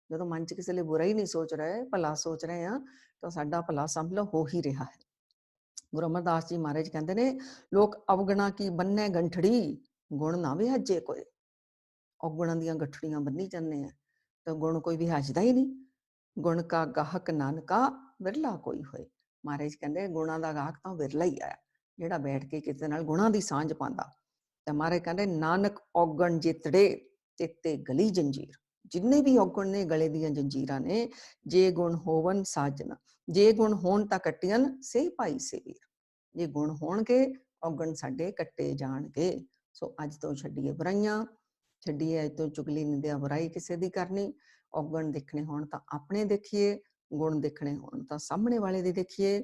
ਜਦੋਂ ਮਨ 'ਚ ਕਿਸੇ ਲਈ ਬੁਰਾ ਹੀ ਨਹੀਂ ਸੋਚ ਰਹੇ, ਭਲਾ ਸੋਚ ਰਹੇ ਹਾਂ, ਤਾਂ ਸਾਡਾ ਭਲਾ ਸਮਝ ਲਓ ਹੋ ਹੀ ਰਿਹਾ ਹੈ। ਗੁਰੂ ਅਮਰਦਾਸ ਜੀ ਮਹਾਰਾਜ ਕਹਿੰਦੇ ਨੇ, ਲੋਕ ਅਵਗੁਣਾ ਕੀ ਬੰਨੈ ਗੰਠੜੀ, ਗੁਣ ਨਾ ਵਿਹਾਜੇ ਕੋਈ। ਔਗੁਣਾਂ ਦੀਆਂ ਗੱਠੜੀਆਂ ਬੰਨੀ ਜਾਂਦੇ ਆ, ਤਾਂ ਗੁਣ ਕੋਈ ਵਿਹਾਜਦਾ ਹੀ ਨਹੀਂ। ਗੁਣ ਕਾ ਗਾਹਕ ਨਾਨਕਾ ਵਿਰਲਾ ਕੋਈ ਹੋਏ। ਮਹਾਰਾਜ ਕਹਿੰਦੇ ਗੁਣਾਂ ਦਾ ਗਾਹਕ ਤਾਂ ਵਿਰਲਾ ਹੀ ਆਇਆ, ਜਿਹੜਾ ਬੈਠ ਕੇ ਕਿਸੇ ਨਾਲ ਗੁਣਾਂ ਦੀ ਸਾਂਝ ਪਾਉਂਦਾ। ਤੇ ਮਹਾਰਾਜ ਕਹਿੰਦੇ ਨਾਨਕ ਔਗਣ ਜਿਤੜੇ ਤੇਤੇ ਗਲੀ ਜੰਜੀਰ। ਜਿੰਨੇ ਵੀ ਔਗਣ ਨੇ ਗਲੇ ਦੀਆਂ ਜੰਜੀਰਾਂ ਨੇ, ਜੇ ਗੁਣ ਹੋਵਨ ਸਾਜਨ, ਜੇ ਗੁਣ ਹੋਣ ਤਾਂ ਕੱਟੀਆਂ ਸੇ ਭਾਈ ਸੇ ਵੀਰ। ਜੇ ਗੁਣ ਹੋਣਗੇ ਔਗਣ ਸਾਡੇ ਕੱਟੇ ਜਾਣਗੇ। ਸੋ ਅੱਜ ਤੋਂ ਛੱਡੀਏ ਬੁਰਾਈਆਂ, ਛੱਡੀਏ ਅੱਜ ਤੋਂ ਚੁਗਲੀ ਨਿੰਦਿਆ ਬੁਰਾਈ ਕਿਸੇ ਦੀ ਕਰਨੀ। ਔਗਣ ਦੇਖਣੇ ਹੋਣ ਤਾਂ ਆਪਣੇ ਦੇਖੀਏ, ਗੁਣ ਦੇਖਣੇ ਹੋਣ ਤਾਂ ਸਾਹਮਣੇ ਵਾਲੇ ਦੇ ਦੇਖੀਏ।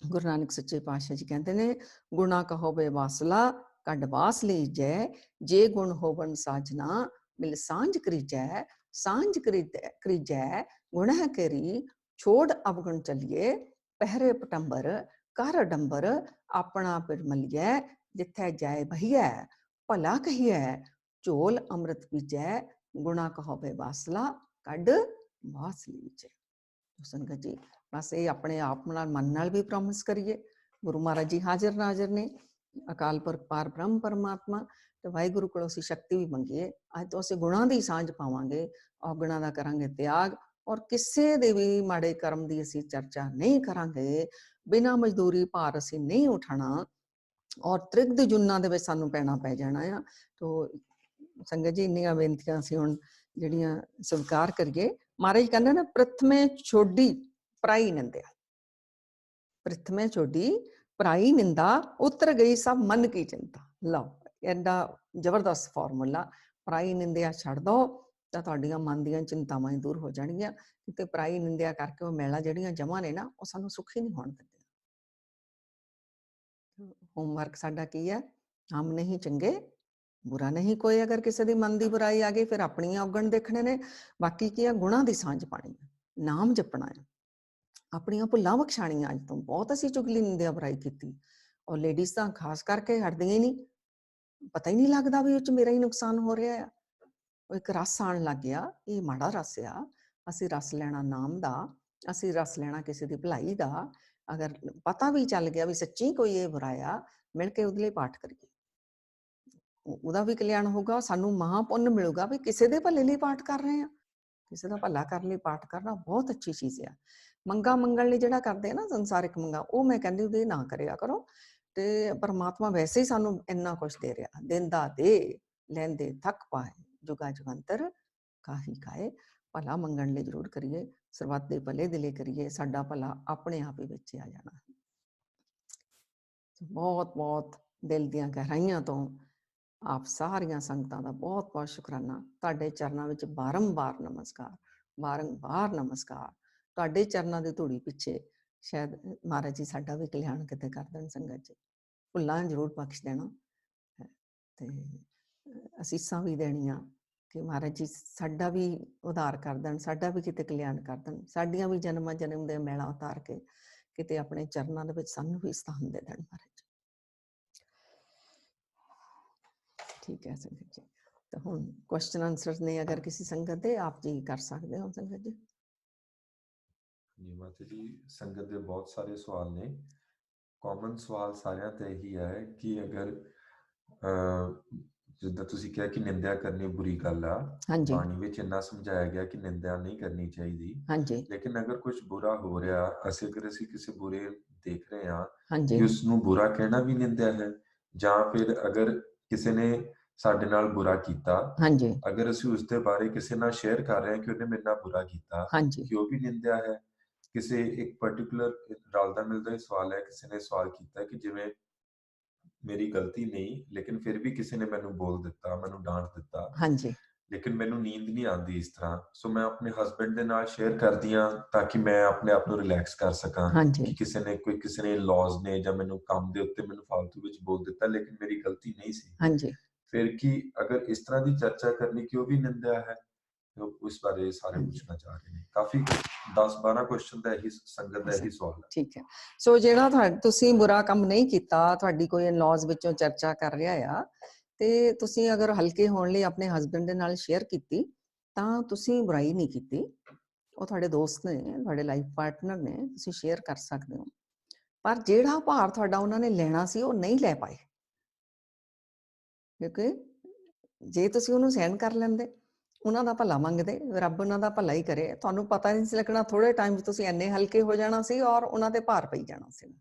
ਗੁਰੂ ਨਾਨਕ ਸੱਚੇ ਪਾਤਸ਼ਾਹ ਜੀ ਕਹਿੰਦੇ ਨੇ, ਗੁਣਾ ਕਹੋ ਬੇ ਵਾਸਲਾ ਕੱਢ ਵਾਸ ਲੀਜੈ, ਜੇ ਗੁਣ ਹੋਵਨ ਸਾਜਨਾ ਮਿਲ ਸਾਂਝ ਕਰੀਜੈ। ਸਾਂਝ ਕਰੀਜੈ ਗੁਣਹ ਕਰੀ, ਛੋੜ ਅਵਗੁਣ ਚਲੀਏ, ਪਹਿਰੇ ਪਟੰਬਰ ਕਰ ਅਡੰਬਰ, ਆਪਣਾ ਪਿਰਮਲੀਐ ਜਿੱਥੈ ਜਾਏ ਬਹੀਐ। ਭਲਾ ਕਹੀਐ ਝੋਲ ਅੰਮ੍ਰਿਤ ਪੀਜੈ, ਗੁਣਾ ਕਹੋ ਬੇ ਵਾਸਲਾ ਕੱਢ ਵਾਸ ਲੀਜੈ। ਸੰਗਤ ਜੀ ਬਸ ਇਹ ਆਪਣੇ ਆਪ ਨਾਲ ਮਨ ਨਾਲ ਵੀ ਪ੍ਰੋਮਿਸ ਕਰੀਏ। ਗੁਰੂ ਮਹਾਰਾਜ ਜੀ ਹਾਜ਼ਰ ਨਾਜ਼ਰ ਨੇ, ਅਕਾਲ ਪੁਰਖ ਪਾਰ ਬ੍ਰਹਮ ਪਰਮਾਤਮਾ, ਤੇ ਵਾਹਿਗੁਰੂ ਕੋਲੋਂ ਅਸੀਂ ਸ਼ਕਤੀ ਵੀ ਮੰਗੀਏ। ਅੱਜ ਤੋਂ ਅਸੀਂ ਗੁਣਾਂ ਦੀ ਸਾਂਝ ਪਾਵਾਂਗੇ, ਔਗੁਣਾਂ ਦਾ ਕਰਾਂਗੇ ਤਿਆਗ, ਔਰ ਕਿਸੇ ਦੇ ਵੀ ਮਾੜੇ ਕਰਮ ਦੀ ਅਸੀਂ ਚਰਚਾ ਨਹੀਂ ਕਰਾਂਗੇ। ਬਿਨਾਂ ਮਜ਼ਦੂਰੀ ਭਾਰ ਅਸੀਂ ਨਹੀਂ ਉਠਾਣਾ, ਔਰ ਤ੍ਰਿਗਧ ਜੁਨਾਂ ਦੇ ਵਿੱਚ ਸਾਨੂੰ ਪੈਣਾ ਪੈ ਜਾਣਾ ਆ। ਤੋ ਸੰਗਤ ਜੀ ਇੰਨੀਆਂ ਬੇਨਤੀਆਂ ਅਸੀਂ ਹੁਣ ਜਿਹੜੀਆਂ ਸਵੀਕਾਰ ਕਰੀਏ। ਮਹਾਰਾਜ ਕਹਿੰਦੇ ਨਾ, ਪ੍ਰਥਮੇ ਛੋਡੀ ਪਰਾਈ ਨਿੰਦਿਆ, ਪ੍ਰਥਮੇ ਛੋਡੀ ਪਰਾਈ ਨਿੰਦਾ, ਉਤਰ ਗਈ ਸਭ ਮਨ ਕੀ ਚਿੰਤਾ। ਲਓ ਐਡਾ ਜ਼ਬਰਦਸਤ ਫਾਰਮੂਲਾ, ਪਰਾਈ ਨਿੰਦਿਆ ਛੱਡ ਦੋ ਤਾਂ ਤੁਹਾਡੀਆਂ ਮਨ ਦੀਆਂ ਚਿੰਤਾਵਾਂ ਦੂਰ ਹੋ ਜਾਣਗੀਆਂ। ਕਿਤੇ ਪਰਾਈ ਨਿੰਦਿਆ ਕਰਕੇ ਉਹ ਮੈਲਾਂ ਜਿਹੜੀਆਂ ਜਮਾਂ ਨੇ ਨਾ, ਉਹ ਸਾਨੂੰ ਸੁਖੀ ਨਹੀਂ ਹੋਣ ਦਿੰਦੇ। ਹੋਮਵਰਕ ਸਾਡਾ ਕੀ ਹੈ? ਹਮ ਨਹੀਂ ਚੰਗੇ ਬੁਰਾ ਨਹੀਂ ਕੋਈ। ਅਗਰ ਕਿਸੇ ਦੀ ਮਨ ਦੀ ਬੁਰਾਈ ਆ ਗਈ, ਫਿਰ ਆਪਣੀਆਂ ਔਗਣ ਦੇਖਣੇ ਨੇ। ਬਾਕੀ ਕੀ ਆ? ਗੁਣਾਂ ਦੀ ਸਾਂਝ ਪਾਣੀ ਹੈ, ਨਾਮ ਜਪਣਾ ਹੈ, ਆਪਣੀਆਂ ਭੁੱਲਾਂ ਬਖਸ਼ਾਣੀਆਂ। ਅੱਜ ਤੋਂ ਬਹੁਤ ਅਸੀਂ ਚੁਗਲੀ ਨਿੰਦਿਆ ਬੁਰਾਈ ਕੀਤੀ, ਔਰ ਲੇਡੀਜ਼ ਤਾਂ ਖਾਸ ਕਰਕੇ ਹਟਦੀਆਂ ਹੀ ਨਹੀਂ। ਪਤਾ ਹੀ ਨਹੀਂ ਲੱਗਦਾ ਵੀ ਉਹ 'ਚ ਮੇਰਾ ਹੀ ਨੁਕਸਾਨ ਹੋ ਰਿਹਾ ਆ। ਉਹ ਇੱਕ ਰਸ ਆਉਣ ਲੱਗ ਗਿਆ, ਇਹ ਮਾੜਾ ਰਸ ਆ। ਅਸੀਂ ਰਸ ਲੈਣਾ ਨਾਮ ਦਾ, ਅਸੀਂ ਰਸ ਲੈਣਾ ਕਿਸੇ ਦੀ ਭਲਾਈ ਦਾ। ਅਗਰ ਪਤਾ ਵੀ ਚੱਲ ਗਿਆ ਵੀ ਸੱਚੀ ਕੋਈ ਇਹ ਬੁਰਾ ਆ, ਮਿਲ ਕੇ ਉਹਦੇ ਲਈ ਪਾਠ ਕਰੀਏ, ਉਹਦਾ ਵੀ ਕਲਿਆਣ ਹੋਊਗਾ। ਸਾਨੂੰ ਮਹਾਂ ਪੁੰਨ ਮਿਲੂਗਾ ਵੀ ਕਿਸੇ ਦੇ ਭਲੇ ਲਈ ਪਾਠ ਕਰ ਰਹੇ ਆ। ਕਿਸੇ ਦਾ ਭਲਾ ਕਰਨ ਲਈ ਪਾਠ ਕਰਨਾ ਬਹੁਤ ਅੱਛੀ ਚੀਜ਼ ਆ। ਮੰਗਾ ਮੰਗਣ ਲਈ ਜਿਹੜਾ ਕਰਦੇ ਆ ਨਾ ਸੰਸਾਰਿਕ ਮੰਗਾ, ਉਹ ਮੈਂ ਕਹਿੰਦੀ ਉਹਦੇ ਨਾ ਕਰਿਆ ਕਰੋ। ਤੇ ਪਰਮਾਤਮਾ ਵੈਸੇ ਹੀ ਸਾਨੂੰ ਇੰਨਾ ਕੁਛ ਦੇ ਰਿਹਾ, ਦਿੰਦਾ ਦੇ ਲੈਂਦੇ ਥੱਕ ਪਾਏ, ਜੁਗਾ ਜੁਗੰਤਰ ਕਾਹੀ ਖਾਏ। ਭਲਾ ਮੰਗਣ ਲਈ ਜ਼ਰੂਰ ਕਰੀਏ, ਸਰਬੱਤ ਦੇ ਭਲੇ ਦੇ ਲਈ ਕਰੀਏ, ਸਾਡਾ ਭਲਾ ਆਪਣੇ ਆਪ ਹੀ ਵਿੱਚ ਆ ਜਾਣਾ। ਬਹੁਤ ਬਹੁਤ ਦਿਲ ਦੀਆਂ ਗਹਿਰਾਈਆਂ ਤੋਂ ਆਪ ਸਾਰੀਆਂ ਸੰਗਤਾਂ ਦਾ ਬਹੁਤ ਬਹੁਤ ਸ਼ੁਕਰਾਨਾ। ਤੁਹਾਡੇ ਚਰਨਾਂ ਵਿੱਚ ਬਾਰੰਬਾਰ ਨਮਸਕਾਰ, ਬਾਰੰਬਾਰ ਨਮਸਕਾਰ। ਤੁਹਾਡੇ ਚਰਨਾਂ ਦੀ ਧੂੜੀ ਪਿੱਛੇ ਸ਼ਾਇਦ ਮਹਾਰਾਜ ਜੀ ਸਾਡਾ ਵੀ ਕਲਿਆਣ ਕਿਤੇ ਕਰ ਦੇਣ। ਸੰਗਤ ਜੀ ਭੁੱਲਾਂ ਜ਼ਰੂਰ ਬਖਸ਼ ਦੇਣਾ, ਤੇ ਅਸੀਸਾਂ ਵੀ ਦੇਣੀਆਂ ਕਿ ਮਹਾਰਾਜ ਜੀ ਸਾਡਾ ਵੀ ਉਧਾਰ ਕਰ ਦੇਣ, ਸਾਡਾ ਵੀ ਕਿਤੇ ਕਲਿਆਣ ਕਰ ਦੇਣ, ਸਾਡੀਆਂ ਵੀ ਜਨਮਾਂ ਜਨਮ ਦੇ ਮੈਲਾਂ ਉਤਾਰ ਕੇ ਕਿਤੇ ਆਪਣੇ ਚਰਨਾਂ ਦੇ ਵਿੱਚ ਸਾਨੂੰ ਵੀ ਸਥਾਨ ਦੇ ਦੇਣ ਮਹਾਰਾਜ। ਠੀਕ ਹੈ ਸੰਗਤ ਜੀ, ਤਾਂ ਹੁਣ ਕੁਐਸਚਨ ਆਨਸਰ ਨੇ ਅਗਰ ਕਿਸੇ ਸੰਗਤ ਦੇ, ਆਪ ਜੀ ਕਰ ਸਕਦੇ ਹੋ ਸੰਗਤ ਜੀ। ਜੀ ਮਾਤਾ ਜੀ, ਸੰਗਤ ਦੇ ਬਹੁਤ ਸਾਰੇ ਸਵਾਲ ਨੇ। ਕਾਮਨ ਸਵਾਲ ਸਾਰਿਆਂ ਤੇ ਇਹੀ ਹੈ ਕਿ ਅਗਰ ਜਿੱਦਾਂ ਤੁਸੀਂ ਕਿਹਾ ਕਿ ਨਿੰਦਿਆ ਕਰਨੀ ਬੁਰੀ ਗੱਲ ਆ, ਹਾਂਜੀ ਬਾਣੀ ਵਿੱਚ ਇੰਨਾ ਸਮਝਾਇਆ ਗਿਆ ਕਿ ਨਿੰਦਿਆ ਨਹੀਂ ਕਰਨੀ ਚਾਹੀਦੀ। ਹਾਂਜੀ ਲੇਕਿਨ ਅਗਰ ਕੁਝ ਬੁਰਾ ਹੋ ਰਿਹਾ, ਅਗਰ ਅਸੀਂ ਕਿਸੇ ਬੁਰੇ ਦੇਖ ਰਹੇ ਹਾਂ, ਹਾਂਜੀ ਕਿ ਉਸ ਨੂੰ ਬੁਰਾ ਕਹਿਣਾ ਵੀ ਨਿੰਦਿਆ ਹੈ? ਜਾਂ ਫਿਰ ਅਗਰ ਕਿਸੇ ਨੇ ਸਾਡੇ ਨਾਲ ਬੁਰਾ ਕੀਤਾ, ਹਾਂਜੀ ਅਗਰ ਅਸੀਂ ਉਸ ਦੇ ਬਾਰੇ ਕਿਸੇ ਨਾਲ ਸ਼ੇਅਰ ਕਰ ਰਹੇ ਹਾਂ ਕਿ ਉਹਨੇ ਮੇਰੇ ਨਾਲ ਬੁਰਾ ਕੀਤਾ, ਹਾਂਜੀ ਕਿ ਉਹ ਵੀ ਨਿੰਦਿਆ ਹੈ? ਕਿਸੇ ਇੱਕ ਪਾਰਟਿਕੂਲਰ ਰਲਦਾ ਮਿਲਦਾ ਹੀ ਸਵਾਲ ਹੈ। ਕਿਸੇ ਨੇ ਸਵਾਲ ਕੀਤਾ ਕਿ ਜਿਵੇਂ ਮੇਰੀ ਗਲਤੀ ਨਹੀਂ, ਲੇਕਿਨ ਫਿਰ ਵੀ ਕਿਸੇ ਨੇ ਮੈਨੂੰ ਬੋਲ ਦਿੱਤਾ, ਮੈਨੂੰ ਡਾਂਟ ਦਿੱਤਾ, ਹਾਂਜੀ ਲੇਕਿਨ ਮੈਨੂੰ ਨੀਂਦ ਨਹੀਂ ਆਉਂਦੀ ਇਸ ਤਰ੍ਹਾਂ, ਸੋ ਮੈਂ ਆਪਣੇ ਹਸਬੈਂਡ ਦੇ ਨਾਲ ਸ਼ੇਅਰ ਕਰਦੀ ਹਾਂ ਤਾਂ ਕਿ ਮੈਂ ਆਪਣੇ ਆਪ ਨੂੰ ਰਿਲੈਕਸ ਕਰ ਸਕਾਂ ਹਾਂਜੀ ਕਿ ਕਿਸੇ ਨੇ ਲॉज ਨੇ ਜਾਂ ਮੈਨੂੰ ਕੰਮ ਦੇ ਉੱਤੇ ਮੈਨੂੰ ਫालतू ਵਿੱਚ ਬੋਲ ਦਿੱਤਾ, ਲੇਕਿਨ ਮੇਰੀ ਗਲਤੀ ਨਹੀਂ ਸੀ। ਹਾਂਜੀ ਫਿਰ ਕੀ ਅਗਰ ਇਸ ਤਰ੍ਹਾਂ ਦੀ ਚਰਚਾ ਕਰਨੀ ਕਿ ਉਹ ਵੀ ਨਿੰਦਿਆ ਹੈ, ਉਸ ਬਾਰੇ ਸਾਰੇ ਹਾਂਜੀ ਪੁੱਛਣਾ ਚਾਹ ਰਹੇ ਨੇ। ਕਾਫੀ 10-12 ਕੁਐਸਚਨ ਦਾ ਇਹੀ ਸੰਗਤ ਦਾ ਇਹੀ ਸਵਾਲ ਹੈ। ਠੀਕ ਹੈ। ਸੋ ਜਿਹੜਾ ਤੁਸੀਂ ਬੁਰਾ ਕੰਮ ਨਹੀਂ ਕੀਤਾ, ਤੁਹਾਡੀ ਕੋਈ ਇਨ-ਲॉज ਵਿੱਚੋਂ ਚਰਚਾ ਕਰ ਰਿਹਾ ਆ, ਤੇ ਤੁਸੀਂ ਅਗਰ ਹਲਕੇ ਹੋਣ ਲਈ ਆਪਣੇ ਹਸਬੈਂਡ ਦੇ ਨਾਲ ਸ਼ੇਅਰ ਕੀਤੀ ਤਾਂ ਤੁਸੀਂ ਬੁਰਾਈ ਨਹੀਂ ਕੀਤੀ। ਉਹ ਤੁਹਾਡੇ ਦੋਸਤ ਨੇ, ਤੁਹਾਡੇ ਲਾਈਫ ਪਾਰਟਨਰ ਨੇ, ਤੁਸੀਂ ਸ਼ੇਅਰ ਕਰ ਸਕਦੇ ਹੋ। ਪਰ ਜਿਹੜਾ ਭਾਰ ਤੁਹਾਡਾ ਉਹਨਾਂ ਨੇ ਲੈਣਾ ਸੀ ਉਹ ਨਹੀਂ ਲੈ ਪਾਏ, ਕਿਉਂਕਿ ਜੇ ਤੁਸੀਂ ਉਹਨੂੰ ਸਹਿਣ ਕਰ ਲੈਂਦੇ, ਉਹਨਾਂ ਦਾ ਭਲਾ ਮੰਗਦੇ, ਰੱਬ ਉਹਨਾਂ ਦਾ ਭਲਾ ਹੀ ਕਰੇ, ਤੁਹਾਨੂੰ ਪਤਾ ਨਹੀਂ ਸੀ ਲੱਗਣਾ, ਥੋੜੇ ਟਾਈਮ 'ਚ ਤੁਸੀਂ ਇੰਨੇ ਹਲਕੇ ਹੋ ਜਾਣਾ ਸੀ ਔਰ ਉਹਨਾਂ ਤੇ ਭਾਰ ਪਈ ਜਾਣਾ ਸੀ।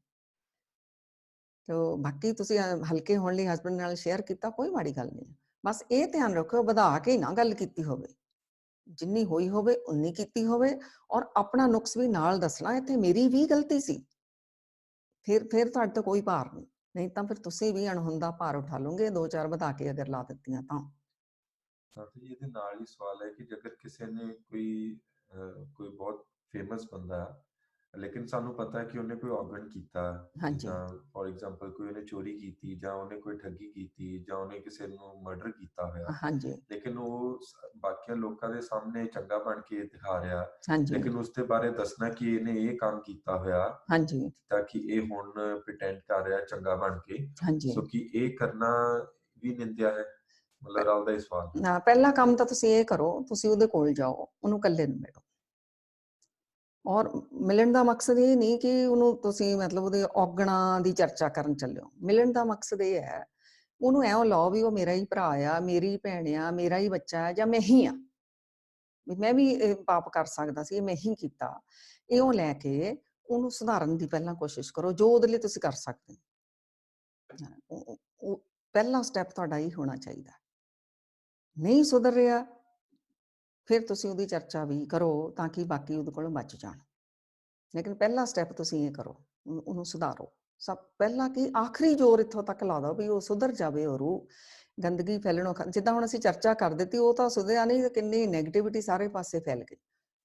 ਤੇ ਬਾਕੀ ਤੁਸੀਂ ਹਲਕੇ ਹੋਣ ਲਈ ਹਸਬੈਂਡ ਨਾਲ ਸ਼ੇਅਰ ਕੀਤਾ, ਕੋਈ ਮਾੜੀ ਗੱਲ ਨਹੀਂ। ਬਸ ਇਹ ਧਿਆਨ ਰੱਖੋ ਵਧਾ ਕੇ ਨਾ ਗੱਲ ਕੀਤੀ ਹੋਵੇ, ਜਿੰਨੀ ਹੋਈ ਹੋਵੇ ਉਨੀ ਕੀਤੀ ਹੋਵੇ, ਔਰ ਆਪਣਾ ਨੁਕਸ ਵੀ ਨਾਲ ਦੱਸਣਾ, ਇੱਥੇ ਮੇਰੀ ਵੀ ਗਲਤੀ ਸੀ। ਫਿਰ ਤੁਹਾਡੇ ਤੋਂ ਕੋਈ ਭਾਰ ਨਹੀਂ, ਨਹੀਂ ਤਾਂ ਫਿਰ ਤੁਸੀਂ ਵੀ ਅਣਹੁੰਦਾ ਭਾਰ ਉਠਾ ਲਓਗੇ, 2-4 ਵਧਾ ਕੇ ਅਗਰ ਲਾ ਦਿੱਤੀਆਂ ਤਾਂ। ਜੀ ਇਹਦੇ ਨਾਲ ਹੀ ਸਵਾਲ ਹੈ ਕਿ ਜੇਕਰ ਕਿਸੇ ਨੇ ਕੋਈ ਬਹੁਤ ਫੇਮਸ ਬੰਦਾ ਹੈ, ਲੇਕਿਨ ਸਾਨੂੰ ਪਤਾ ਹੈ ਕਿ ਉਹਨੇ ਕੋਈ ਔਗਣ ਕੀਤਾ, ਹਾਂਜੀ ਜਿੱਦਾਂ ਫੋਰ ਐਗਜ਼ਾਮਪਲ ਕੋਈ ਉਹਨੇ ਚੋਰੀ ਕੀਤੀ ਜਾਂ ਉਹਨੇ ਕੋਈ ਠੱਗੀ ਕੀਤੀ ਜਾਂ ਉਹਨੇ ਕਿਸੇ ਨੂੰ ਮਰਡਰ ਕੀਤਾ ਹੋਇਆ, ਹਾਂਜੀ ਲੇਕਿਨ ਉਹ ਬਾਕੀਆਂ ਲੋਕਾਂ ਦੇ ਸਾਹਮਣੇ ਚੰਗਾ ਬਣ ਕੇ ਦਿਖਾ ਰਿਹਾ, ਹਾਂਜੀ ਲੇਕਿਨ ਉਸ ਦੇ ਬਾਰੇ ਦੱਸਣਾ ਕਿ ਇਹਨੇ ਇਹ ਕੰਮ ਕੀਤਾ ਹੋਇਆ ਹਾਂਜੀ ਤਾਂ ਕਿ ਇਹ ਹੁਣ ਪ੍ਰੀਟੈਂਡ ਕਰ ਰਿਹਾ ਚੰਗਾ ਬਣ ਕੇ, ਹਾਂਜੀ ਸੋ ਕਿ ਇਹ ਕਰਨਾ ਵੀ ਨਿੰਦਿਆ ਹੈ। ਮਤਲਬ ਰਲ ਦਾ ਹੀ ਸਵਾਲ ਹੈ। ਨਾ, ਪਹਿਲਾ ਕੰਮ ਤਾਂ ਤੁਸੀਂ ਇਹ ਕਰੋ, ਤੁਸੀਂ ਉਹਦੇ ਕੋਲ ਜਾਓ, ਉਹਨੂੰ ਇਕੱਲੇ ਨੂੰ ਮਿਲੋ। ਔਰ ਮਿਲਣ ਦਾ ਮਕਸਦ ਇਹ ਨਹੀਂ ਕਿ ਉਹਨੂੰ ਤੁਸੀਂ ਮਤਲਬ ਉਹਦੇ ਔਗਣਾਂ ਦੀ ਚਰਚਾ ਕਰਨ ਚੱਲਿਓ। ਮਿਲਣ ਦਾ ਮਕਸਦ ਇਹ ਹੈ, ਉਹਨੂੰ ਐਂ ਲਾਓ ਵੀ ਉਹ ਮੇਰਾ ਹੀ ਭਰਾ ਆ, ਮੇਰੀ ਭੈਣ ਆ, ਮੇਰਾ ਹੀ ਬੱਚਾ ਹੈ, ਜਾਂ ਮੈਂ ਹੀ ਆ, ਵੀ ਮੈਂ ਵੀ ਇਹ ਪਾਪ ਕਰ ਸਕਦਾ ਸੀ, ਇਹ ਮੈਂ ਹੀ ਕੀਤਾ। ਇਉਂ ਲੈ ਕੇ ਉਹਨੂੰ ਸੁਧਾਰਨ ਦੀ ਪਹਿਲਾਂ ਕੋਸ਼ਿਸ਼ ਕਰੋ, ਜੋ ਉਹਦੇ ਲਈ ਤੁਸੀਂ ਕਰ ਸਕਦੇ ਹੋ। ਉਹ ਪਹਿਲਾ ਸਟੈਪ ਤੁਹਾਡਾ ਹੀ ਹੋਣਾ ਚਾਹੀਦਾ। ਨਹੀਂ ਸੁਧਰ ਰਿਹਾ, ਫਿਰ ਤੁਸੀਂ ਉਹਦੀ ਚਰਚਾ ਵੀ ਕਰੋ ਤਾਂ ਕਿ ਬਾਕੀ ਉਹਦੇ ਕੋਲੋਂ ਬਚ ਜਾਣ। ਲੇਕਿਨ ਪਹਿਲਾ ਸਟੈਪ ਤੁਸੀਂ ਇਹ ਕਰੋ, ਉਹਨੂੰ ਸੁਧਾਰੋ। ਸਭ ਪਹਿਲਾਂ ਕਿ ਆਖਰੀ ਜ਼ੋਰ ਇੱਥੋਂ ਤੱਕ ਲਾ ਦਿਓ ਵੀ ਉਹ ਸੁਧਰ ਜਾਵੇ, ਔਰ ਗੰਦਗੀ ਫੈਲਣੋਂ ਜਿੱਦਾਂ ਹੁਣ ਅਸੀਂ ਚਰਚਾ ਕਰ ਦਿੱਤੀ, ਉਹ ਤਾਂ ਸੁਧਰਿਆ ਨਹੀਂ, ਕਿੰਨੀ ਨੈਗੇਟਿਵਿਟੀ ਸਾਰੇ ਪਾਸੇ ਫੈਲ ਗਈ।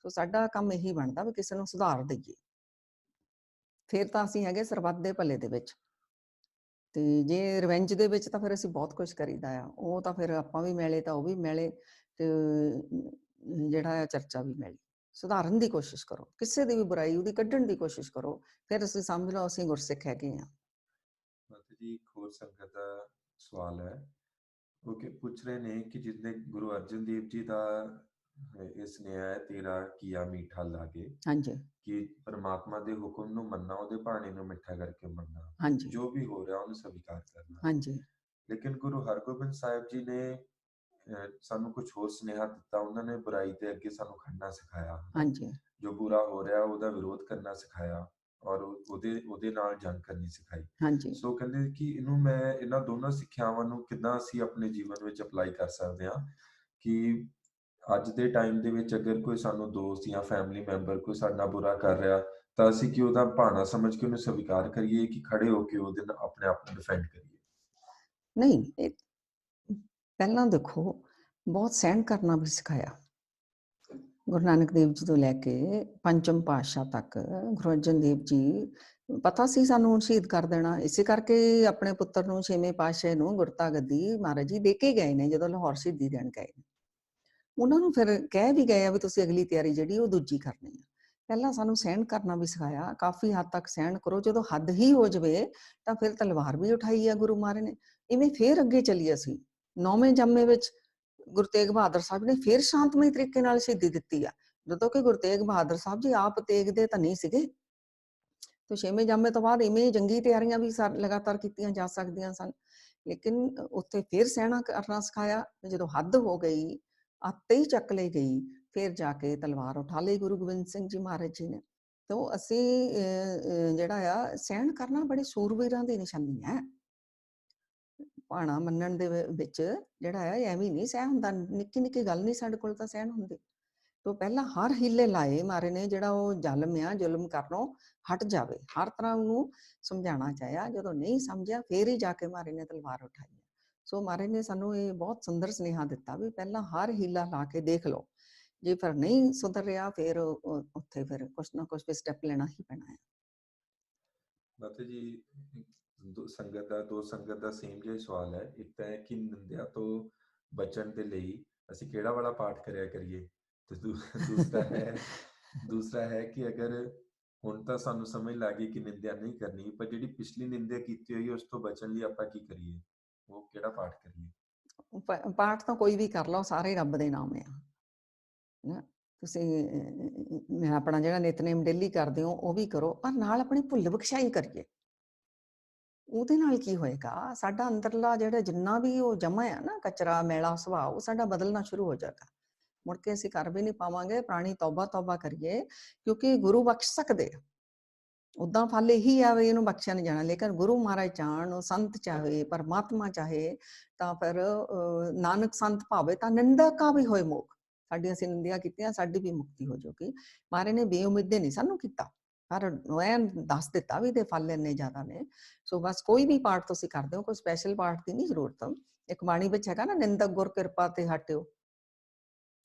ਸੋ ਸਾਡਾ ਕੰਮ ਇਹੀ ਬਣਦਾ ਵੀ ਕਿਸੇ ਨੂੰ ਸੁਧਾਰ ਦਈਏ, ਫਿਰ ਤਾਂ ਅਸੀਂ ਹੈਗੇ ਸਰਬੱਤ ਦੇ ਭਲੇ ਦੇ ਵਿੱਚ। ਤੇ ਜੇ ਰਿਵੈਂਜ ਦੇ ਵਿੱਚ ਤਾਂ ਫਿਰ ਅਸੀਂ ਬਹੁਤ ਕੁਝ ਕਰੀਦਾ ਆ, ਉਹ ਤਾਂ ਫਿਰ ਆਪਾਂ ਵੀ ਮੈਲੇ ਤਾਂ ਉਹ ਵੀ ਮੈਲੇ, ਤੇ ਜਿਹੜਾ ਆ ਚਰਚਾ ਵੀ ਮੈਲੀ। ਸੁਧਾਰਨ ਦੀ ਕੋਸ਼ਿਸ਼ ਕਰੋ, ਕਿਸੇ ਦੀ ਵੀ ਬੁਰਾਈ ਉਹਦੀ ਕੱਢਣ ਦੀ ਕੋਸ਼ਿਸ਼ ਕਰੋ, ਫਿਰ ਅਸੀਂ ਸਮਝ ਲਓ ਅਸੀਂ ਗੁਰਸਿੱਖ ਹੈਗੇ ਹਾਂ। ਮਾਤਾ ਜੀ ਇੱਕ ਹੋਰ ਸੰਗਤ ਦਾ ਸਵਾਲ ਹੈ, ਉਹ ਪੁੱਛ ਰਹੇ ਨੇ ਕਿ ਜਿਸਨੇ ਗੁਰੂ ਅਰਜਨ ਦੇਵ ਜੀ ਦਾ ਇਹ ਸੁਨੇਹਾ ਹੈ, ਤੇਰਾ ਕੀਆ ਮੀਠਾ ਲਾਗੇ, ਹਾਂਜੀ ਕਿ ਪਰਮਾਤਮਾ ਦੇ ਹੁਕਮ ਨੂੰ ਮੰਨਣਾ, ਉਹਦੇ ਬਾਣੀ ਨੂੰ ਮਿੱਠਾ ਕਰਕੇ ਮੰਨਣਾ, ਹਾਂਜੀ ਜੋ ਵੀ ਹੋ ਰਿਹਾ ਉਹਨੂੰ ਸਵੀਕਾਰ ਕਰਨਾ। ਹਾਂਜੀ ਲੇਕਿਨ ਗੁਰੂ ਹਰਗੋਬਿੰਦ ਸਾਹਿਬ ਜੀ ਨੇ ਸਾਨੂੰ ਕੁਝ ਹੋਰ ਸੁਨੇਹਾ ਦਿੱਤਾ, ਉਹਨਾਂ ਨੇ ਬੁਰਾਈ ਦੇ ਅੱਗੇ ਸਾਨੂੰ ਖੜਨਾ ਸਿਖਾਇਆ, ਹਾਂਜੀ ਜੋ ਬੁਰਾ ਹੋ ਰਿਹਾ ਉਹਦਾ ਵਿਰੋਧ ਕਰਨਾ ਸਿਖਾਇਆ, ਔਰ ਉਹਦੇ ਨਾਲ ਜੰਗ ਕਰਨੀ ਸਿਖਾਈ। ਹਾਂਜੀ ਸੋ ਕਹਿੰਦੇ ਕਿ ਇਹਨਾਂ ਦੋਨਾਂ ਸਿੱਖਿਆਵਾਂ ਨੂੰ ਕਿੱਦਾਂ ਅਸੀਂ ਆਪਣੇ ਜੀਵਨ ਵਿੱਚ ਅਪਲਾਈ ਕਰ ਸਕਦੇ ਹਾਂ, ਕਿ ਅੱਜ ਦੇ ਟਾਈਮ ਦੇ ਵਿੱਚ ਅਗਰ ਕੋਈ ਸਾਨੂੰ ਦੋਸਤ ਜਾਂ ਫੈਮਿਲੀ ਮੈਂਬਰ ਕੋਈ ਸਾਡਾ ਬੁਰਾ ਕਰ ਰਿਹਾ, ਤਾਂ ਅਸੀਂ ਕਿ ਉਹਦਾ ਭਾਣਾ ਸਮਝ ਕੇ ਉਹਨੂੰ ਸਵੀਕਾਰ ਕਰੀਏ ਕਿ ਖੜੇ ਹੋ ਕੇ ਉਹਦੇ ਨਾਲ ਆਪਣੇ ਆਪ ਨੂੰ ਡਿਫੈਂਡ ਕਰੀਏ। ਨਹੀਂ, ਪਹਿਲਾਂ ਦੇਖੋ ਬਹੁਤ ਸਹਿਣ ਕਰਨਾ ਵੀ ਸਿਖਾਇਆ। ਗੁਰੂ ਨਾਨਕ ਦੇਵ ਜੀ ਤੋਂ ਲੈ ਕੇ ਪੰਚਮ ਪਾਤਸ਼ਾਹ ਤੱਕ ਗੁਰੂ ਅਰਜਨ ਦੇਵ ਜੀ, ਪਤਾ ਸੀ ਸਾਨੂੰ ਸ਼ਹੀਦ ਕਰ ਦੇਣਾ, ਇਸੇ ਕਰਕੇ ਆਪਣੇ ਪੁੱਤਰ ਨੂੰ 6ਵੇਂ ਪਾਤਸ਼ਾਹ ਨੂੰ ਗੁਰਤਾ ਗੱਦੀ ਮਹਾਰਾਜ ਜੀ ਦੇ ਕੇ ਗਏ ਨੇ ਜਦੋਂ ਲਾਹੌਰ ਸ਼ਹੀਦੀ ਦੇਣ ਗਏ। ਉਹਨਾਂ ਨੂੰ ਫਿਰ ਕਹਿ ਵੀ ਗਏ ਆ ਵੀ ਤੁਸੀਂ ਅਗਲੀ ਤਿਆਰੀ ਜਿਹੜੀ ਉਹ ਦੂਜੀ ਕਰਨੀ ਆ। ਪਹਿਲਾਂ ਸਾਨੂੰ ਸਹਿਣ ਕਰਨਾ ਵੀ ਸਿਖਾਇਆ, ਕਾਫੀ ਹੱਦ ਤੱਕ ਸਹਿਣ ਕਰੋ, ਜਦੋਂ ਹੱਦ ਹੀ ਹੋ ਜਾਵੇ ਤਾਂ ਫਿਰ ਤਲਵਾਰ ਵੀ ਉਠਾਈ ਆ ਗੁਰੂ ਮਹਾਰਾਜ ਨੇ। ਇਵੇਂ ਫਿਰ ਅੱਗੇ ਚੱਲੀਏ ਅਸੀਂ 9ਵੇਂ ਜੰਮੇ ਵਿੱਚ ਗੁਰੂ ਤੇਗ ਬਹਾਦਰ ਸਾਹਿਬ ਨੇ ਫਿਰ ਸ਼ਾਂਤਮਈ ਤਰੀਕੇ ਨਾਲ ਸ਼ਹੀਦੀ ਦਿੱਤੀ ਆ, ਜਦੋਂ ਕਿ ਗੁਰੂ ਤੇਗ ਬਹਾਦਰ ਸਾਹਿਬ ਜੀ ਆਪ ਤੇਗਦੇ ਤਾਂ ਨਹੀਂ ਸੀਗੇ। ਤੇ 6ਵੇਂ ਜਾਮੇ ਤੋਂ ਬਾਅਦ ਇਵੇਂ ਜੰਗੀ ਤਿਆਰੀਆਂ ਵੀ ਲਗਾਤਾਰ ਕੀਤੀਆਂ ਜਾ ਸਕਦੀਆਂ ਸਨ, ਲੇਕਿਨ ਉੱਥੇ ਫਿਰ ਸਹਿਣਾ ਕਰਨਾ ਸਿਖਾਇਆ। ਜਦੋਂ ਹੱਦ ਹੋ ਗਈ, ਅੱਤ ਹੀ ਚੱਕ ਲਈ ਗਈ, ਫਿਰ ਜਾ ਕੇ ਤਲਵਾਰ ਉਠਾ ਲਈ ਗੁਰੂ ਗੋਬਿੰਦ ਸਿੰਘ ਜੀ ਮਹਾਰਾਜ ਜੀ ਨੇ। ਤਾਂ ਅਸੀਂ ਜਿਹੜਾ ਆ ਸਹਿਣ ਕਰਨਾ ਬੜੇ ਸੂਰਵੀਰਾਂ ਦੀ ਨਿਸ਼ਾਨੀ ਹੈ। ਭਾਣਾ ਮੰਨਣ ਦੇ ਵਿੱਚ ਜਿਹੜਾ ਹੈ ਐਵੇਂ ਨਹੀਂ ਸਹਿ ਹੁੰਦਾ, ਨਿੱਕੀ ਨਿੱਕੀ ਗੱਲ ਨਹੀਂ ਸਾਡੇ ਕੋਲ ਤਾਂ ਸਹਿਣ ਹੁੰਦੀ। ਤੋਂ ਪਹਿਲਾਂ ਹਰ ਹੀਲੇ ਲਾਏ ਮਾਰੇ ਨੇ, ਜਿਹੜਾ ਉਹ ਜ਼ਾਲਮ ਆ ਜ਼ੁਲਮ ਕਰਨੋਂ ਹਟ ਜਾਵੇ, ਹਰ ਤਰ੍ਹਾਂ ਉਹਨੂੰ ਸਮਝਾਉਣਾ ਚਾਹਿਆ। ਜਦੋਂ ਨਹੀਂ ਸਮਝਿਆ ਫਿਰ ਹੀ ਜਾ ਕੇ ਮਾਰੇ ਨੇ ਤਲਵਾਰ ਉਠਾਈ। ਸੋ ਮਹਾਰਾਜ ਨੇ ਸਾਨੂੰ ਇਹ ਬਹੁਤ ਸੁੰਦਰ ਸੁਨੇਹਾ ਦਿੱਤਾ ਵੀ ਪਹਿਲਾਂ ਹਰ ਹੀਲਾ ਲਾ ਕੇ ਦੇਖ ਲਓ, ਜੇ ਫਿਰ ਨਹੀਂ ਸੁਧਰ ਰਿਹਾ ਫਿਰ ਉੱਥੇ ਫਿਰ ਕੁਛ ਨਾ ਕੁਛ ਸਟੈਪ ਲੈਣਾ ਹੀ ਪੈਣਾ ਹੈ। ਮਾਤਾ ਜੀ, ਦੋ ਸੰਗਤ ਦਾ ਸੇਮ ਜਿਹਾ ਸਵਾਲ ਹੈ। ਇੱਕ ਤਾਂ ਹੈ ਕਿ ਨਿੰਦਿਆ ਤੋਂ ਬਚਣ ਦੇ ਲਈ ਅਸੀਂ ਕਿਹੜਾ ਵਾਲਾ ਪਾਠ ਕਰਿਆ ਕਰੀਏ, ਤੇ ਦੂਸਰਾ ਹੈ ਕਿ ਅਗਰ ਹੁਣ ਤਾਂ ਸਾਨੂੰ ਸਮਝ ਲੱਗ ਗਈ ਕਿ ਨਿੰਦਿਆ ਨਹੀਂ ਕਰਨੀ, ਪਰ ਜਿਹੜੀ ਪਿਛਲੀ ਨਿੰਦਿਆ ਕੀਤੀ ਹੋਈ ਉਸ ਤੋਂ ਬਚਣ ਲਈ ਆਪਾਂ ਕੀ ਕਰੀਏ, ਉਹ ਕਿਹੜਾ ਪਾਠ ਕਰੀਏ? ਪਾਠ ਤਾਂ ਕੋਈ ਵੀ ਕਰ ਲਓ, ਸਾਰੇ ਰੱਬ ਦੇ ਨਾਮ ਆ ਨਾ। ਤੁਸੀਂ ਆਪਣਾ ਜਿਹੜਾ ਨਿਤਨੇਮ ਡੇਲੀ ਕਰਦੇ ਹੋ ਉਹ ਵੀ ਕਰੋ, ਪਰ ਨਾਲ ਆਪਣੀ ਭੁੱਲ ਬਖਸ਼ਾਈ ਕਰੀਏ। ਉਹਦੇ ਨਾਲ ਕੀ ਹੋਏਗਾ, ਸਾਡਾ ਅੰਦਰਲਾ ਜਿਹੜਾ ਜਿੰਨਾ ਵੀ ਉਹ ਜਮਾ ਹੈ ਨਾ ਕਚਰਾ ਮੈਲਾ ਸੁਭਾਅ, ਉਹ ਸਾਡਾ ਬਦਲਣਾ ਸ਼ੁਰੂ ਹੋ ਜਾਏਗਾ। ਮੁੜ ਕੇ ਅਸੀਂ ਕਰ ਵੀ ਨਹੀਂ ਪਾਵਾਂਗੇ। ਪੁਰਾਣੀ ਤੌਬਾ ਕਰੀਏ, ਕਿਉਂਕਿ ਗੁਰੂ ਬਖਸ਼ ਸਕਦੇ ਆ। ਉਦਾਂ ਫਲ ਇਹੀ ਆ ਵੀ ਇਹਨੂੰ ਬਖਸ਼ਿਆ ਨਹੀਂ ਜਾਣਾ, ਲੇਕਿਨ ਗੁਰੂ ਮਹਾਰਾਜ ਚਾਹਣ, ਸੰਤ ਚਾਹੇ, ਪਰਮਾਤਮਾ ਚਾਹੇ, ਤਾਂ ਫਿਰ ਨਾਨਕ ਸੰਤ ਭਾਵੇ ਤਾਂ ਨਿੰਦਕਾ ਵੀ ਹੋਏ ਮੋਖ। ਸਾਡੀ ਅਸੀਂ ਨਿੰਦਿਆ ਕੀਤੀਆਂ, ਸਾਡੀ ਵੀ ਮੁਕਤੀ ਹੋ ਜਾਊਗੀ। ਮਹਾਰਾਜ ਨੇ ਬੇਉਮੀਦੇ ਨਹੀਂ ਸਾਨੂੰ ਕੀਤਾ, ਪਰ ਐਂ ਦੱਸ ਦਿੱਤਾ ਵੀ ਇਹਦੇ ਫਲ ਇੰਨੇ ਜ਼ਿਆਦਾ ਨੇ। ਸੋ ਬਸ ਕੋਈ ਵੀ ਪਾਠ ਤੁਸੀਂ ਕਰਦੇ ਹੋ, ਕੋਈ ਸਪੈਸ਼ਲ ਪਾਠ ਦੀ ਨਹੀਂ ਜ਼ਰੂਰਤ। ਇੱਕ ਬਾਣੀ ਵਿੱਚ ਹੈਗਾ ਨਾ, ਨਿੰਦਕ ਗੁਰ ਕਿਰਪਾ ਤੇ ਹਟਿਓ।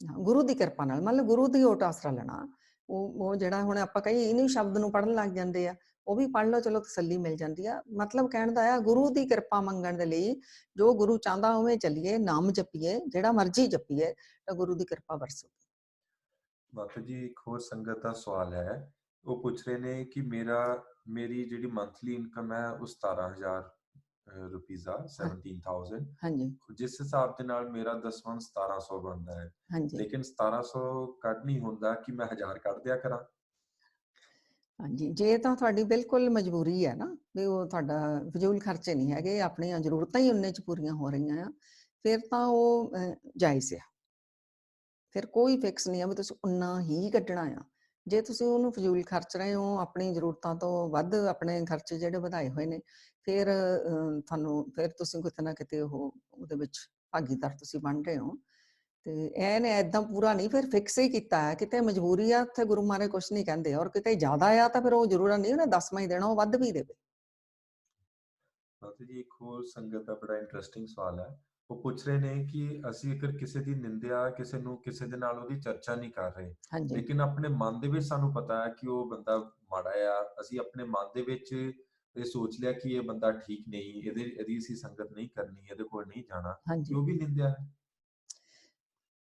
ਗੁਰੂ ਦੀ ਕਿਰਪਾ ਨਾਲ, ਮਤਲਬ ਗੁਰੂ ਦੀ ਓਟ ਆਸਰਾ ਲੈਣਾ। ਉਹ ਜਿਹੜਾ ਹੁਣ ਆਪਾਂ ਕਈ ਇਹਨੂੰ ਸ਼ਬਦ ਨੂੰ ਪੜ੍ਹਨ ਲੱਗ ਜਾਂਦੇ ਆ, ਉਹ ਵੀ ਪੜ੍ਹ ਲਓ, ਚਲੋ ਤਸੱਲੀ ਮਿਲ ਜਾਂਦੀ ਆ। ਮਤਲਬ ਕਹਿਣ ਦਾ ਆ, ਗੁਰੂ ਦੀ ਕਿਰਪਾ ਮੰਗਣ ਦੇ ਲਈ ਜੋ ਗੁਰੂ ਚਾਹੁੰਦਾ ਉਵੇਂ ਚੱਲੀਏ, ਨਾਮ ਜਪੀਏ, ਜਿਹੜਾ ਮਰਜ਼ੀ ਜਪੀਏ, ਤਾਂ ਗੁਰੂ ਦੀ ਕਿਰਪਾ ਵਰਸੂ। ਮਾਤਾ ਜੀ, ਇੱਕ ਹੋਰ ਸੰਗਤ ਦਾ ਸਵਾਲ ਹੈ। ਉਹ ਪੁੱਛ ਰਹੇ ਨੇ ਕਿ ਮੇਰੀ ਜਿਹੜੀ ਮੰਥਲੀ ਇਨਕਮ ਹੈ ਉਹ 17,000 ਰੁਪਈਸ ਆ, 17,000। ਹਾਂਜੀ ਜਿਸ ਹਿਸਾਬ ਦੇ ਨਾਲ ਮੇਰਾ ਦਸਵੰਧ 1700 ਬਣਦਾ ਹੈ, ਹਾਂਜੀ ਲੇਕਿਨ 1700 ਕੱਢ ਨਹੀਂ ਹੁੰਦਾ, ਕਿ ਮੈਂ 1000 ਕੱਢ ਦਿਆ ਕਰਾਂ? ਹਾਂਜੀ, ਜੇ ਤਾਂ ਤੁਹਾਡੀ ਬਿਲਕੁਲ ਮਜਬੂਰੀ ਹੈ ਨਾ, ਵੀ ਉਹ ਤੁਹਾਡਾ ਫਜ਼ੂਲ ਖਰਚੇ ਨਹੀਂ ਹੈਗੇ, ਆਪਣੀਆਂ ਜ਼ਰੂਰਤਾਂ ਹੀ ਉਨੇ 'ਚ ਪੂਰੀਆਂ ਹੋ ਰਹੀਆਂ ਆ, ਫਿਰ ਤਾਂ ਉਹ ਜਾਇਜ਼ ਆ। ਫਿਰ ਕੋਈ ਫਿਕਸ ਨਹੀਂ ਆ ਵੀ ਤੁਸੀਂ ਉਨਾ ਹੀ ਕੱਢਣਾ ਆ। ਜੇ ਤੁਸੀਂ ਉਹਨੂੰ ਫਜ਼ੂਲ ਖਰਚ ਰਹੇ ਹੋ, ਆਪਣੀ ਜ਼ਰੂਰਤਾਂ ਤੋਂ ਵੱਧ ਆਪਣੇ ਖਰਚੇ ਜਿਹੜੇ ਵਧਾਏ ਹੋਏ ਨੇ, ਫਿਰ ਫਿਰ ਤੁਸੀਂ ਕਿਤੇ ਨਾ ਕਿਤੇ ਉਹਦੇ ਵਿੱਚ ਭਾਗੀਦਾਰ ਤੁਸੀਂ ਬਣ ਰਹੇ ਹੋ। ਤੇ ਇਹਨੇ ਏਦਾਂ ਪੂਰਾ ਨਹੀਂ, ਫਿਰ ਫਿਕਸ ਹੀ ਕੀਤਾ ਹੈ। ਕਿਤੇ ਮਜਬੂਰੀ ਆ, ਉੱਥੇ ਗੁਰੂ ਮਹਾਰਾਜ ਕੁਛ ਨਹੀਂ ਕਹਿੰਦੇ, ਔਰ ਕਿਤੇ ਜ਼ਿਆਦਾ ਆ ਤਾਂ ਫਿਰ ਉਹ ਜ਼ਰੂਰੀ ਨਹੀਂ ਉਹਨੇ 10ਵਾਂ ਹੀ ਦੇਣਾ, ਉਹ ਵੱਧ ਵੀ ਦੇਵੇ। ਮਾਤਾ ਜੀ, ਇੱਕ ਹੋਰ ਸੰਗਤ ਦਾ ਬੜਾ ਇੰਟਰਸਟਿੰਗ ਸਵਾਲ ਹੈ। ਉਹ ਪੁੱਛ ਰਹੇ ਨੇ ਕਿ ਅਸੀਂ ਅਗਰ ਕਿਸੇ ਦੀ ਨਿੰਦਿਆ, ਕਿਸੇ ਦੇ ਨਾਲ ਉਹਦੀ ਚਰਚਾ ਨਹੀਂ ਕਰ ਰਹੇ, ਹਾਂਜੀ ਲੇਕਿਨ ਆਪਣੇ ਮਨ ਦੇ ਵਿੱਚ ਸਾਨੂੰ ਪਤਾ ਹੈ ਕਿ ਉਹ ਬੰਦਾ ਮਾੜਾ ਆ, ਅਸੀਂ ਆਪਣੇ ਮਨ ਦੇ ਵਿੱਚ ਇਹ ਸੋਚ ਲਿਆ ਕਿ ਇਹ ਬੰਦਾ ਠੀਕ ਨਹੀਂ, ਇਹਦੀ ਅਸੀਂ ਸੰਗਤ ਨਹੀਂ ਕਰਨੀ, ਇਹਦੇ ਕੋਲ ਨਹੀਂ ਜਾਣਾ, ਕਿ ਹਾਂਜੀ, ਉਹ ਵੀ ਨਿੰਦਿਆ ਹੈ?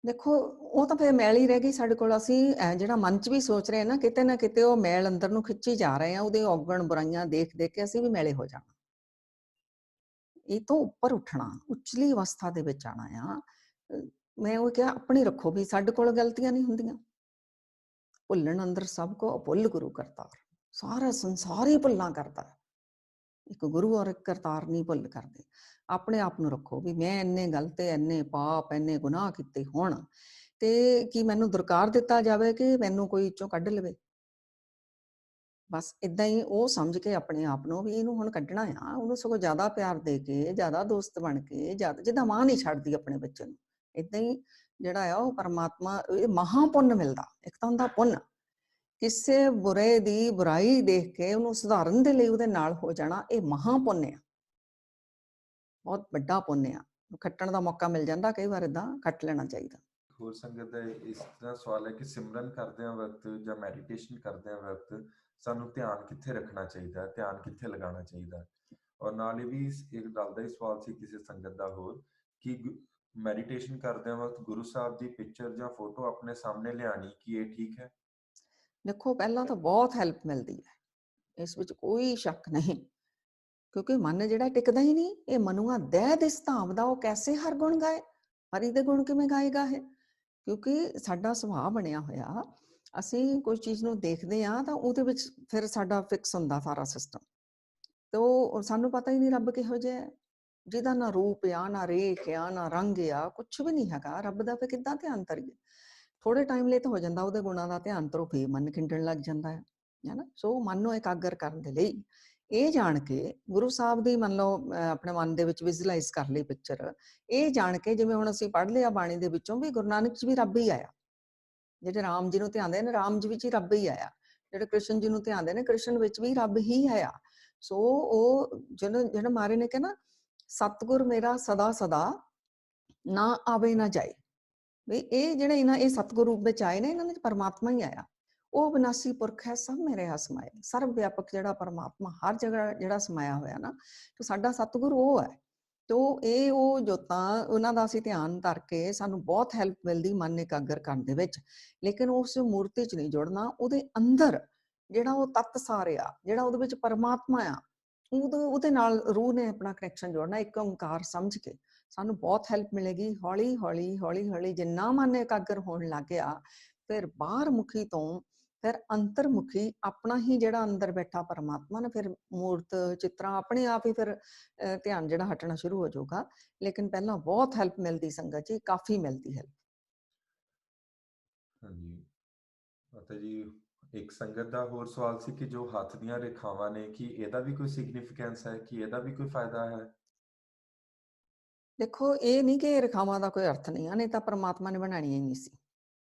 ਦੇਖੋ ਉਹ ਤਾਂ ਫਿਰ ਮੈਲ ਹੀ ਰਹਿ ਗਈ ਸਾਡੇ ਕੋਲ। ਅਸੀਂ ਜਿਹੜਾ ਮਨ 'ਚ ਵੀ ਸੋਚ ਰਹੇ ਹਾਂ ਨਾ ਕਿਤੇ ਉਹ ਮੈਲ ਅੰਦਰ ਨੂੰ ਖਿੱਚੀ ਜਾ ਰਹੇ ਆ, ਉਹਦੇ ਔਗਣ ਬੁਰਾਈਆਂ ਦੇਖ ਦੇਖ ਕੇ ਅਸੀਂ ਵੀ ਮੈਲੇ ਹੋ ਜਾਣਾ। ਇਹ ਤੋਂ ਉੱਪਰ ਉੱਠਣਾ, ਉੱਚਲੀ ਅਵਸਥਾ ਦੇ ਵਿੱਚ ਆਣਾ ਆ। ਮੈਂ ਉਹ ਕਿਹਾ, ਆਪਣੀ ਰੱਖੋ ਵੀ ਸਾਡੇ ਕੋਲ ਗਲਤੀਆਂ ਨਹੀਂ ਹੁੰਦੀਆਂ। ਭੁੱਲਣ ਅੰਦਰ ਸਭ ਕੋ ਭੁੱਲ ਗੁਰੂ ਕਰਤਾਰ, ਸਾਰਾ ਸੰਸਾਰ ਹੀ ਭੁੱਲਾਂ ਕਰਦਾ, ਇੱਕ ਗੁਰੂ ਔਰ ਇੱਕ ਕਰਤਾਰ ਨਹੀਂ ਭੁੱਲ ਕਰਦੇ। ਆਪਣੇ ਆਪ ਨੂੰ ਰੱਖੋ ਵੀ ਮੈਂ ਇੰਨੇ ਗਲਤ, ਇੰਨੇ ਪਾਪ, ਇੰਨੇ ਗੁਨਾਹ ਕੀਤੇ ਹੋਣ, ਤੇ ਕੀ ਮੈਨੂੰ ਦੁਰਕਾਰ ਦਿੱਤਾ ਜਾਵੇ ਕਿ ਮੈਨੂੰ ਕੋਈ ਚੋਂ ਕੱਢ ਲਵੇ। ਬਸ ਇਦਾਂ ਹੀ ਉਹ ਸਮਝ ਕੇ ਆਪਣੇ ਆਪ ਨੂੰ ਵੀ ਇਹਨੂੰ ਹੁਣ ਕੱਢਣਾ ਆ, ਉਹਨੂੰ ਸਗੋਂ ਜ਼ਿਆਦਾ ਪਿਆਰ ਦੇ ਕੇ, ਜ਼ਿਆਦਾ ਦੋਸਤ ਬਣ ਕੇ, ਜਿੱਦਾਂ ਮਾਂ ਨਹੀਂ ਛੱਡਦੀ ਆਪਣੇ ਬੱਚੇ ਨੂੰ, ਏਦਾਂ ਹੀ ਜਿਹੜਾ ਆ ਉਹ ਪਰਮਾਤਮਾ, ਇਹ ਮਹਾਂ ਪੁੰਨ ਮਿਲਦਾ। ਇੱਕ ਤਾਂ ਹੁੰਦਾ ਪੁੰਨ, ਕਿਸੇ ਬੁਰੇ ਦੀ ਬੁਰਾਈ ਦੇਖ ਕੇ ਉਹਨੂੰ ਸੁਧਾਰਨ ਦੇ ਲਈ ਉਹਦੇ ਨਾਲ ਹੋ ਜਾਣਾ, ਇਹ ਮਹਾਂ ਪੁੰਨ ਆ, ਬਹੁਤ ਵੱਡਾ ਪੁੰਨ ਆ। ਖੱਟਣ ਦਾ ਮੌਕਾ ਮਿਲ ਜਾਂਦਾ ਕਈ ਵਾਰ, ਏਦਾਂ ਕੱਟ ਲੈਣਾ ਚਾਹੀਦਾ। ਹੋਰ ਸੰਗਤ ਦਾ ਇਸ ਤਰ੍ਹਾਂ ਸਵਾਲ ਹੈ ਕਿ ਸਿਮਰਨ ਕਰਦਿਆਂ ਵਕਤ ਜਾਂ ਮੈਡੀਟੇਸ਼ਨ ਕਰਦਿਆਂ ਵਕਤ ਸਾਨੂੰ ਧਿਆਨ ਕਿੱਥੇ ਰੱਖਣਾ ਚਾਹੀਦਾ, ਧਿਆਨ ਕਿੱਥੇ ਲਗਾਉਣਾ ਚਾਹੀਦਾ? ਔਰ ਨਾਲ ਇਹ ਵੀ ਇੱਕ ਗੱਲ ਦਾ ਹੀ ਸਵਾਲ ਸੀ ਕਿਸੇ ਸੰਗਤ ਦਾ ਹੋਰ, ਕਿ ਮੈਡੀਟੇਸ਼ਨ ਕਰਦਿਆਂ ਵਕਤ ਗੁਰੂ ਸਾਹਿਬ ਦੀ ਪਿਕਚਰ ਜਾਂ ਫੋਟੋ ਆਪਣੇ ਸਾਹਮਣੇ ਲਿਆਣੀ, ਕੀ ਇਹ ਠੀਕ ਹੈ? ਦੇਖੋ ਪਹਿਲਾਂ ਤਾਂ ਬਹੁਤ ਹੈਲਪ ਮਿਲਦੀ ਹੈ, ਇਸ ਵਿੱਚ ਕੋਈ ਸ਼ੱਕ ਨਹੀਂ, ਕਿਉਂਕਿ ਮਨ ਜਿਹੜਾ ਟਿਕਦਾ ਹੀ ਨਹੀਂ। ਇਹ ਮਨੁਆ ਦਹਿ ਦਿਸ ਧਾਮ ਦਾ, ਉਹ ਕੈਸੇ ਹਰ ਗੁਣ ਗਾਏ, ਹਰੀ ਦੇ ਗੁਣ ਕਿਵੇਂ ਗਾਏਗਾ ਇਹ? ਕਿਉਂਕਿ ਸਾਡਾ ਸੁਭਾਅ ਬਣਿਆ ਹੋਇਆ, ਅਸੀਂ ਕੋਈ ਚੀਜ਼ ਨੂੰ ਦੇਖਦੇ ਹਾਂ ਤਾਂ ਉਹਦੇ ਵਿੱਚ ਫਿਰ ਸਾਡਾ ਫਿਕਸ ਹੁੰਦਾ ਸਾਰਾ ਸਿਸਟਮ, ਤੇ ਉਹ ਸਾਨੂੰ ਪਤਾ ਹੀ ਨਹੀਂ ਰੱਬ ਕਿਹੋ ਜਿਹਾ ਹੈ, ਜਿਹਦਾ ਨਾ ਰੂਪ ਆ, ਨਾ ਰੇਖ ਆ, ਨਾ ਰੰਗ ਆ, ਕੁਛ ਵੀ ਨਹੀਂ ਹੈਗਾ ਰੱਬ ਦਾ। ਫਿਰ ਕਿੱਦਾਂ ਧਿਆਨ ਧਰੀਏ? ਥੋੜੇ ਟਾਈਮ ਲਈ ਤਾਂ ਹੋ ਜਾਂਦਾ ਉਹਦੇ ਗੁਣਾਂ ਦਾ ਧਿਆਨ ਧਰੋ, ਫੇਰ ਮਨ ਖਿੰਡਣ ਲੱਗ ਜਾਂਦਾ ਹੈ ਨਾ। ਸੋ ਮਨ ਨੂੰ ਇਕਾਗਰ ਕਰਨ ਦੇ ਲਈ ਇਹ ਜਾਣ ਕੇ, ਗੁਰੂ ਸਾਹਿਬ ਦੀ ਮੰਨ ਲਓ ਆਪਣੇ ਮਨ ਦੇ ਵਿੱਚ ਵਿਜ਼ੂਅਲਾਈਜ਼ ਕਰ ਲਈ ਪਿਕਚਰ, ਇਹ ਜਾਣ ਕੇ, ਜਿਵੇਂ ਹੁਣ ਅਸੀਂ ਪੜ੍ਹ ਲਿਆ ਬਾਣੀ ਦੇ ਵਿੱਚੋਂ ਵੀ ਗੁਰੂ ਨਾਨਕ 'ਚ ਵੀ ਰੱਬ ਹੀ ਆਇਆ, ਜਿਹੜੇ ਰਾਮ ਜੀ ਨੂੰ ਧਿਆਉਂਦੇ ਨੇ ਰਾਮ ਜੀ ਵਿੱਚ ਹੀ ਰੱਬ ਹੀ ਆਇਆ, ਜਿਹੜੇ ਕ੍ਰਿਸ਼ਨ ਜੀ ਨੂੰ ਧਿਆਉਂਦੇ ਨੇ ਕ੍ਰਿਸ਼ਨ ਵਿੱਚ ਵੀ ਰੱਬ ਹੀ ਆਇਆ। ਸੋ ਉਹ ਜਿਹੜਾ ਮਾਰੇ ਨੇ ਕਿ ਨਾ, ਸਤਿਗੁਰ ਮੇਰਾ ਸਦਾ ਸਦਾ ਨਾ ਆਵੇ ਨਾ ਜਾਏ। ਵੀ ਇਹ ਜਿਹੜੇ ਇਹਨਾਂ ਇਹ ਸਤਿਗੁਰ ਰੂਪ ਵਿੱਚ ਆਏ ਨੇ, ਇਹਨਾਂ ਵਿੱਚ ਪਰਮਾਤਮਾ ਹੀ ਆਇਆ। ਉਹ ਵਿਨਾਸ਼ੀ ਪੁਰਖ ਹੈ, ਸਭ ਮੇਰੇ ਹੱਥ ਸਮਾਏ। ਸਰਵ ਵਿਆਪਕ ਜਿਹੜਾ ਪਰਮਾਤਮਾ ਹਰ ਜਗ੍ਹਾ ਜਿਹੜਾ ਸਮਾਇਆ ਹੋਇਆ ਨਾ, ਤੇ ਸਾਡਾ ਸਤਿਗੁਰ ਉਹ ਹੈ। ਤੋ ਇਹ ਉਹ ਜੋਤਾਂ ਉਹਨਾਂ ਦਾ ਅਸੀਂ ਧਿਆਨ ਧਰ ਕੇ ਸਾਨੂੰ ਬਹੁਤ ਹੈਲਪ ਮਿਲਦੀ ਮਨ ਇਕਾਗਰ ਕਰਨ ਦੇ ਵਿੱਚ। ਲੇਕਿਨ ਉਸ ਮੂਰਤੀ 'ਚ ਨਹੀਂ ਜੁੜਨਾ, ਉਹਦੇ ਅੰਦਰ ਜਿਹੜਾ ਉਹ ਤੱਤ ਸਾਰਿਆ, ਜਿਹੜਾ ਉਹਦੇ ਵਿੱਚ ਪਰਮਾਤਮਾ ਆ, ਉਹਦੇ ਨਾਲ ਰੂਹ ਨੇ ਆਪਣਾ ਕਨੈਕਸ਼ਨ ਜੋੜਨਾ, ਇੱਕ ਓਂਕਾਰ ਸਮਝ ਕੇ। ਸਾਨੂੰ ਬਹੁਤ ਹੈਲਪ ਮਿਲੇਗੀ। ਹੌਲੀ ਹੌਲੀ ਹੌਲੀ ਹੌਲੀ ਜਿੰਨਾ ਮਨ ਇਕਾਗਰ ਹੋਣ ਲੱਗ ਗਿਆ, ਫਿਰ ਬਾਹਰ ਮੁਖੀ ਤੋਂ ਫਿਰ ਅੰਤਰਮੁਖੀ ਆਪਣਾ ਹੀ ਜਿਹੜਾ ਅੰਦਰ ਬੈਠਾ ਪਰਮਾਤਮਾ ਨਾ, ਫਿਰ ਮੂਰਤ ਚਿੱਤਰਾਂ ਆਪਣੇ ਆਪ ਹੀ ਫਿਰ ਧਿਆਨ ਜਿਹੜਾ ਹਟਣਾ ਸ਼ੁਰੂ ਹੋ ਜਾਊਗਾ। ਲੇਕਿਨ ਪਹਿਲਾਂ ਬਹੁਤ ਹੈਲਪ ਮਿਲਦੀ ਸੰਗਤ ਜੀ, ਕਾਫੀ ਮਿਲਦੀ ਹੈ। ਹਾਂਜੀ ਮਾਤਾ ਜੀ, ਇੱਕ ਸੰਗਤ ਦਾ ਹੋਰ ਸਵਾਲ ਸੀ ਕਿ ਜੋ ਹੱਥ ਦੀਆਂ ਰੇਖਾਵਾਂ ਨੇ, ਕਿ ਇਹਦਾ ਵੀ ਕੋਈ ਸਿਗਨੀਫੀਕੈਂਸ ਹੈ, ਕਿ ਇਹਦਾ ਵੀ ਕੋਈ ਫਾਇਦਾ ਹੈ? ਦੇਖੋ, ਇਹ ਨਹੀਂ ਕਿ ਰੇਖਾਵਾਂ ਦਾ ਕੋਈ ਅਰਥ ਨਹੀਂ ਆ, ਨਹੀਂ ਤਾਂ ਪਰਮਾਤਮਾ ਨੇ ਬਣਾਉਣੀਆਂ ਹੀ ਨਹੀਂ ਸੀ।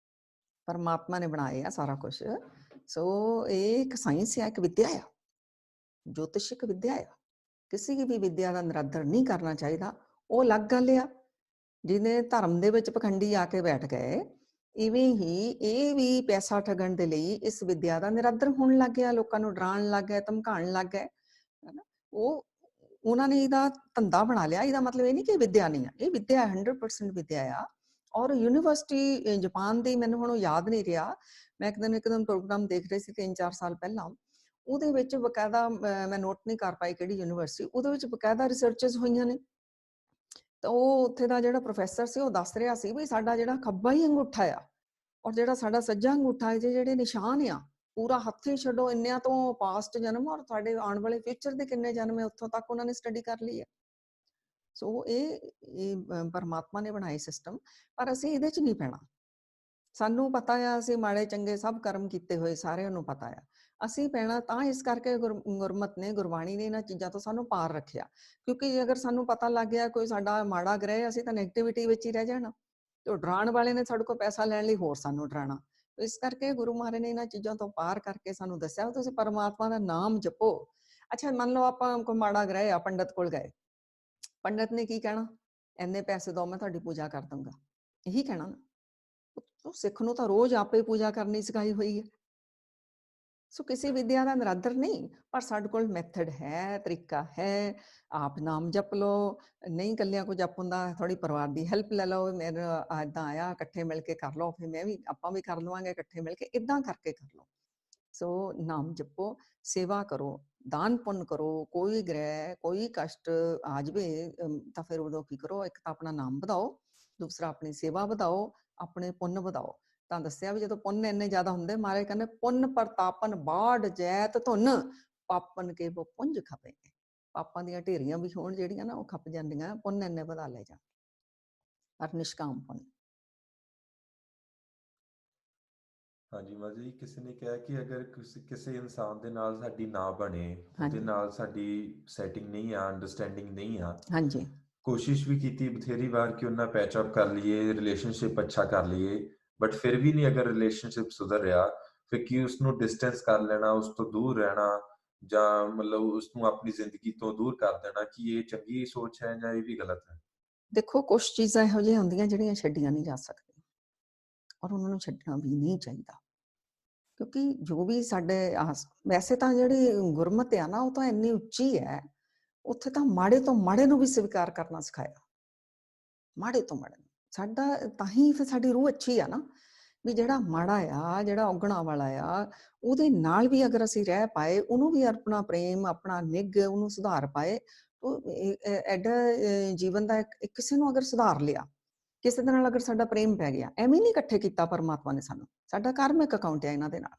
ਪਰਮਾਤਮਾ ਨੇ ਬਣਾਏ ਆ ਸਾਰਾ ਕੁਝ। ਸੋ ਇਹ ਇੱਕ ਸਾਇੰਸ ਹੈ, ਇੱਕ ਵਿਦਿਆ ਆ, ਜੋਤਿਸ਼ਿਕ ਵਿਦਿਆ ਆ। ਕਿਸੇ ਵੀ ਵਿਦਿਆ ਦਾ ਨਿਰਾਦਰ ਨਹੀਂ ਕਰਨਾ ਚਾਹੀਦਾ, ਉਹ ਅਲੱਗ ਗੱਲ ਆ। ਜਿਹਨੇ ਧਰਮ ਦੇ ਵਿੱਚ ਪਖੰਡੀ ਆ ਕੇ ਬੈਠ ਗਏ, ਇਵੇਂ ਹੀ ਇਹ ਵੀ ਪੈਸਾ ਠੱਗਣ ਦੇ ਲਈ ਇਸ ਵਿਦਿਆ ਦਾ ਨਿਰਾਦਰ ਹੋਣ ਲੱਗ ਗਿਆ, ਲੋਕਾਂ ਨੂੰ ਡਰਾਉਣ ਲੱਗ ਗਏ, ਧਮਕਾਉਣ ਲੱਗ ਗਏ, ਹਨਾ। ਉਹਨਾਂ ਨੇ ਇਹਦਾ ਧੰਦਾ ਬਣਾ ਲਿਆ। ਇਹਦਾ ਮਤਲਬ ਇਹ ਨਹੀਂ ਕਿ ਵਿਦਿਆ ਨਹੀਂ ਆ, ਇਹ ਵਿਦਿਆ 100% ਵਿਦਿਆ ਆ। ਔਰ ਯੂਨੀਵਰਸਿਟੀ ਜਾਪਾਨ ਦੀ, ਮੈਨੂੰ ਹੁਣ ਯਾਦ ਨਹੀਂ ਰਿਹਾ, ਮੈਂ ਇੱਕ ਦਿਨ ਪ੍ਰੋਗਰਾਮ ਦੇਖ ਰਹੀ ਸੀ 3-4 ਸਾਲ ਪਹਿਲਾਂ, ਉਹਦੇ ਵਿੱਚ ਬਕਾਇਦਾ, ਮੈਂ ਨੋਟ ਨਹੀਂ ਕਰ ਪਾਈ ਕਿਹੜੀ ਯੂਨੀਵਰਸਿਟੀ, ਉਹਦੇ ਵਿੱਚ ਬਕਾਇਦਾ ਰਿਸਰਚਸ ਹੋਈਆਂ ਨੇ। ਤਾਂ ਉਹ ਉੱਥੇ ਦਾ ਜਿਹੜਾ ਪ੍ਰੋਫੈਸਰ ਸੀ, ਉਹ ਦੱਸ ਰਿਹਾ ਸੀ ਵੀ ਸਾਡਾ ਜਿਹੜਾ ਖੱਬਾ ਹੀ ਅੰਗੂਠਾ ਆ, ਔਰ ਜਿਹੜਾ ਸਾਡਾ ਸੱਜਾ ਅੰਗੂਠਾ, ਜਿਹੜੇ ਨਿਸ਼ਾਨ ਆ, ਪੂਰਾ ਹੱਥੀ ਛੱਡੋ ਇੰਨਿਆਂ ਤੋਂ ਪਾਸਟ ਜਨਮ ਔਰ ਸਾਡੇ ਆਉਣ ਵਾਲੇ ਫਿਊਚਰ ਦੇ ਕਿੰਨੇ ਜਨਮ ਹੈ, ਉੱਥੋਂ ਤੱਕ ਉਹਨਾਂ ਨੇ ਸਟੱਡੀ ਕਰ ਲਈ ਹੈ। ਸੋ ਇਹ ਪਰਮਾਤਮਾ ਨੇ ਬਣਾਏ ਸਿਸਟਮ, ਪਰ ਅਸੀਂ ਇਹਦੇ 'ਚ ਨਹੀਂ ਪੈਣਾ। ਸਾਨੂੰ ਪਤਾ ਆ, ਅਸੀਂ ਮਾੜੇ ਚੰਗੇ ਸਭ ਕਰਮ ਕੀਤੇ ਹੋਏ, ਸਾਰਿਆਂ ਨੂੰ ਪਤਾ ਆ। ਅਸੀਂ ਪੈਣਾ ਤਾਂ ਇਸ ਕਰਕੇ ਗੁਰਮਤ ਨੇ, ਗੁਰਬਾਣੀ ਨੇ ਇਹਨਾਂ ਚੀਜ਼ਾਂ ਤੋਂ ਸਾਨੂੰ ਪਾਰ ਰੱਖਿਆ। ਕਿਉਂਕਿ ਅਗਰ ਸਾਨੂੰ ਪਤਾ ਲੱਗ ਗਿਆ ਕੋਈ ਸਾਡਾ ਮਾੜਾ ਗ੍ਰਹਿ, ਅਸੀਂ ਤਾਂ ਨੈਗੇਟਿਵਿਟੀ ਵਿੱਚ ਹੀ ਰਹਿ ਜਾਣਾ। ਤੇ ਡਰਾਉਣ ਵਾਲੇ ਨੇ ਸਾਡੇ ਕੋਲ ਪੈਸਾ ਲੈਣ ਲਈ ਹੋਰ ਸਾਨੂੰ ਡਰਾਉਣਾ। ਇਸ ਕਰਕੇ ਗੁਰੂ ਮਹਾਰਾਜ ਨੇ ਇਹਨਾਂ ਚੀਜ਼ਾਂ ਤੋਂ ਪਾਰ ਕਰਕੇ ਸਾਨੂੰ ਦੱਸਿਆ, ਤੁਸੀਂ ਪਰਮਾਤਮਾ ਦਾ ਨਾਮ ਜਪੋ। ਅੱਛਾ, ਮੰਨ ਲਓ ਆਪਾਂ ਕੋਈ ਮਾੜਾ ਗ੍ਰਹਿ ਆ, ਪੰਡਤ ਕੋਲ ਗਏ, ਪੰਡਤ ਨੇ ਕੀ ਕਹਿਣਾ? ਇੰਨੇ ਪੈਸੇ ਦਿਓ, ਮੈਂ ਤੁਹਾਡੀ ਪੂਜਾ ਕਰ ਦੂੰਗਾ, ਇਹੀ ਕਹਿਣਾ ਨਾ। ਸਿੱਖ ਨੂੰ ਤਾਂ ਰੋਜ਼ ਆਪੇ ਪੂਜਾ ਕਰਨੀ ਸਿਖਾਈ ਹੋਈ ਹੈ। ਸੋ ਕਿਸੇ ਵਿਦਿਆ ਦਾ ਨਿਰਾਦਰ ਨਹੀਂ, ਪਰ ਸਾਡੇ ਕੋਲ ਮੈਥਡ ਹੈ, ਤਰੀਕਾ ਹੈ। ਆਪ ਨਾਮ ਜਪ ਲਓ, ਨਹੀਂ ਇਕੱਲਿਆਂ ਕੋ ਜਪ ਹੁੰਦਾ, ਥੋੜੀ ਪਰਿਵਾਰ ਦੀ ਹੈਲਪ ਲੈ ਲਓ, ਮੇਰਾ ਏਦਾਂ ਆਇਆ, ਇਕੱਠੇ ਮਿਲ ਕੇ ਕਰ ਲਓ, ਫਿਰ ਆਪਾਂ ਵੀ ਕਰ ਲਵਾਂਗੇ ਇਕੱਠੇ ਮਿਲ ਕੇ, ਇਦਾਂ ਕਰਕੇ ਕਰ ਲਓ। ਸੋ ਨਾਮ ਜਪੋ, ਸੇਵਾ ਕਰੋ, ਦਾਨ ਪੁੰਨ ਕਰੋ। ਕੋਈ ਗ੍ਰਹਿ, ਕੋਈ ਕਸ਼ਟ ਆ ਜਾਵੇ ਤਾਂ ਫਿਰ ਉਦੋਂ ਕੀ ਕਰੋ? ਇੱਕ ਤਾਂ ਆਪਣਾ ਨਾਮ ਵਧਾਓ, ਦੂਸਰਾ ਆਪਣੀ ਸੇਵਾ ਵਧਾਓ, ਆਪਣੇ ਪੁੰਨ ਵਧਾਓ। ਤਾਂ ਦੱਸਿਆ ਵੀ ਜਦੋਂ ਪੁੰਨ ਇੰਨੇ ਜ਼ਿਆਦਾ ਹੁੰਦੇ, ਮਹਾਰਾਜ ਕਹਿੰਦੇ ਪੁੰਨ ਪ੍ਰਤਾਪਨ ਬਾੜ ਜੈਤ ਧੁਨ, ਪਾਪਨ ਕੇ ਉਹ ਪੁੰਜ ਖਪੇ। ਪਾਪਾਂ ਦੀਆਂ ਢੇਰੀਆਂ ਵੀ ਹੋਣ ਜਿਹੜੀਆਂ ਨਾ, ਉਹ ਖੱਪ ਜਾਂਦੀਆਂ, ਪੁੰਨ ਇੰਨੇ ਵਧਾ ਲੈ ਜਾਣ, ਪਰ ਨਿਸ਼ਕਾਮ ਪੁੰਨ। ਹਾਂਜੀ ਮਾਤਾ ਜੀ, ਕਿਸੇ ਨੇ ਕਿਹਾ ਕਿ ਅਗਰ ਕਿਸੇ ਇਨਸਾਨ ਦੇ ਨਾਲ ਸਾਡੀ ਨਾ ਬਣੇ, ਉਹਦੇ ਨਾਲ ਸਾਡੀ ਸੈਟਿੰਗ ਨਹੀਂ ਆ, ਅੰਡਰਸਟੈਂਡਿੰਗ ਨਹੀਂ ਆ, ਹਾਂਜੀ, ਕੋਸ਼ਿਸ਼ ਵੀ ਕੀਤੀ ਬਥੇਰੀ ਵਾਰ ਕਿ ਉਹਨਾਂ ਪੈਚਅਪ ਕਰ ਲਈਏ, ਰਿਲੇਸ਼ਨਸ਼ਿਪ ਅੱਛਾ ਕਰ ਲਈਏ, ਬਟ ਫਿਰ ਵੀ ਨਹੀਂ ਅਗਰ ਰਿਲੇਸ਼ਨਸ਼ਿਪ ਸੁਧਰ ਰਿਹਾ, ਫਿਰ ਕੀ ਉਸਨੂੰ ਡਿਸਟੈਂਸ ਕਰ ਲੈਣਾ, ਉਸ ਤੋਂ ਦੂਰ ਰਹਿਣਾ, ਜਾਂ ਮਤਲਬ ਉਸਨੂੰ ਆਪਣੀ ਜ਼ਿੰਦਗੀ ਤੋਂ ਦੂਰ ਕਰ ਦੇਣਾ, ਕਿ ਇਹ ਚੰਗੀ ਸੋਚ ਹੈ ਜਾਂ ਇਹ ਵੀ ਗਲਤ ਹੈ? ਦੇਖੋ, ਕੁਛ ਚੀਜ਼ਾਂ ਇਹੋ ਜਿਹੀਆਂ ਹੁੰਦੀਆਂ ਜਿਹੜੀਆਂ ਛੱਡੀਆਂ ਨਹੀਂ ਜਾ ਸਕਦੀਆਂ, ਔਰ ਉਹਨਾਂ ਨੂੰ ਛੱਡਣਾ ਵੀ ਨਹੀਂ ਚਾਹੀਦਾ। ਕਿਉਂਕਿ ਜੋ ਵੀ ਸਾਡੇ ਵੈਸੇ ਤਾਂ ਜਿਹੜੀ ਗੁਰਮਤਿ ਆ ਨਾ, ਉਹ ਤਾਂ ਇੰਨੀ ਉੱਚੀ ਹੈ, ਉੱਥੇ ਤਾਂ ਮਾੜੇ ਤੋਂ ਮਾੜੇ ਨੂੰ ਵੀ ਸਵੀਕਾਰ ਕਰਨਾ ਸਿਖਾਇਆ। ਮਾੜੇ ਤੋਂ ਮਾੜੇ ਸਾਡਾ, ਤਾਂ ਹੀ ਫਿਰ ਸਾਡੀ ਰੂਹ ਅੱਛੀ ਆ ਨਾ, ਵੀ ਜਿਹੜਾ ਮਾੜਾ ਆ, ਜਿਹੜਾ ਔਗਣਾ ਵਾਲਾ ਆ, ਉਹਦੇ ਨਾਲ ਵੀ ਅਗਰ ਅਸੀਂ ਰਹਿ ਪਾਏ, ਉਹਨੂੰ ਵੀ ਆਪਣਾ ਪ੍ਰੇਮ, ਆਪਣਾ ਨਿੱਘ, ਉਹਨੂੰ ਸੁਧਾਰ ਪਾਏ, ਐਡਾ ਜੀਵਨ ਦਾ ਕਿਸੇ ਨੂੰ ਅਗਰ ਸੁਧਾਰ ਲਿਆ, ਕਿਸੇ ਦੇ ਨਾਲ ਅਗਰ ਸਾਡਾ ਪ੍ਰੇਮ ਪੈ ਗਿਆ, ਐਵੇਂ ਨਹੀਂ ਇਕੱਠੇ ਕੀਤਾ ਪਰਮਾਤਮਾ ਨੇ ਸਾਨੂੰ, ਸਾਡਾ ਕਾਰਮਿਕ ਅਕਾਊਂਟ ਹੈ ਇਹਨਾਂ ਦੇ ਨਾਲ।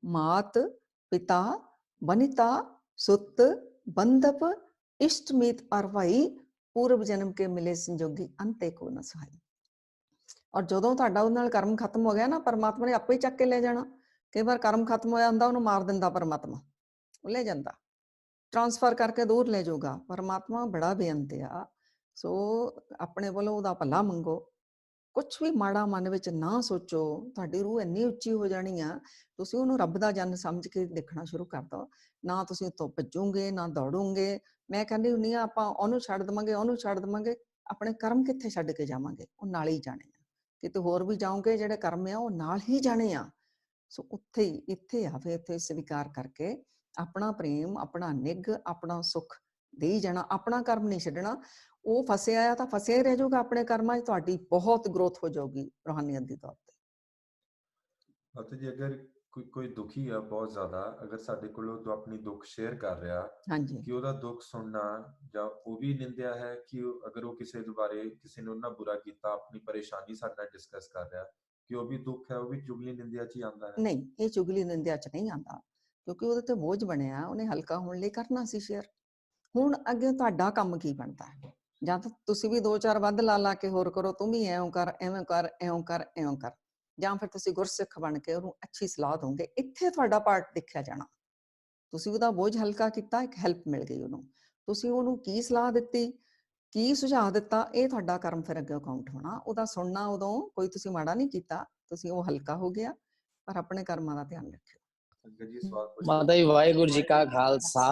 ਮਾਤ ਪਿਤਾ ਵਨਿਤਾ ਸੁੱਤ ਬੰਧਪ ਇਸ਼ਟ ਮੀਤ ਅਰ ਭਾਈ, ਪੂਰਵ ਜਨਮ ਕੇ ਮਿਲੇ ਸੰਜੋਗੀ ਅੰਤੇ ਕੋ ਨ ਸਹਾਈ। ਔਰ ਜਦੋਂ ਤੁਹਾਡਾ ਉਹਦੇ ਨਾਲ ਕਰਮ ਖਤਮ ਹੋ ਗਿਆ ਨਾ, ਪਰਮਾਤਮਾ ਨੇ ਆਪੇ ਹੀ ਚੱਕ ਕੇ ਲੈ ਜਾਣਾ। ਕਈ ਵਾਰ ਕਰਮ ਖਤਮ ਹੋਇਆ ਹੁੰਦਾ, ਉਹਨੂੰ ਮਾਰ ਦਿੰਦਾ ਪਰਮਾਤਮਾ, ਉਹ ਲੈ ਜਾਂਦਾ, ਟ੍ਰਾਂਸਫਰ ਕਰਕੇ ਦੂਰ ਲੈ ਜਾਊਗਾ। ਪਰਮਾਤਮਾ ਬੜਾ ਬੇਅੰਤ ਆ। ਸੋ ਆਪਣੇ ਵੱਲੋਂ ਉਹਦਾ ਭਲਾ ਮੰਗੋ, ਕੁਛ ਵੀ ਮਾੜਾ ਮਨ ਵਿੱਚ ਨਾ ਸੋਚੋ, ਤੁਹਾਡੀ ਰੂਹ ਇੰਨੀ ਉੱਚੀ ਹੋ ਜਾਣੀ ਆ, ਤੁਸੀਂ ਉਹਨੂੰ ਰੱਬ ਦਾ ਜਨ ਸਮਝ ਕੇ ਦੇਖਣਾ ਸ਼ੁਰੂ ਕਰ ਦਿਓ। ਨਾ ਤੁਸੀਂ ਉੱਤੋਂ ਭੱਜੋਗੇ, ਨਾ ਦੌੜੋਗੇ। ਮੈਂ ਕਹਿੰਦੀ ਹੁੰਦੀ ਆ, ਆਪਾਂ ਉਹਨੂੰ ਛੱਡ ਦੇਵਾਂਗੇ, ਉਹਨੂੰ ਛੱਡ ਦੇਵਾਂਗੇ, ਆਪਣੇ ਕਰਮ ਕਿੱਥੇ ਛੱਡ ਕੇ ਜਾਵਾਂਗੇ? ਉਹ ਨਾਲ ਹੀ ਜਾਣੇ ਆ। ਕਿਤੇ ਹੋਰ ਵੀ ਜਾਓਗੇ, ਜਿਹੜੇ ਕਰਮ ਆ ਉਹ ਨਾਲ ਹੀ ਜਾਣੇ ਆ। ਸੋ ਉੱਥੇ ਹੀ ਇੱਥੇ ਆਵੇ, ਇੱਥੇ ਸਵੀਕਾਰ ਕਰਕੇ ਆਪਣਾ ਪ੍ਰੇਮ, ਆਪਣਾ ਨਿੱਘ, ਆਪਣਾ ਸੁੱਖ ਦੇਈ ਜਾਣਾ, ਆਪਣਾ ਕਰਮ ਨਹੀਂ ਛੱਡਣਾ। ਉਹ ਫਸਿਆ ਆ ਤਾਂ ਫਸਿਆ ਹੀ ਰਹਿ ਜਾਊਗਾ ਆਪਣੇ ਕਰਮਾਂ 'ਚ, ਤੁਹਾਡੀ ਬਹੁਤ ਗਰੋਥ ਹੋ ਜਾਊਗੀ ਰੂਹਾਨੀਅਤ ਦੀ ਤੌਰ ਤੇ। ਅਤੇ ਜੇ ਅਗਰ ਕੋਈ ਦੁਖੀ ਆ ਬਹੁਤ ਜ਼ਿਆਦਾ, ਅਗਰ ਸਾਡੇ ਕੋਲ ਉਹ ਆਪਣੀ ਦੁੱਖ ਸ਼ੇਅਰ ਕਰ ਰਿਹਾ, ਹਾਂਜੀ ਕਿ ਉਹਦਾ ਦੁੱਖ ਸੁਣਨਾ ਜਾਂ ਉਹ ਵੀ ਨਿੰਦਿਆ ਹੈ, ਕਿ ਅਗਰ ਉਹ ਕਿਸੇ ਦੇ ਬਾਰੇ, ਕਿਸੇ ਨੇ ਉਹਨਾਂ ਬੁਰਾ ਕੀਤਾ, ਆਪਣੀ ਪਰੇਸ਼ਾਨੀ ਸਾਡੇ ਨਾਲ ਡਿਸਕਸ ਕਰ ਰਿਹਾ, ਕਿ ਉਹ ਵੀ ਦੁੱਖ ਹੈ, ਉਹ ਵੀ ਚੁਗਲੀ ਨਿੰਦਿਆ 'ਚ ਹੀ ਆਉਂਦਾ ਹੈ? ਨਹੀਂ, ਇਹ ਚੁਗਲੀ ਨਿੰਦਿਆ 'ਚ ਨਹੀਂ ਆਉਂਦਾ, ਕਿਉਂਕਿ ਉਹਦੇ ਤੇ ਬੋਝ ਬਣਿਆ, ਉਹਨੇ ਹਲਕਾ ਹੋਣ ਲਈ ਕਰਨਾ ਸੀ ਸ਼ੇਅਰ। ਹੁਣ ਅੱਗੇ ਤੁਹਾਡਾ ਕੰਮ ਕੀ ਬਣਦਾ ਹੈ? ਜਾਂ ਤਾਂ ਤੁਸੀਂ ਵੀ 2-4 ਵੱਧ ਲਾ ਕੇ ਹੋਰ ਕਰੋ, ਤੂੰ ਵੀ ਐਂ ਕਰ, ਐਵੇਂ ਕਰ, ਇਉਂ ਕਰ, ਇਉਂ ਕਰ, ਜਾਂ ਫਿਰ ਤੁਸੀਂ ਗੁਰਸਿੱਖ ਬਣ ਕੇ ਉਹਨੂੰ ਅੱਛੀ ਸਲਾਹ ਦੋਗੇ। ਇੱਥੇ ਤੁਹਾਡਾ ਪਾਰਟ ਦੇਖਿਆ ਜਾਣਾ। ਤੁਸੀਂ ਉਹਦਾ ਬੋਝ ਹਲਕਾ ਕੀਤਾ, ਇੱਕ ਹੈਲਪ ਮਿਲ ਗਈ ਉਹਨੂੰ। ਤੁਸੀਂ ਉਹਨੂੰ ਕੀ ਸਲਾਹ ਦਿੱਤੀ, ਕੀ ਸੁਝਾਅ ਦਿੱਤਾ, ਇਹ ਤੁਹਾਡਾ ਕਰਮ ਫਿਰ ਅੱਗੇ ਕਾਊਂਟ ਹੋਣਾ। ਉਹਦਾ ਸੁਣਨਾ ਉਦੋਂ ਕੋਈ ਤੁਸੀਂ ਮਾੜਾ ਨਹੀਂ ਕੀਤਾ, ਤੁਸੀਂ ਉਹ ਹਲਕਾ ਹੋ ਗਿਆ, ਪਰ ਆਪਣੇ ਕਰਮਾਂ ਦਾ ਧਿਆਨ ਰੱਖਿਓ। ਸੰਗਤ ਜੀ ਸਵਾਲ ਪੁੱਛ ਮਾਤਾ ਜੀ ਵਾਹਿਗੁਰੂ ਜੀ ਕਾ ਖਾਲਸਾ,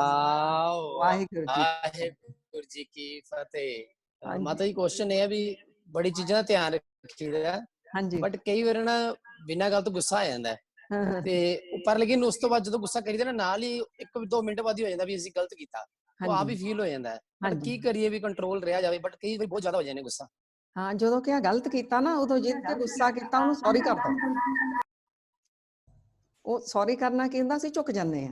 ਵਾਹਿਗੁਰੂ ਜੀ ਵਾਹਿਗੁਰੂ ਜੀ ਕੀ ਫਤਿਹ। ਹਾਂਜੀ ਮਾਤਾ ਜੀ ਕੁਐਸਚਨ ਇਹ ਹੈ ਵੀ ਬੜੀ ਚੀਜ਼ਾਂ ਦਾ ਧਿਆਨ ਰੱਖੀਦਾ, ਹਾਂਜੀ ਬਟ ਕਈ ਵਾਰ ਨਾ ਬਿਨਾਂ ਗੱਲ ਤੋਂ ਗੁੱਸਾ ਆ ਜਾਂਦਾ ਹੈ ਤੇ ਪਰ ਲੇਕਿਨ ਉਸ ਤੋਂ ਬਾਅਦ ਜਦੋਂ ਗੁੱਸਾ ਕਰੀਦਾ ਨਾ, ਨਾਲ ਹੀ 1-2 ਮਿੰਟ ਬਾਅਦ ਹੀ ਹੋ ਜਾਂਦਾ ਵੀ ਅਸੀਂ ਗਲਤ ਕੀਤਾ, ਉਹ ਆਪ ਹੀ ਫੀਲ ਹੋ ਜਾਂਦਾ ਹੈ। ਬਟ ਕੀ ਕਰੀਏ ਵੀ ਕੰਟਰੋਲ ਰਿਹਾ ਜਾਵੇ, ਬਟ ਕਈ ਵਾਰ ਬਹੁਤ ਜ਼ਿਆਦਾ ਹੋ ਜਾਂਦਾ ਗੁੱਸਾ। ਹਾਂ, ਜਦੋਂ ਕਿਹਾ ਗਲਤ ਕੀਤਾ ਨਾ, ਉਦੋਂ ਜਿਹਦੇ ਤੇ ਗੁੱਸਾ ਕੀਤਾ ਉਹਨੂੰ ਸੌਰੀ ਕਰ ਦੋ। ਉਹ ਸੌਰੀ ਕਰਨਾ ਕੀ ਹੁੰਦਾ, ਅਸੀਂ ਝੁਕ ਜਾਂਦੇ ਆ।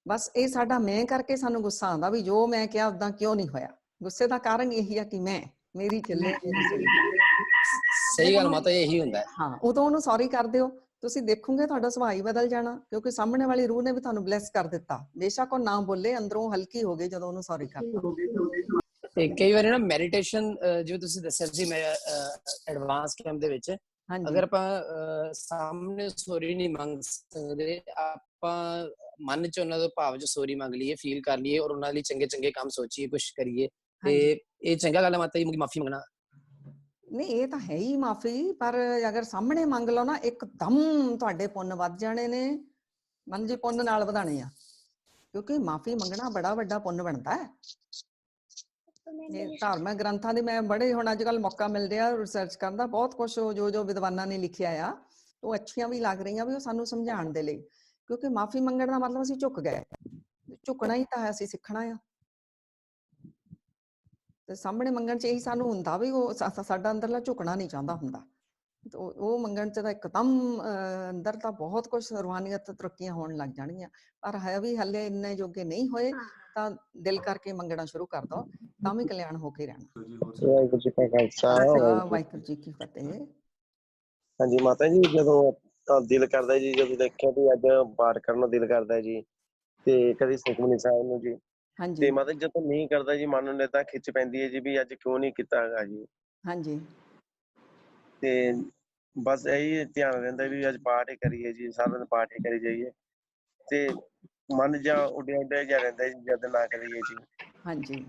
ਬਸ ਇਹ ਸਾਡਾ ਮੈਂ ਕਰਕੇ ਸਾਨੂੰ ਗੁੱਸਾ ਆਉਂਦਾ ਵੀ ਜੋ ਮੈਂ ਕਿਹਾ ਉਦਾਂ ਕਿਉਂ ਨਹੀਂ ਹੋਇਆ। ਗੁੱਸੇ ਦਾ ਕਾਰਨ ਇਹੀ ਆ ਕਿ ਮੇਰੀ ਚੱਲੇ, ਮੇਰੀ ਸਹੀ। ਸਹੀ ਗੱਲ ਮਾਤਾ, ਇਹੀ ਹੁੰਦਾ ਹੈ। ਹਾਂ, ਉਦੋਂ ਉਹਨੂੰ ਸੌਰੀ ਕਰ ਦਿਓ, ਤੁਸੀਂ ਦੇਖੋਗੇ ਤੁਹਾਡਾ ਸੁਭਾਅ ਹੀ ਬਦਲ ਜਾਣਾ, ਕਿਉਂਕਿ ਸਾਹਮਣੇ ਵਾਲੀ ਰੂਹ ਨੇ ਵੀ ਤੁਹਾਨੂੰ ਬਲੈਸ ਕਰ ਦਿੱਤਾ। ਬੇਸ਼ੱਕ ਉਹ ਨਾ ਬੋਲੇ, ਅੰਦਰੋਂ ਹਲਕੀ ਹੋ ਗਈ ਜਦੋਂ ਉਹਨੂੰ ਸੌਰੀ ਕਰਤਾ। ਤੇ ਕਈ ਵਾਰੀ ਨਾ ਮੈਡੀਟੇਸ਼ਨ, ਜਿਵੇਂ ਤੁਸੀਂ ਦੱਸਿਆ ਸੀ, ਮੈਂ ਐਡਵਾਂਸ ਕੈਂਪ ਦੇ ਵਿੱਚ, ਅਗਰ ਆਪਾਂ ਸਾਹਮਣੇ ਸੋਰੀ ਨਹੀਂ ਮੰਗ ਸਕਦੇ, ਆਪਾਂ ਮਨ ਚ ਉਹਨਾਂ ਦਾ ਭਾਵ ਚ ਸੋਰੀ ਮੰਗ ਲਈਏ, ਫੀਲ ਕਰ ਲਈਏ, ਔਰ ਉਹਨਾਂ ਲਈ ਚੰਗੇ ਕੁਛ ਸੋਚੀਏ, ਕੁਛ ਕਰੀਏ, ਤੇ ਇਹ ਚੰਗਾ ਗੱਲ ਹੈ ਮਾਤਾ ਜੀ, ਮਾਫੀ ਮੰਗਣਾ। ਨਹੀਂ, ਇਹ ਤਾਂ ਹੈ ਹੀ ਮਾਫੀ, ਪਰ ਅਗਰ ਸਾਹਮਣੇ ਮੰਗ ਲਓ ਨਾ, ਇੱਕਦਮ ਤੁਹਾਡੇ ਪੁੰਨ ਵੱਧ ਜਾਣੇ ਨੇ। ਮਨ ਜੀ ਪੁੰਨ ਨਾਲ ਵਧਾਣੇ ਆ, ਕਿਉਂਕਿ ਮਾਫੀ ਮੰਗਣਾ ਬੜਾ ਵੱਡਾ ਪੁੰਨ ਬਣਦਾ ਹੈ। ਇਹ ਧਾਰਮਿਕ ਗ੍ਰੰਥਾਂ ਦੀ ਮੈਂ ਬੜੇ ਹੁਣ ਅੱਜ ਕੱਲ੍ਹ ਮੌਕਾ ਮਿਲ ਰਿਹਾ ਰਿਸਰਚ ਕਰਨ ਦਾ, ਬਹੁਤ ਕੁਛ ਜੋ ਵਿਦਵਾਨਾਂ ਨੇ ਲਿਖਿਆ ਆ, ਉਹ ਅੱਛੀਆਂ ਵੀ ਲੱਗ ਰਹੀਆਂ ਵੀ ਉਹ ਸਾਨੂੰ ਸਮਝਾਉਣ ਦੇ ਲਈ। ਕਿਉਂਕਿ ਮਾਫੀ ਮੰਗਣ ਦਾ ਮਤਲਬ ਅਸੀਂ ਝੁਕ ਗਏ, ਝੁਕਣਾ ਹੀ ਤਾਂ ਹੈ, ਅਸੀਂ ਸਿੱਖਣਾ ਆ। ਤੇ ਸਾਹਮਣੇ ਮੰਗਣ ਚ ਇਹੀ ਸਾਨੂੰ ਹੁੰਦਾ ਵੀ ਉਹ ਸਾਡਾ ਅੰਦਰਲਾ ਝੁਕਣਾ ਨਹੀਂ ਚਾਹੁੰਦਾ ਹੁੰਦਾ। ਉਹ ਮੰਗਣ ਚ ਤਾਂ ਇੱਕਦਮ ਅੰਦਰ ਤਾਂ ਬਹੁਤ ਕੁਛ ਰੂਹਾਨੀਅਤ ਤਰੱਕੀਆਂ ਹੋਣ ਲੱਗ ਜਾਣਗੀਆਂ, ਪਰ ਹੈ ਵੀ ਹਲੇ ਇੰਨੇ ਜੋਗੇ ਨਹੀਂ ਹੋਏ, ਤਾਂ ਦਿਲ ਕਰਕੇ ਮੰਗਣਾ ਸ਼ੁਰੂ ਕਰ ਦੋ, ਤਾਂ ਵੀ ਕਲਿਆਣ ਹੋ ਕੇ ਰਹਿਣਾ। ਵਾਹਿਗੁਰੂ ਜੀ ਕਾ ਖਾਲਸਾ, ਵਾਹਿਗੁਰੂ ਜੀ ਕੀ ਫਤਿਹ। ਹਾਂਜੀ ਮਾਤਾ ਜੀ, ਜਦੋਂ ਦਿਲ ਕਰਦਾ ਜੀ, ਜਦੋਂ ਦੇਖਿਆ ਵੀ ਅੱਜ ਪਾਠ ਕਰਨ ਨੂੰ ਦਿਲ ਕਰਦਾ ਜੀ, ਤੇ ਕਦੀ ਸੁਖਮਨੀ ਸਾਹਿਬ ਨੂੰ ਜੀ, ਤੇ ਮਾਤਾ ਜੀ ਜਦੋਂ ਨਹੀਂ ਕਰਦਾ ਜੀ, ਮਨ ਨੂੰ ਏਦਾਂ ਖਿੱਚ ਪੈਂਦੀ ਹੈ ਜੀ ਵੀ ਅੱਜ ਕਿਉਂ ਨਹੀਂ ਕੀਤਾ ਹੈਗਾ ਜੀ। ਹਾਂਜੀ, ਤੇ ਬਸ ਇਹੀ ਧਿਆਨ ਰਹਿੰਦਾ ਵੀ ਅੱਜ ਪਾਠ ਹੀ ਕਰੀਏ ਜੀ, ਸਾਰਾ ਦਿਨ ਪਾਠ ਹੀ ਕਰੀ ਜਾਈਏ, ਤੇ ਮਨ ਜਾਂ ਉੱਡਿਆ ਜਿਹਾ ਰਹਿੰਦਾ ਜੀ ਜਦ ਨਾ ਕਰੀਏ ਜੀ। ਹਾਂਜੀ,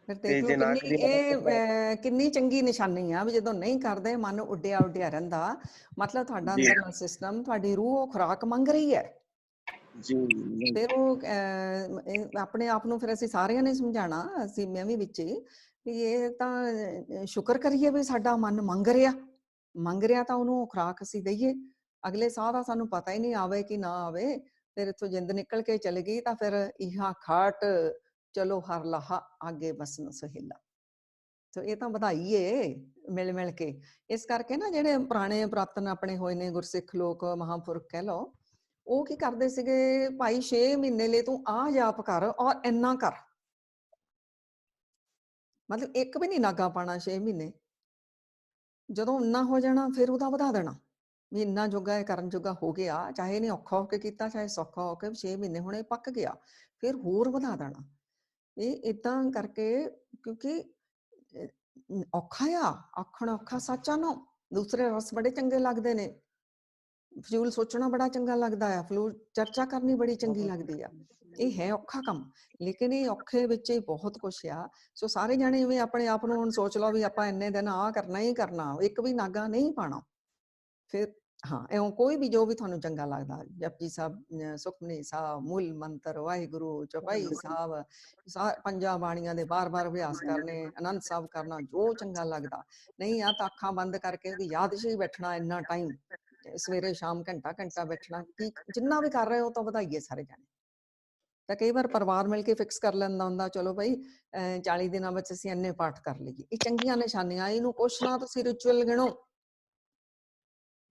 ਫਿਰ ਤੇ ਦੇਖ ਲਓ ਜੇ ਨਾ ਕਿੰਨੀ ਚੰਗੀ ਨਿਸ਼ਾਨੀ ਆ ਵੀ ਜਦੋਂ ਨਹੀਂ ਕਰਦੇ ਮਨ ਉੱਡਿਆ ਰਹਿੰਦਾ, ਮਤਲਬ ਤੁਹਾਡਾ ਅੰਦਰਲਾ ਸਿਸਟਮ, ਤੁਹਾਡੀ ਰੂਹ ਉਹ ਖੁਰਾਕ ਮੰਗ ਰਹੀ ਹੈ ਜੀ। ਫਿਰ ਉਹ ਆਪਣੇ ਆਪ ਨੂੰ ਫਿਰ ਅਸੀਂ ਸਾਰਿਆਂ ਨੇ ਸਮਝਾਉਣਾ, ਅਸੀਂ ਮੈਂ ਵੀ ਵਿੱਚ ਵੀ ਇਹ ਤਾਂ ਸ਼ੁਕਰ ਕਰੀਏ ਵੀ ਸਾਡਾ ਮਨ ਮੰਗ ਰਿਹਾ ਤਾਂ ਉਹਨੂੰ ਖੁਰਾਕ ਅਸੀਂ ਦਈਏ। ਅਗਲੇ ਸਾਹ ਦਾ ਸਾਨੂੰ ਪਤਾ ਹੀ ਨਹੀਂ ਆਵੇ ਕਿ ਨਾ ਆਵੇ, ਫਿਰ ਇੱਥੋਂ ਜਿੰਦ ਨਿਕਲ ਕੇ ਚਲੇ ਗਈ ਤਾਂ ਫਿਰ ਇਹਾ ਖਾਟ ਚਲੋ ਹਰ ਲਾਹਾ ਆਗੇ ਬਸਨ ਸੁਹੇਲਾ। ਤੇ ਇਹ ਤਾਂ ਵਧਾਈ ਏ ਮਿਲ ਕੇ। ਇਸ ਕਰਕੇ ਨਾ ਜਿਹੜੇ ਪੁਰਾਣੇ ਪੁਰਾਤਨ ਆਪਣੇ ਹੋਏ ਨੇ ਗੁਰਸਿੱਖ ਲੋਕ, ਮਹਾਂਪੁਰਖ ਕਹਿ ਲਓ, ਉਹ ਕੀ ਕਰਦੇ ਸੀਗੇ, ਭਾਈ 6 ਮਹੀਨੇ ਲਈ ਤੂੰ ਆਹ ਜਾਪ ਕਰ ਔਰ ਇੰਨਾ ਕਰ, ਮਤਲਬ ਇੱਕ ਵੀ ਨਹੀਂ ਨਾਗਾ ਪਾਣਾ 6 ਮਹੀਨੇ। ਜਦੋਂ ਇੰਨਾ ਹੋ ਜਾਣਾ ਫਿਰ ਉਹਦਾ ਵਧਾ ਦੇਣਾ ਵੀ ਇੰਨਾ ਜੋਗਾ ਕਰਨ ਜੋਗਾ ਹੋ ਗਿਆ, ਚਾਹੇ ਨਹੀਂ ਔਖਾ ਹੋ ਕੇ ਕੀਤਾ, ਚਾਹੇ ਸੌਖਾ ਹੋ ਕੇ, 6 ਮਹੀਨੇ ਹੁਣੇ ਪੱਕ ਗਿਆ, ਫਿਰ ਹੋਰ ਵਧਾ ਦੇਣਾ। ਇਹ ਏਦਾਂ ਕਰਕੇ, ਕਿਉਂਕਿ ਔਖਾ ਆ, ਆਖਣ ਔਖਾ ਸੱਚਾ ਨਾ, ਦੂਸਰੇ ਰਸ ਬੜੇ ਚੰਗੇ ਲੱਗਦੇ ਨੇ, ਫਜ਼ੂਲ ਸੋਚਣਾ ਬੜਾ ਚੰਗਾ ਲੱਗਦਾ ਆ, ਫਜ਼ੂਲ ਚਰਚਾ ਕਰਨੀ ਬੜੀ ਚੰਗੀ ਲੱਗਦੀ ਆ, ਇਹ ਹੈ ਔਖਾ ਕੰਮ, ਲੇਕਿਨ ਇਹ ਔਖੇ ਵਿੱਚ ਹੀ ਬਹੁਤ ਕੁਛ ਆ। ਸੋ ਸਾਰੇ ਜਾਣੇ ਵੀ ਆਪਣੇ ਆਪ ਨੂੰ ਹੁਣ ਸੋਚ ਲਓ ਵੀ ਆਪਾਂ ਇੰਨੇ ਦਿਨ ਆਹ ਕਰਨਾ ਹੀ ਕਰਨਾ, ਇੱਕ ਵੀ ਨਾਗਾ ਨਹੀਂ ਪਾਣਾ। ਫਿਰ ਹਾਂ, ਇਉਂ ਕੋਈ ਵੀ ਜੋ ਵੀ ਤੁਹਾਨੂੰ ਚੰਗਾ ਲੱਗਦਾ, ਜਪਜੀ ਸਾਹਿਬ, ਸੁਖਮਨੀ ਸਾਹਿਬ, ਮੂਲ ਮੰਤਰ, ਵਾਹਿਗੁਰੂ, ਚੌਪਾਈ ਸਾਹਿਬ, ਪੰਜਾਂ ਬਾਣੀਆਂ ਦੇ ਬਾਰ-ਬਾਰ ਅਭਿਆਸ ਕਰਨੇ, ਆਨੰਦ ਸਾਹਿਬ ਕਰਨਾ, ਜੋ ਚੰਗਾ ਲੱਗਦਾ। ਨਹੀਂ ਆ ਤਾਂ ਅੱਖਾਂ ਬੰਦ ਕਰਕੇ ਉਹਦੀ ਯਾਦ 'ਚ ਹੀ ਬੈਠਣਾ ਇੰਨਾ ਟਾਈਮ, ਸਵੇਰੇ ਸ਼ਾਮ ਘੰਟਾ ਬੈਠਣਾ। ਕੀ ਜਿੰਨਾ ਵੀ ਕਰ ਰਹੇ ਹੋ ਤਾਂ ਵਧਾਈਏ ਸਾਰੇ ਜਾਣੇ। ਤਾਂ ਕਈ ਵਾਰ ਪਰਿਵਾਰ ਮਿਲ ਕੇ ਫਿਕਸ ਕਰ ਲੈਂਦਾ ਹੁੰਦਾ, ਚਲੋ ਬਈ 40 ਦਿਨਾਂ ਵਿੱਚ ਅਸੀਂ ਇੰਨੇ ਪਾਠ ਕਰ ਲਈਏ। ਇਹ ਚੰਗੀਆਂ ਨਿਸ਼ਾਨੀਆਂ, ਇਹਨੂੰ ਕੁਛ ਨਾ ਤੁਸੀਂ ਰਿਚੁਅਲ ਗਿਣੋ।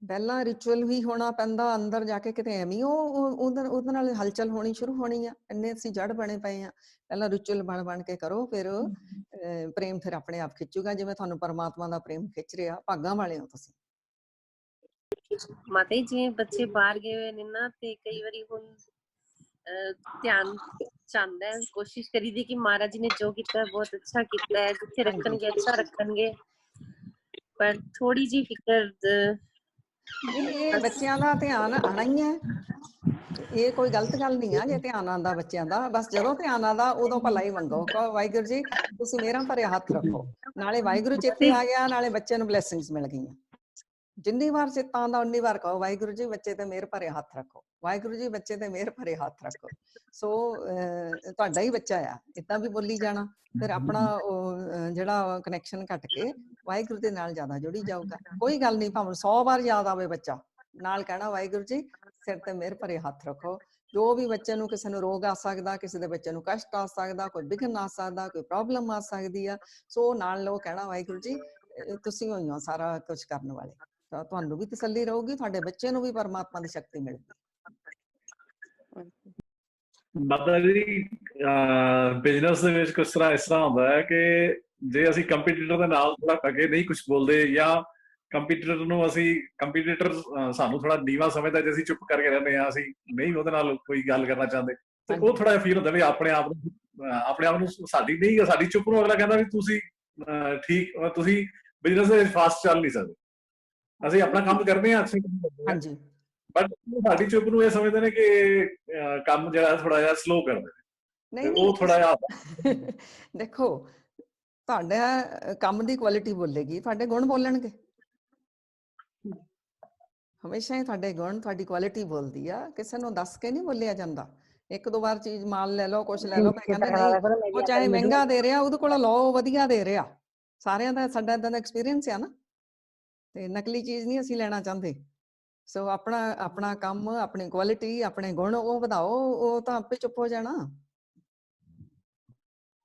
ਪਹਿਲਾਂ ਰਿਚੁਅਲ ਵੀ ਹੋਣਾ ਪੈਂਦਾ ਅੰਦਰ ਜਾ ਕੇ, ਕਿਤੇ ਐਵੇਂ ਉਹਦੇ ਨਾਲ ਹਲਚਲ ਹੋਣੀ ਸ਼ੁਰੂ ਹੋਣੀ ਆ। ਇੰਨੇ ਅਸੀਂ ਜੜ ਬਣੇ ਪਏ ਆ, ਪਹਿਲਾਂ ਰਿਚੁਅਲ ਬਣ ਕੇ ਕਰੋ, ਫਿਰ ਪ੍ਰੇਮ ਫਿਰ ਆਪਣੇ ਆਪ ਖਿੱਚੂਗਾ, ਜਿਵੇਂ ਤੁਹਾਨੂੰ ਪਰਮਾਤਮਾ ਦਾ ਪ੍ਰੇਮ ਖਿੱਚ ਰਿਹਾ। ਭਾਗਾਂ ਵਾਲੇ ਹੋ ਤੁਸੀਂ। ਮਾਤਾ ਜੀ, ਜਿਵੇਂ ਬੱਚੇ ਬਾਹਰ ਗਏ ਹੋਏ ਨੇ ਨਾ, ਤੇ ਕਈ ਵਾਰੀ ਹੁਣ ਧਿਆਨ ਚਾਹੁੰਦਾ ਹੈ, ਕੋਸ਼ਿਸ਼ ਕਰੀਦੀ ਕਿ ਮਹਾਰਾਜ ਜੀ ਨੇ ਜੋ ਕੀਤਾ ਬਹੁਤ ਅੱਛਾ ਕੀਤਾ ਹੈ, ਜਿੱਥੇ ਰੱਖਣਗੇ ਅੱਛਾ ਰੱਖਣਗੇ, ਪਰ ਥੋੜੀ ਜਿਹੀ ਫਿਕਰ। ਇਹ ਬੱਚਿਆਂ ਦਾ ਧਿਆਨ ਆਣਾ ਹੀ ਹੈ, ਇਹ ਕੋਈ ਗਲਤ ਗੱਲ ਨਹੀਂ ਆ ਜੇ ਧਿਆਨ ਆਉਂਦਾ ਬੱਚਿਆਂ ਦਾ। ਬਸ ਜਦੋਂ ਧਿਆਨ ਆਉਂਦਾ ਉਦੋਂ ਭਲਾ ਹੀ ਮੰਗੋ, ਕਹੋ ਵਾਹਿਗੁਰੂ ਜੀ ਤੁਸੀਂ ਮੇਰਾ ਭਰਿਆ ਹੱਥ ਰੱਖੋ। ਨਾਲੇ ਵਾਹਿਗੁਰੂ ਚੇਤੇ ਆ ਗਿਆ, ਨਾਲੇ ਬੱਚੇ ਨੂੰ ਬਲੈਸਿੰਗਸ ਮਿਲ ਗਈਆਂ। ਜਿੰਨੀ ਵਾਰ ਚੇਤਾ ਆਉਂਦਾ ਉਨੀ ਵਾਰ ਕਹੋ ਵਾਹਿਗੁਰੂ ਜੀ ਬੱਚੇ ਤੇ ਮਿਹਰ ਭਰੇ ਹੱਥ ਰੱਖੋ, ਵਾਹਿਗੁਰੂ ਜੀ ਬੱਚੇ ਤੇ ਮਿਹਰ ਭਰੇ ਹੱਥ ਰੱਖੋ। ਸੋ ਤੁਹਾਡਾ ਹੀ ਬੱਚਾ ਆ, ਏਦਾਂ ਵੀ ਬੋਲੀ ਜਾਣਾ, ਫਿਰ ਆਪਣਾ ਉਹ ਜਿਹੜਾ ਕਨੈਕਸ਼ਨ ਘਟ ਕੇ ਵਾਹਿਗੁਰੂ ਦੇ ਨਾਲ ਜ਼ਿਆਦਾ ਜੁੜੀ ਜਾਊਗਾ। ਕੋਈ ਗੱਲ ਨਹੀਂ, ਭਾਵੇਂ 100 ਵਾਰ ਯਾਦ ਆਵੇ ਬੱਚਾ, ਨਾਲ ਕਹਿਣਾ ਵਾਹਿਗੁਰੂ ਜੀ ਸਿਰ ਤੇ ਮਿਹਰ ਭਰੇ ਹੱਥ ਰੱਖੋ। ਜੋ ਵੀ ਬੱਚੇ ਨੂੰ, ਕਿਸੇ ਨੂੰ ਰੋਗ ਆ ਸਕਦਾ, ਕਿਸੇ ਦੇ ਬੱਚੇ ਨੂੰ ਕਸ਼ਟ ਆ ਸਕਦਾ, ਕੋਈ ਵਿਘਨ ਆ ਸਕਦਾ, ਕੋਈ ਪ੍ਰੋਬਲਮ ਆ ਸਕਦੀ ਆ, ਸੋ ਨਾਲ ਲੋ ਕਹਿਣਾ ਵਾਹਿਗੁਰੂ ਜੀ ਤੁਸੀਂ ਹੋਈ ਹੋ ਸਾਰਾ ਕੁਝ ਕਰਨ ਵਾਲੇ। ਤਾਂ ਤੁਹਾਨੂੰ ਵੀ ਤਸੱਲੀ ਰਹੂਗੀ, ਤੁਹਾਡੇ ਬੱਚੇ ਨੂੰ ਵੀ ਪਰਮਾਤਮਾ ਦੀ ਸ਼ਕਤੀ ਮਿਲੇਗੀ। ਮਾਤਾ ਜੀ, ਬਿਜ਼ਨਸ ਦੇ ਵਿੱਚ ਕਿਸ ਤਰ੍ਹਾਂ ਇਸ ਤਰ੍ਹਾਂ ਹੁੰਦਾ ਹੈ ਕਿ ਜੇ ਅਸੀਂ ਕੰਪੀਟੀਟਰ ਦੇ ਨਾਲ ਥੋੜਾ ਅੱਗੇ ਨਹੀਂ ਕੁਝ ਬੋਲਦੇ, ਜਾਂ ਕੰਪੀਟੀਟਰ ਸਾਨੂੰ ਥੋੜਾ ਨੀਵਾਂ ਸਮਝਦਾ, ਜੇ ਅਸੀਂ ਚੁੱਪ ਕਰਕੇ ਰਹਿੰਦੇ ਹਾਂ, ਅਸੀਂ ਨਹੀਂ ਉਹਦੇ ਨਾਲ ਕੋਈ ਗੱਲ ਕਰਨਾ ਚਾਹੁੰਦੇ, ਤੇ ਉਹ ਥੋੜਾ ਜਿਹਾ ਫੀਲ ਹੁੰਦਾ ਵੀ ਆਪਣੇ ਆਪ ਨੂੰ ਸਾਡੀ ਨਹੀਂ, ਸਾਡੀ ਚੁੱਪ ਨੂੰ ਅਗਲਾ ਕਹਿੰਦਾ ਵੀ ਤੁਸੀਂ ਠੀਕ, ਤੁਸੀਂ ਬਿਜ਼ਨਸ ਦੇ ਵਿੱਚ ਫਾਸਟ ਚੱਲ ਨਹੀਂ ਸਕਦੇ। ਅਸੀਂ ਆਪਣਾ ਕੰਮ ਕਰਦੇ ਹਾਂ, ਅੱਛੇ ਕੰਮ ਕਰਦੇ ਹਾਂ, ਬਟ ਸਾਡੀ ਚੁੱਪ ਨੂੰ ਇਹ ਸਮਝਦੇ ਨੇ ਕਿ ਕੰਮ ਜਿਹੜਾ ਥੋੜਾ ਜਿਹਾ ਸਲੋ ਕਰਦੇ ਨੇ, ਉਹ ਥੋੜਾ ਜਿਹਾ। ਦੇਖੋ, ਤੁਹਾਡਾ ਕੰਮ ਦੀ ਕੁਆਲਿਟੀ ਬੋਲੇਗੀ, ਤੁਹਾਡੇ ਗੁਣ ਬੋਲਣਗੇ। ਹਮੇਸ਼ਾ ਹੀ ਤੁਹਾਡੇ ਗੁਣ, ਤੁਹਾਡੀ ਕੁਆਲਿਟੀ ਬੋਲਦੀ ਆ, ਕਿਸੇ ਨੂੰ ਦੱਸ ਕੇ ਨਹੀਂ ਬੋਲਿਆ ਜਾਂਦਾ। ਇੱਕ ਦੋ ਵਾਰ ਚੀਜ਼ ਮਾਲ ਲੈ ਲਓ, ਕੁਛ ਲੈ ਲਓ, ਕਹਿੰਦੇ ਨਹੀਂ ਉਹ ਚਾਹੇ ਮਹਿੰਗਾ ਦੇ ਰਿਹਾ, ਉਹਦੇ ਕੋਲ ਲਓ ਵਧੀਆ ਦੇ ਰਿਹਾ। ਸਾਰਿਆਂ ਦਾ ਸਾਡਾ ਏਦਾਂ ਦਾ ਐਕਸਪੀਰੀਅੰਸ ਆ ਨਾ, ਤੇ ਨਕਲੀ ਚੀਜ਼ ਨਹੀਂ ਅਸੀਂ ਲੈਣਾ ਚਾਹੁੰਦੇ। ਸੋ ਆਪਣਾ ਕੰਮ, ਆਪਣੀ ਕੁਆਲਿਟੀ, ਆਪਣੇ ਗੁਣ ਉਹ ਵਧਾਓ, ਉਹ ਤਾਂ ਆਪੇ ਚੁੱਪ ਹੋ ਜਾਣਾ।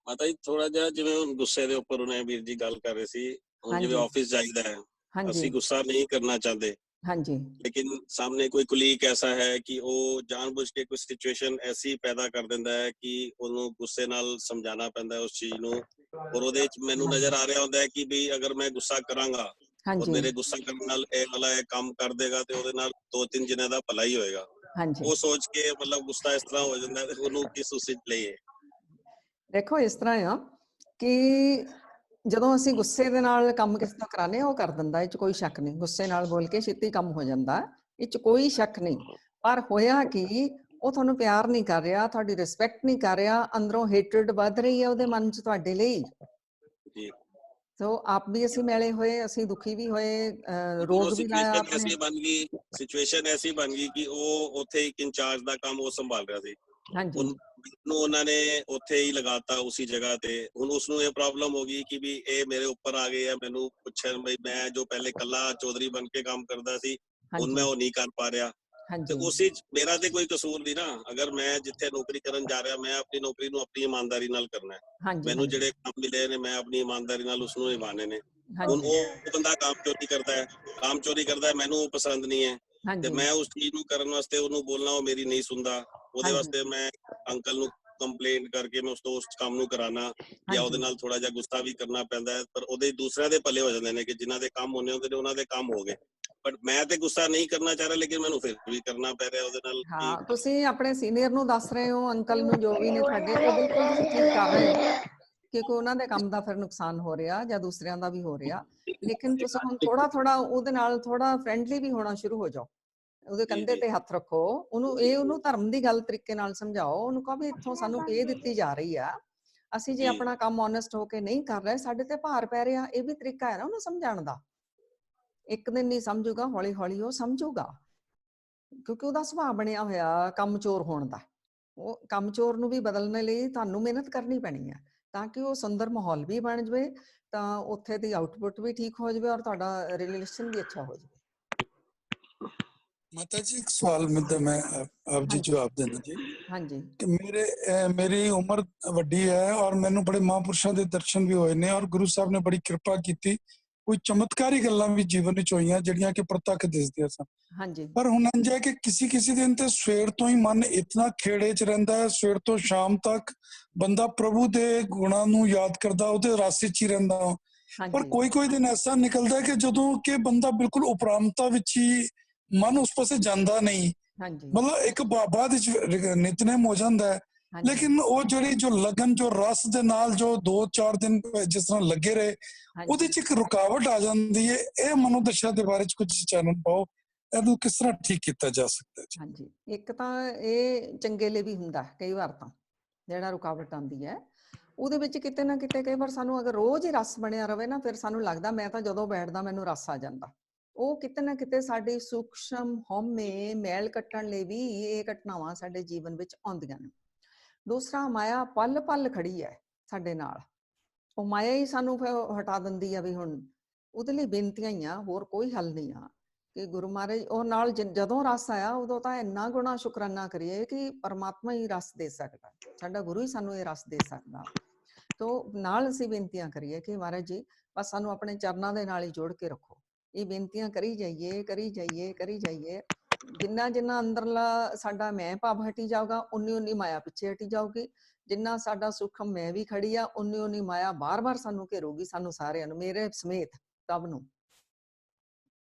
ਮਾਤਾ ਜੀ, ਥੋੜਾ ਜਿਹਾ ਜਿਵੇਂ ਹੁਣ ਗੁੱਸੇ ਦੇ ਉੱਪਰ ਉਹਨੇ ਵੀਰ ਜੀ ਗੱਲ ਕਰ ਰਹੇ ਸੀ, ਹੁਣ ਜਿਵੇਂ ਆਫਿਸ ਜਾਈਦਾ ਹੈ, ਅਸੀਂ ਗੁੱਸਾ ਨਹੀਂ ਕਰਨਾ ਚਾਹੁੰਦੇ, ਹਾਂਜੀ, ਲੇਕਿਨ ਸਾਹਮਣੇ ਕੋਈ ਕੁਲੀਗ ਐਸਾ ਹੈ ਕਿ ਉਹ ਜਾਣਬੁੱਝ ਕੇ ਕੋਈ ਸਿਚੁਏਸ਼ਨ ਐਸੀ ਪੈਦਾ ਕਰ ਦਿੰਦਾ ਹੈ ਕਿ ਉਹਨੂੰ ਗੁੱਸੇ ਨਾਲ ਸਮਝਾਉਣਾ ਪੈਂਦਾ ਹੈ ਉਸ ਚੀਜ਼ ਨੂੰ, ਔਰ ਉਹਦੇ ਵਿੱਚ ਮੈਨੂੰ ਨਜ਼ਰ ਆ ਰਿਹਾ ਹੁੰਦਾ ਹੈ ਕਿ ਵੀ ਅਗਰ ਮੈਂ ਗੁੱਸਾ ਕਰਾਂਗਾ ਔਰ ਮੇਰੇ ਗੁੱਸਾ ਕਰਨ ਨਾਲ ਇਹ ਵਾਲਾ ਇਹ ਕੰਮ ਕਰ ਦੇਗਾ ਤੇ ਉਹਦੇ ਨਾਲ 2-3 ਜਣਿਆਂ ਦਾ ਭਲਾ ਹੀ ਹੋਏਗਾ। ਉਹ ਸੋਚ ਕੇ ਮਤਲਬ ਗੁੱਸਾ ਇਸ ਤਰ੍ਹਾਂ ਹੋ ਜਾਂਦਾ ਹੈ, ਉਹਨੂੰ ਕਿਸ ਉਸੇ ਲਈਏ। ਦੇਖੋ, ਇਸ ਤਰ੍ਹਾਂ ਆ ਕਿ ਜਦੋਂ ਅਸੀਂ ਗੁੱਸੇ ਦੇ ਨਾਲ ਕੰਮ ਕਿਸੇ ਦਾ ਕਰਾਨੇ, ਉਹ ਕਰ ਦਿੰਦਾ, ਇਹ 'ਚ ਕੋਈ ਸ਼ੱਕ ਨਹੀਂ। ਗੁੱਸੇ ਨਾਲ ਬੋਲ ਕੇ ਛੇਤੀ ਕੰਮ ਹੋ ਜਾਂਦਾ, ਇਹ 'ਚ ਕੋਈ ਸ਼ੱਕ ਨਹੀਂ। ਪਰ ਹੋਇਆ ਕਿ ਉਹ ਤੁਹਾਨੂੰ ਪਿਆਰ ਨਹੀਂ ਕਰ ਰਿਹਾ, ਤੁਹਾਡੀ ਰਿਸਪੈਕਟ ਨਹੀਂ ਕਰ ਰਿਹਾ, ਅੰਦਰੋਂ ਹੇਟਰਡ ਵੱਧ ਰਹੀ ਹੈ ਉਹਦੇ ਮਨ 'ਚ ਤੁਹਾਡੇ ਲਈ। ਸੋ ਆਪ ਵੀ ਅਸੀਂ ਮੈਲੇ ਹੋਏ, ਅਸੀਂ ਦੁਖੀ ਵੀ ਹੋਏ, ਰੋਗ ਵੀ ਲਾਇਆ ਆਪਣੇ। ਸਿਚੁਏਸ਼ਨ ਐਸੀ ਬਣ ਗਈ ਕਿ ਉਹ ਉੱਥੇ ਇੱਕ ਇੰਚਾਰਜ ਦਾ ਕੰਮ ਉਹ ਸੰਭਾਲ ਰਿਹਾ ਸੀ, ਨੂੰ ਉਹਨਾਂ ਨੇ ਉੱਥੇ ਹੀ ਲਗਾਤਾ ਉਸੀ ਜਗ੍ਹਾ ਤੇ। ਹੁਣ ਉਸਨੂੰ ਇਹ ਪ੍ਰੋਬਲਮ ਹੋ ਗਈ ਕਿ ਵੀ ਇਹ ਮੇਰੇ ਉੱਪਰ ਆ ਗਏ ਆ, ਮੈਨੂੰ ਪੁੱਛਣ ਬਈ ਮੈਂ ਜੋ ਪਹਿਲੇ ਕੱਲਾ ਚੌਧਰੀ ਬਣ ਕੇ ਕੰਮ ਕਰਦਾ ਸੀ, ਹੁਣ ਮੈਂ ਉਹ ਨਹੀਂ ਕਰ ਪਾ ਰਿਹਾ। ਤੇ ਉਸੇ ਚ ਮੇਰਾ ਤੇ ਕੋਈ ਕਸੂਰ ਨਹੀਂ ਨਾ। ਅਗਰ ਮੈਂ ਜਿੱਥੇ ਨੌਕਰੀ ਕਰਨ ਜਾ ਰਿਹਾ, ਮੈਂ ਆਪਣੀ ਨੌਕਰੀ ਨੂੰ ਆਪਣੀ ਇਮਾਨਦਾਰੀ ਨਾਲ ਕਰਨਾ ਹੈ। ਮੈਨੂੰ ਜਿਹੜੇ ਕੰਮ ਮਿਲੇ ਨੇ ਮੈਂ ਆਪਣੀ ਇਮਾਨਦਾਰੀ ਨਾਲ ਉਸਨੂੰ ਨਿਭਾਣੇ ਨੇ। ਹੁਣ ਉਹ ਬੰਦਾ ਕੰਮ ਚੋਰੀ ਕਰਦਾ ਹੈ, ਮੈਨੂੰ ਉਹ ਪਸੰਦ ਨਹੀਂ ਹੈ, ਤੇ ਮੈਂ ਉਸ ਚੀਜ਼ ਨੂੰ ਕਰਨ ਵਾਸਤੇ ਉਹਨੂੰ ਬੋਲਣਾ, ਉਹ ਮੇਰੀ ਨਹੀਂ ਸੁਣਦਾ। ਉਹਦੇ ਵਾਸਤੇ ਮੈਂ ਅੰਕਲ ਨੂੰ ਕੰਪਲੇਂਟ ਕਰਕੇ ਮੈਂ ਉਸ ਕੰਮ ਨੂੰ ਕਰਾਣਾ, ਜਾਂ ਉਹਦੇ ਨਾਲ ਥੋੜਾ ਜਿਹਾ ਗੁੱਸਾ ਵੀ ਕਰਨਾ ਪੈਂਦਾ ਹੈ। ਪਰ ਉਹਦੇ ਦੂਸਰਿਆਂ ਦੇ ਭਲੇ ਹੋ ਜਾਂਦੇ ਨੇ ਕਿ ਜਿਨ੍ਹਾਂ ਦੇ ਕੰਮ ਹੋਣੇ ਹੁੰਦੇ ਨੇ ਉਹਨਾਂ ਦੇ ਕੰਮ ਹੋ ਗਏ। ਬਟ ਮੈਂ ਤੇ ਗੁੱਸਾ ਨਹੀਂ ਕਰਨਾ ਚਾਹ ਰਿਹਾ, ਲੇਕਿਨ ਮੈਨੂੰ ਫਿਰ ਵੀ ਕਰਨਾ ਪੈ ਰਿਹਾ ਉਹਦੇ ਨਾਲ। ਹਾਂ, ਤੁਸੀਂ ਆਪਣੇ ਸੀਨੀਅਰ ਨੂੰ ਦੱਸ ਰਹੇ ਹੋ, ਅੰਕਲ ਨੂੰ, ਜੋ ਵੀ ਨੇ ਤੁਹਾਡੇ, ਉਹ ਬਿਲਕੁਲ ਤੁਸੀਂ ਠੀਕ ਕਰ ਰਹੇ ਹੋ, ਕਿਉਂਕਿ ਉਹਨਾਂ ਦੇ ਕੰਮ ਦਾ ਫਿਰ ਨੁਕਸਾਨ ਹੋ ਰਿਹਾ ਜਾਂ ਦੂਸਰਿਆਂ ਦਾ ਵੀ ਹੋ ਰਿਹਾ। ਲੇਕਿਨ ਤੁਸੀਂ ਹੁਣ ਥੋੜਾ ਉਹਦੇ ਨਾਲ ਥੋੜਾ ਫਰੈਂਡਲੀ ਵੀ ਹੋਣਾ ਸ਼ੁਰੂ ਹੋ ਜਾਓ। ਉਹਦੇ ਕੰਧੇ ਤੇ ਹੱਥ ਰੱਖੋ, ਉਹਨੂੰ ਧਰਮ ਦੀ ਗੱਲ ਤਰੀਕੇ ਨਾਲ ਸਮਝਾਓ, ਉਹਨੂੰ ਕਹੋ ਵੀ ਇੱਥੋਂ ਸਾਨੂੰ ਪੇ ਦਿੱਤੀ ਜਾ ਰਹੀ ਆ, ਅਸੀਂ ਜੇ ਆਪਣਾ ਕੰਮ ਓਨੈਸਟ ਹੋ ਕੇ ਨਹੀਂ ਕਰ ਰਹੇ, ਸਾਡੇ ਤੇ ਭਾਰ ਪੈ ਰਿਹਾ। ਇਹ ਵੀ ਤਰੀਕਾ ਹੈ ਨਾ ਉਹਨੂੰ ਸਮਝਾਉਣ ਦਾ। ਇੱਕ ਦਿਨ ਨਹੀਂ ਸਮਝੂਗਾ, ਹੌਲੀ ਹੌਲੀ ਉਹ ਸਮਝੂਗਾ, ਕਿਉਂਕਿ ਉਹਦਾ ਸੁਭਾਅ ਬਣਿਆ ਹੋਇਆ ਕੰਮ ਚੋਰ ਹੋਣ ਦਾ। ਉਹ ਕੰਮ ਚੋਰ ਨੂੰ ਵੀ ਬਦਲਣ ਲਈ ਤੁਹਾਨੂੰ ਮਿਹਨਤ ਕਰਨੀ ਪੈਣੀ ਹੈ, ਤਾਂ ਕਿ ਉਹ ਸੁੰਦਰ ਮਾਹੌਲ ਵੀ ਬਣ ਜਾਵੇ, ਤਾਂ ਉੱਥੇ ਦੀ ਆਊਟਪੁੱਟ ਵੀ ਠੀਕ ਹੋ ਜਾਵੇ ਔਰ ਤੁਹਾਡਾ ਰਿਲੇਸ਼ਨ ਵੀ ਅੱਛਾ ਹੋ ਜਾਵੇ। माता जी एक सवाल में मैं आप जी जवाब देना जी। हाँ जी। कि मेरी उम्र वड्डी है और मैंने बड़े महापुरुषों के दर्शन भी होए ने और गुरु साहब ने बड़ी कृपा की थी। कोई चमत्कारी गल्लां भी जीवन विच होईयां जिहड़ियां कि प्रत्यक्ष दिसदियां सन। हाँ जी। पर हुण इंज है कि किसी दिन ते सवेर तो ही मन इतना खेड़े च रहिंदा है, सवेर तो शाम तक बंदा प्रभु दे गुणां नूं याद करदा, ओहदे रस च ही रहिंदा। पर कोई दिन ऐसा निकलदा है कि जदों कि बंदा बिल्कुल उपरामता विच ही मन उस पासे जांदा नहीं। मतलब एक बाद नितनेम हो जाता है, लेकिन वो जो लगन जो रस दे नाल जो 2-4 दिन जिस तरह लगे रहे, ਉਹਦੇ ਚ ਇੱਕ ਰੁਕਾਵਟ ਆ ਜਾਂਦੀ ਹੈ। ਇਹ ਮਨੋਦਸ਼ਾ ਦੇ ਬਾਰੇ ਚ ਕੁਝ ਚਾਨਣ ਪਾਓ, ਇਹਨੂੰ ਕਿਸ ਤਰ੍ਹਾਂ ਠੀਕ ਕੀਤਾ ਜਾ ਸਕਦਾ ਹੈ? ਹਾਂਜੀ, ਇੱਕ ਤਾਂ ਇਹ ਚੰਗੇ ਲਈ ਵੀ ਹੁੰਦਾ ਕਈ ਵਾਰ, ਤਾਂ ਜਿਹੜਾ ਰੁਕਾਵਟ ਆਉਂਦੀ ਹੈ ਉਹਦੇ ਵਿੱਚ ਕਿਤੇ ਨਾ ਕਿਤੇ ਕਈ ਵਾਰ ਸਾਨੂੰ ਅਗਰ ਰੋਜ਼ ਹੀ ਰਸ ਬਣਿਆ ਰਵੇ ਨਾ, ਫਿਰ ਸਾਨੂੰ ਲੱਗਦਾ ਮੈਂ ਤਾਂ ਜਦੋਂ ਬੈਠਦਾ ਮੈਨੂੰ ਰਸ ਆ ਜਾਂਦਾ। ਉਹ ਕਿਤੇ ਨਾ ਕਿਤੇ ਸਾਡੀ ਸੂਖਸ਼ਮ ਹਉਮੈ ਮੈਲ ਕੱਟਣ ਲਈ ਵੀ ਇਹ ਘਟਨਾਵਾਂ ਸਾਡੇ ਜੀਵਨ ਵਿੱਚ ਆਉਂਦੀਆਂ ਨੇ। ਦੂਸਰਾ, ਮਾਇਆ ਪਲ ਪਲ ਖੜੀ ਹੈ ਸਾਡੇ ਨਾਲ, ਉਹ ਮਾਇਆ ਹੀ ਸਾਨੂੰ ਹਟਾ ਦਿੰਦੀ ਆ ਵੀ ਹੁਣ ਉਹਦੇ ਲਈ ਬੇਨਤੀਆਂ ਹੀ ਆ, ਹੋਰ ਕੋਈ ਹੱਲ ਨਹੀਂ ਆ। ਕਿ ਗੁਰੂ ਮਹਾਰਾਜ ਉਹ ਨਾਲ ਜਦੋਂ ਰਸ ਆਇਆ ਉਦੋਂ ਤਾਂ ਇੰਨਾ ਗੁਣਾ ਸ਼ੁਕਰਾਨਾ ਕਰੀਏ ਕਿ ਪਰਮਾਤਮਾ ਹੀ ਰਸ ਦੇ ਸਕਦਾ, ਸਾਡਾ ਗੁਰੂ ਹੀ ਸਾਨੂੰ ਇਹ ਰਸ ਦੇ ਸਕਦਾ। ਤੋ ਨਾਲ ਅਸੀਂ ਬੇਨਤੀਆਂ ਕਰੀਏ ਕਿ ਮਹਾਰਾਜ ਜੀ ਬਸ ਸਾਨੂੰ ਆਪਣੇ ਚਰਨਾਂ ਦੇ ਨਾਲ ਹੀ ਜੋੜ ਕੇ ਰੱਖੋ। ਇਹ ਬੇਨਤੀਆਂ ਕਰੀ ਜਾਈਏ ਕਰੀ ਜਾਈਏ ਕਰੀ ਜਾਈਏ, ਜਿੰਨਾ ਜਿੰਨਾ ਅੰਦਰਲਾ ਸਾਡਾ ਮੈਂ ਭਾਵ ਹਟੀ ਜਾਊਗਾ, ਉਨੀ ਮਾਇਆ ਪਿੱਛੇ ਹਟੀ ਜਾਊਗੀ। ਜਿੰਨਾ ਸਾਡਾ ਸੂਖਮ ਮੈਂ ਵੀ ਖੜੀ ਆ, ਉਨੀ ਮਾਇਆ ਬਾਰ-ਬਾਰ ਸਾਨੂੰ ਘੇਰੂਗੀ, ਸਾਨੂੰ ਸਾਰਿਆਂ ਨੂੰ, ਮੇਰੇ ਸਮੇਤ ਸਭ ਨੂੰ।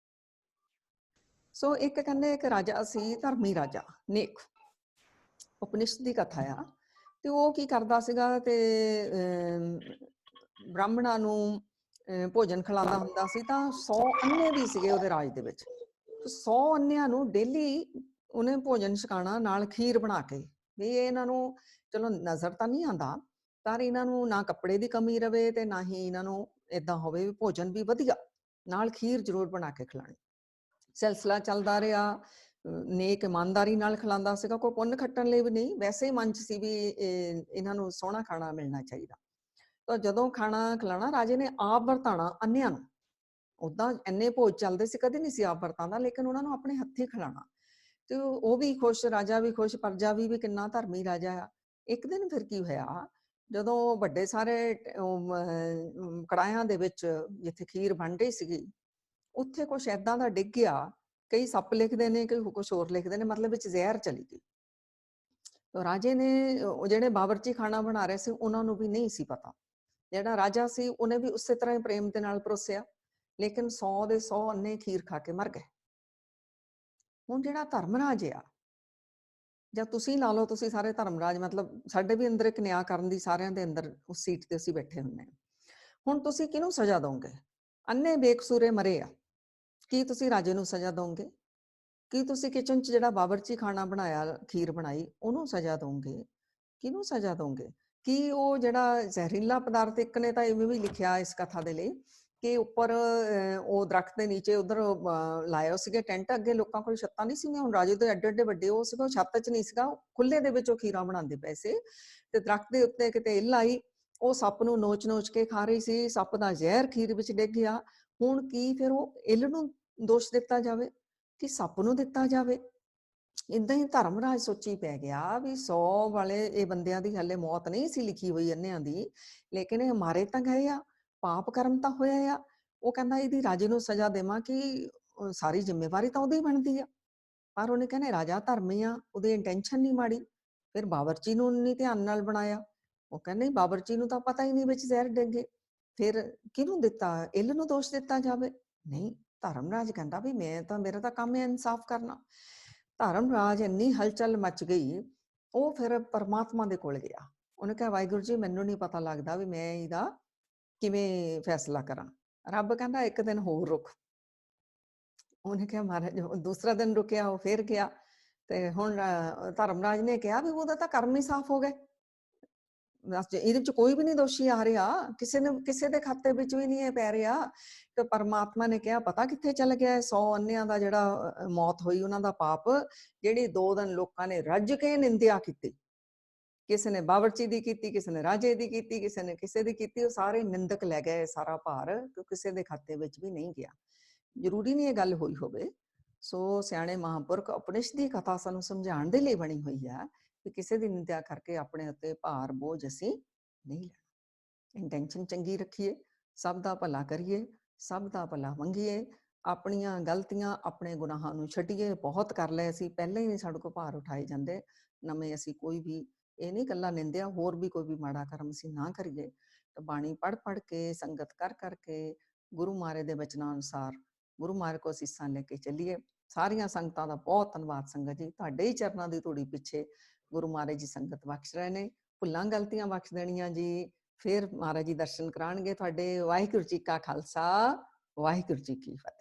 ਸੋ ਇੱਕ ਕਹਿੰਦੇ ਇੱਕ ਰਾਜਾ ਸੀ, ਧਰਮੀ ਰਾਜਾ ਨੇਕ, ਉਪਨਿਸ਼ਦ ਦੀ ਕਥਾ ਆ। ਤੇ ਉਹ ਕੀ ਕਰਦਾ ਸੀਗਾ, ਤੇ ਬ੍ਰਾਹਮਣਾਂ ਨੂੰ ਭੋਜਨ ਖਿਲਾਉਂਦਾ ਹੁੰਦਾ ਸੀ। ਤਾਂ 100 ਅੰਨੇ ਵੀ ਸੀਗੇ ਉਹਦੇ ਰਾਜ ਦੇ ਵਿੱਚ। 100 ਅੰਨਿਆਂ ਨੂੰ ਡੇਲੀ ਉਹਨੇ ਭੋਜਨ ਛਕਾਉਣਾ, ਨਾਲ ਖੀਰ ਬਣਾ ਕੇ, ਵੀ ਇਹਨਾਂ ਨੂੰ ਚਲੋ ਨਜ਼ਰ ਤਾਂ ਨਹੀਂ ਆਉਂਦਾ, ਪਰ ਇਹਨਾਂ ਨੂੰ ਨਾ ਕੱਪੜੇ ਦੀ ਕਮੀ ਰਵੇ ਤੇ ਨਾ ਹੀ ਇਹਨਾਂ ਨੂੰ ਏਦਾਂ ਹੋਵੇ ਵੀ ਭੋਜਨ ਵੀ ਵਧੀਆ, ਨਾਲ ਖੀਰ ਜ਼ਰੂਰ ਬਣਾ ਕੇ ਖਿਲਾਣੀ। ਸਿਲਸਿਲਾ ਚੱਲਦਾ ਰਿਹਾ, ਨੇਕ ਇਮਾਨਦਾਰੀ ਨਾਲ ਖਿਲਾਉਂਦਾ ਸੀਗਾ, ਕੋਈ ਪੁੰਨ ਖੱਟਣ ਲਈ ਵੀ ਨਹੀਂ, ਵੈਸੇ ਹੀ ਮਨ 'ਚ ਸੀ ਵੀ ਇਹਨਾਂ ਨੂੰ ਸੋਹਣਾ ਖਾਣਾ ਮਿਲਣਾ ਚਾਹੀਦਾ। ਤਾਂ ਜਦੋਂ ਖਾਣਾ ਖਿਲਾਣਾ, ਰਾਜੇ ਨੇ ਆਪ ਵਰਤਾਣਾ ਅੰਨਿਆਂ ਨੂੰ। ਉੱਦਾਂ ਇੰਨੇ ਭੋਜ ਚੱਲਦੇ ਸੀ, ਕਦੇ ਨਹੀਂ ਸੀ ਆਪ ਵਰਤਾਂਦਾ, ਲੇਕਿਨ ਉਹਨਾਂ ਨੂੰ ਆਪਣੇ ਹੱਥੀਂ ਖਿਲਾਣਾ। ਤੇ ਉਹ ਵੀ ਖੁਸ਼, ਰਾਜਾ ਵੀ ਖੁਸ਼, ਪ੍ਰਜਾ ਵੀ ਕਿੰਨਾ ਧਰਮੀ ਰਾਜਾ ਆ। ਇੱਕ ਦਿਨ ਫਿਰ ਕੀ ਹੋਇਆ, ਜਦੋਂ ਵੱਡੇ ਸਾਰੇ ਕੜਾਹਿਆਂ ਦੇ ਵਿੱਚ ਜਿੱਥੇ ਖੀਰ ਬਣ ਰਹੀ ਸੀਗੀ, ਉੱਥੇ ਕੁਛ ਏਦਾਂ ਦਾ ਡਿੱਗ ਗਿਆ, ਕਈ ਸੱਪ ਲਿਖਦੇ ਨੇ, ਕਈ ਕੁਛ ਹੋਰ ਲਿਖਦੇ ਨੇ, ਮਤਲਬ ਵਿੱਚ ਜ਼ਹਿਰ ਚਲੀ ਗਈ। ਰਾਜੇ ਨੇ, ਜਿਹੜੇ ਬਾਵਰਚੀ ਖਾਣਾ ਬਣਾ ਰਹੇ ਸੀ, ਉਹਨਾਂ ਨੂੰ ਵੀ ਨਹੀਂ ਸੀ ਪਤਾ। ਜਿਹੜਾ ਰਾਜਾ ਸੀ ਉਹਨੇ ਵੀ ਉਸੇ ਤਰ੍ਹਾਂ ਹੀ ਪ੍ਰੇਮ ਦੇ ਨਾਲ ਪਰੋਸਿਆ, ਲੇਕਿਨ 100 ਦੇ 100 ਅੰਨੇ ਖੀਰ ਖਾ ਕੇ ਮਰ ਗਏ। ਹੁਣ ਜਿਹੜਾ ਧਰਮਰਾਜ ਆ, ਜਾਂ ਤੁਸੀਂ ਲਾ ਲਓ, ਤੁਸੀਂ ਸਾਰੇ ਧਰਮਰਾਜ, ਮਤਲਬ ਸਾਡੇ ਵੀ ਅੰਦਰ ਇੱਕ ਨਿਆਂ ਕਰਨ ਦੀ, ਸਾਰਿਆਂ ਦੇ ਅੰਦਰ ਉਸ ਸੀਟ ਤੇ ਅਸੀਂ ਬੈਠੇ ਹੁੰਦੇ ਹਾਂ। ਹੁਣ ਤੁਸੀਂ ਕਿਹਨੂੰ ਸਜ਼ਾ ਦੋਗੇ? ਅੰਨੇ ਬੇਕਸੂਰੇ ਮਰੇ ਆ, ਕੀ ਤੁਸੀਂ ਰਾਜੇ ਨੂੰ ਸਜ਼ਾ ਦੋਗੇ? ਕੀ ਤੁਸੀਂ ਕਿਚਨ 'ਚ ਜਿਹੜਾ ਬਾਵਰਚੀ ਖਾਣਾ ਬਣਾਇਆ, ਖੀਰ ਬਣਾਈ, ਉਹਨੂੰ ਸਜ਼ਾ ਦੋਗੇ? ਕਿਹਨੂੰ ਸਜ਼ਾ ਦੋਗੇ? ਕੀ ਉਹ ਜਿਹੜਾ ਜ਼ਹਿਰੀਲਾ ਪਦਾਰਥ, ਇੱਕ ਨੇ ਤਾਂ ਇਵੇਂ ਵੀ ਲਿਖਿਆ ਇਸ ਕਥਾ ਦੇ ਲਈ ਕਿ ਉੱਪਰ ਉਹ ਦਰਖਤ ਦੇ ਨੀਚੇ ਉਧਰ ਲਾਇਆ ਸੀਗੇ ਟੈਂਟ, ਅੱਗੇ ਲੋਕਾਂ ਕੋਲ ਛੱਤਾਂ ਨਹੀਂ ਸੀਗੀਆਂ। ਹੁਣ ਰਾਜੇ ਤੋਂ ਐਡੇ ਐਡੇ ਵੱਡੇ ਉਹ ਸੀਗਾ, ਛੱਤ 'ਚ ਨਹੀਂ ਸੀਗਾ, ਖੁੱਲੇ ਦੇ ਵਿੱਚ ਉਹ ਖੀਰਾਂ ਬਣਾਉਂਦੇ ਪਏ ਸੀ। ਤੇ ਦਰਖਤ ਦੇ ਉੱਤੇ ਕਿਤੇ ਇੱਲ ਆਈ, ਉਹ ਸੱਪ ਨੂੰ ਨੋਚ ਕੇ ਖਾ ਰਹੀ ਸੀ, ਸੱਪ ਦਾ ਜ਼ਹਿਰ ਖੀਰ ਵਿੱਚ ਡਿੱਗ ਗਿਆ। ਹੁਣ ਕੀ ਫਿਰ ਉਹ ਇੱਲ ਨੂੰ ਦੋਸ਼ ਦਿੱਤਾ ਜਾਵੇ ਕਿ ਸੱਪ ਨੂੰ ਦਿੱਤਾ ਜਾਵੇ? ਏਦਾਂ ਹੀ ਧਰਮਰਾਜ ਸੋਚੀ ਪੈ ਗਿਆ ਵੀ 100 ਵਾਲੇ ਇਹ ਬੰਦਿਆਂ ਦੀ ਹਲੇ ਮੌਤ ਨਹੀਂ ਸੀ ਲਿਖੀ ਹੋਈ ਅੰਨਿਆਂ ਦੀ, ਲੇਕਿਨ ਇਹ ਮਾਰੇ ਤਾਂ ਗਏ ਆ, ਪਾਪ ਕਰਮ ਤਾਂ ਹੋਇਆ ਆ। ਉਹ ਕਹਿੰਦਾ ਇਹਦੀ ਰਾਜੇ ਨੂੰ ਸਜ਼ਾ ਦੇਵਾਂ ਕਿ ਸਾਰੀ ਜ਼ਿੰਮੇਵਾਰੀ ਤਾਂ ਉਹਦੀ ਬਣਦੀ ਆ। ਪਰ ਉਹਨੇ ਕਹਿੰਦੇ ਰਾਜਾ ਧਰਮੀ ਆ, ਉਹਦੀ ਇੰਟੈਂਸ਼ਨ ਨਹੀਂ ਮਾੜੀ। ਫਿਰ ਬਾਵਰਚੀ ਨੂੰ ਨਹੀਂ ਧਿਆਨ ਨਾਲ ਬਣਾਇਆ। ਉਹ ਕਹਿੰਦੇ ਬਾਵਰਚੀ ਨੂੰ ਤਾਂ ਪਤਾ ਹੀ ਨਹੀਂ ਵਿੱਚ ਜ਼ਹਿਰ ਡਿੱਗੇ, ਫਿਰ ਕਿਹਨੂੰ ਦਿੱਤਾ? ਇੱਲ ਨੂੰ ਦੋਸ਼ ਦਿੱਤਾ ਜਾਵੇ? ਨਹੀਂ, ਧਰਮਰਾਜ ਕਹਿੰਦਾ ਵੀ ਮੇਰਾ ਤਾਂ ਕੰਮ ਹੈ ਇਨਸਾਫ ਕਰਨਾ। ਧਰਮਰਾਜ ਇੰਨੀ ਹਲਚਲ ਮਚ ਗਈ, ਉਹ ਫਿਰ ਪਰਮਾਤਮਾ ਦੇ ਕੋਲ ਗਿਆ। ਉਹਨੇ ਕਿਹਾ ਵਾਹਿਗੁਰੂ ਜੀ, ਮੈਨੂੰ ਨਹੀਂ ਪਤਾ ਲੱਗਦਾ ਵੀ ਮੈਂ ਇਹਦਾ ਕਿਵੇਂ ਫੈਸਲਾ ਕਰਾਂ। ਰੱਬ ਕਹਿੰਦਾ ਇੱਕ ਦਿਨ ਹੋਰ ਰੁਕ, ਉਹਨੇ ਕਿਹਾ ਮਹਾਰਾਜ, ਦੂਸਰਾ ਦਿਨ ਰੁਕਿਆ, ਉਹ ਫੇਰ ਗਿਆ ਤੇ ਹੁਣ ਧਰਮਰਾਜ ਨੇ ਕਿਹਾ ਵੀ ਉਹਦਾ ਤਾਂ ਕਰਮ ਹੀ ਸਾਫ਼ ਹੋ ਗਏ, ਇਹਦੇ ਚ ਕੋਈ ਵੀ ਨਹੀਂ ਦੋਸ਼ੀ ਆ ਰਿਹਾ, ਕਿਸੇ ਦੇ ਖਾਤੇ ਵਿੱਚ ਵੀ ਨਹੀਂ ਇਹ ਪੈ ਰਿਹਾ। ਤੇ ਪਰਮਾਤਮਾ ਨੇ ਕਿਹਾ ਪਤਾ ਕਿੱਥੇ ਚਲ ਗਿਆ 100 ਅੰਨਿਆਂ ਦਾ ਜਿਹੜਾ ਮੌਤ ਹੋਈ, ਉਹਨਾਂ ਦਾ ਪਾਪ, ਜਿਹੜੀ 2 ਦਿਨ ਲੋਕਾਂ ਨੇ ਰੱਜ ਕੇ ਨਿੰਦਿਆ ਕੀਤੀ, ਕਿਸੇ ਨੇ ਬਾਵਰਚੀ ਦੀ ਕੀਤੀ, ਕਿਸੇ ਨੇ ਰਾਜੇ ਦੀ ਕੀਤੀ, ਕਿਸੇ ਨੇ ਕਿਸੇ ਦੀ ਕੀਤੀ, ਉਹ ਸਾਰੇ ਨਿੰਦਕ ਲੈ ਗਏ ਸਾਰਾ ਭਾਰ, ਕਿਸੇ ਦੇ ਖਾਤੇ ਵਿੱਚ ਵੀ ਨਹੀਂ ਗਿਆ। ਜ਼ਰੂਰੀ ਨਹੀਂ ਇਹ ਗੱਲ ਹੋਈ ਹੋਵੇ। ਸੋ ਸਿਆਣੇ ਮਹਾਂਪੁਰਖ ਉਪਨਿਸ਼ਦ ਦੀ ਕਥਾ ਸਾਨੂੰ ਸਮਝਾਉਣ ਦੇ ਲਈ ਬਣੀ ਹੋਈ ਹੈ ਕਿ ਕਿਸੇ ਦੀ ਨਿੰਦਿਆ ਕਰਕੇ ਆਪਣੇ ਉੱਤੇ ਭਾਰ ਬੋਝ ਅਸੀਂ ਨਹੀਂ ਲੈਣਾ। ਇੰਟੈਂਸ਼ਨ ਚੰਗੀ ਰੱਖੀਏ, ਸਭ ਦਾ ਭਲਾ ਕਰੀਏ, ਸਭ ਦਾ ਭਲਾ ਮੰਗੀਏ, ਆਪਣੀਆਂ ਗਲਤੀਆਂ ਆਪਣੇ ਗੁਨਾਹਾਂ ਨੂੰ ਛੱਡੀਏ। ਬਹੁਤ ਕਰ ਲਏ ਅਸੀਂ, ਪਹਿਲਾਂ ਹੀ ਨਹੀਂ ਸਾਡੇ ਕੋਲ ਭਾਰ ਉਠਾਏ ਜਾਂਦੇ, ਨਵੇਂ ਅਸੀਂ ਕੋਈ ਵੀ ਇਹ ਨਹੀਂ ਇਕੱਲਾ ਨਿੰਦਿਆ, ਹੋਰ ਵੀ ਕੋਈ ਵੀ ਮਾੜਾ ਕਰਮ ਅਸੀਂ ਨਾ ਕਰੀਏ। ਤਾਂ ਬਾਣੀ ਪੜ੍ਹ ਕੇ, ਸੰਗਤ ਕਰ ਕਰਕੇ, ਗੁਰੂ ਮਹਾਰਾਜ ਦੇ ਬਚਨਾਂ ਅਨੁਸਾਰ ਗੁਰੂ ਮਹਾਰਾਜ ਕੋ ਅਸੀਸਾਂ ਲੈ ਕੇ ਚੱਲੀਏ। ਸਾਰੀਆਂ ਸੰਗਤਾਂ ਦਾ ਬਹੁਤ ਧੰਨਵਾਦ ਸੰਗਤ ਜੀ, ਤੁਹਾਡੇ ਹੀ ਚਰਨਾਂ ਦੀ ਧੂੜੀ ਪਿੱਛੇ ਗੁਰੂ ਮਹਾਰਾਜ ਜੀ ਸੰਗਤ ਬਖਸ਼ ਰਹੇ ਨੇ, ਭੁੱਲਾਂ ਗਲਤੀਆਂ ਬਖਸ਼ ਦੇਣੀਆਂ ਜੀ। ਫਿਰ ਮਹਾਰਾਜ ਜੀ ਦਰਸ਼ਨ ਕਰਾਉਣਗੇ ਤੁਹਾਡੇ। ਵਾਹਿਗੁਰੂ ਜੀ ਕਾ ਖਾਲਸਾ, ਵਾਹਿਗੁਰੂ ਜੀ ਕੀ ਫਤਿਹ।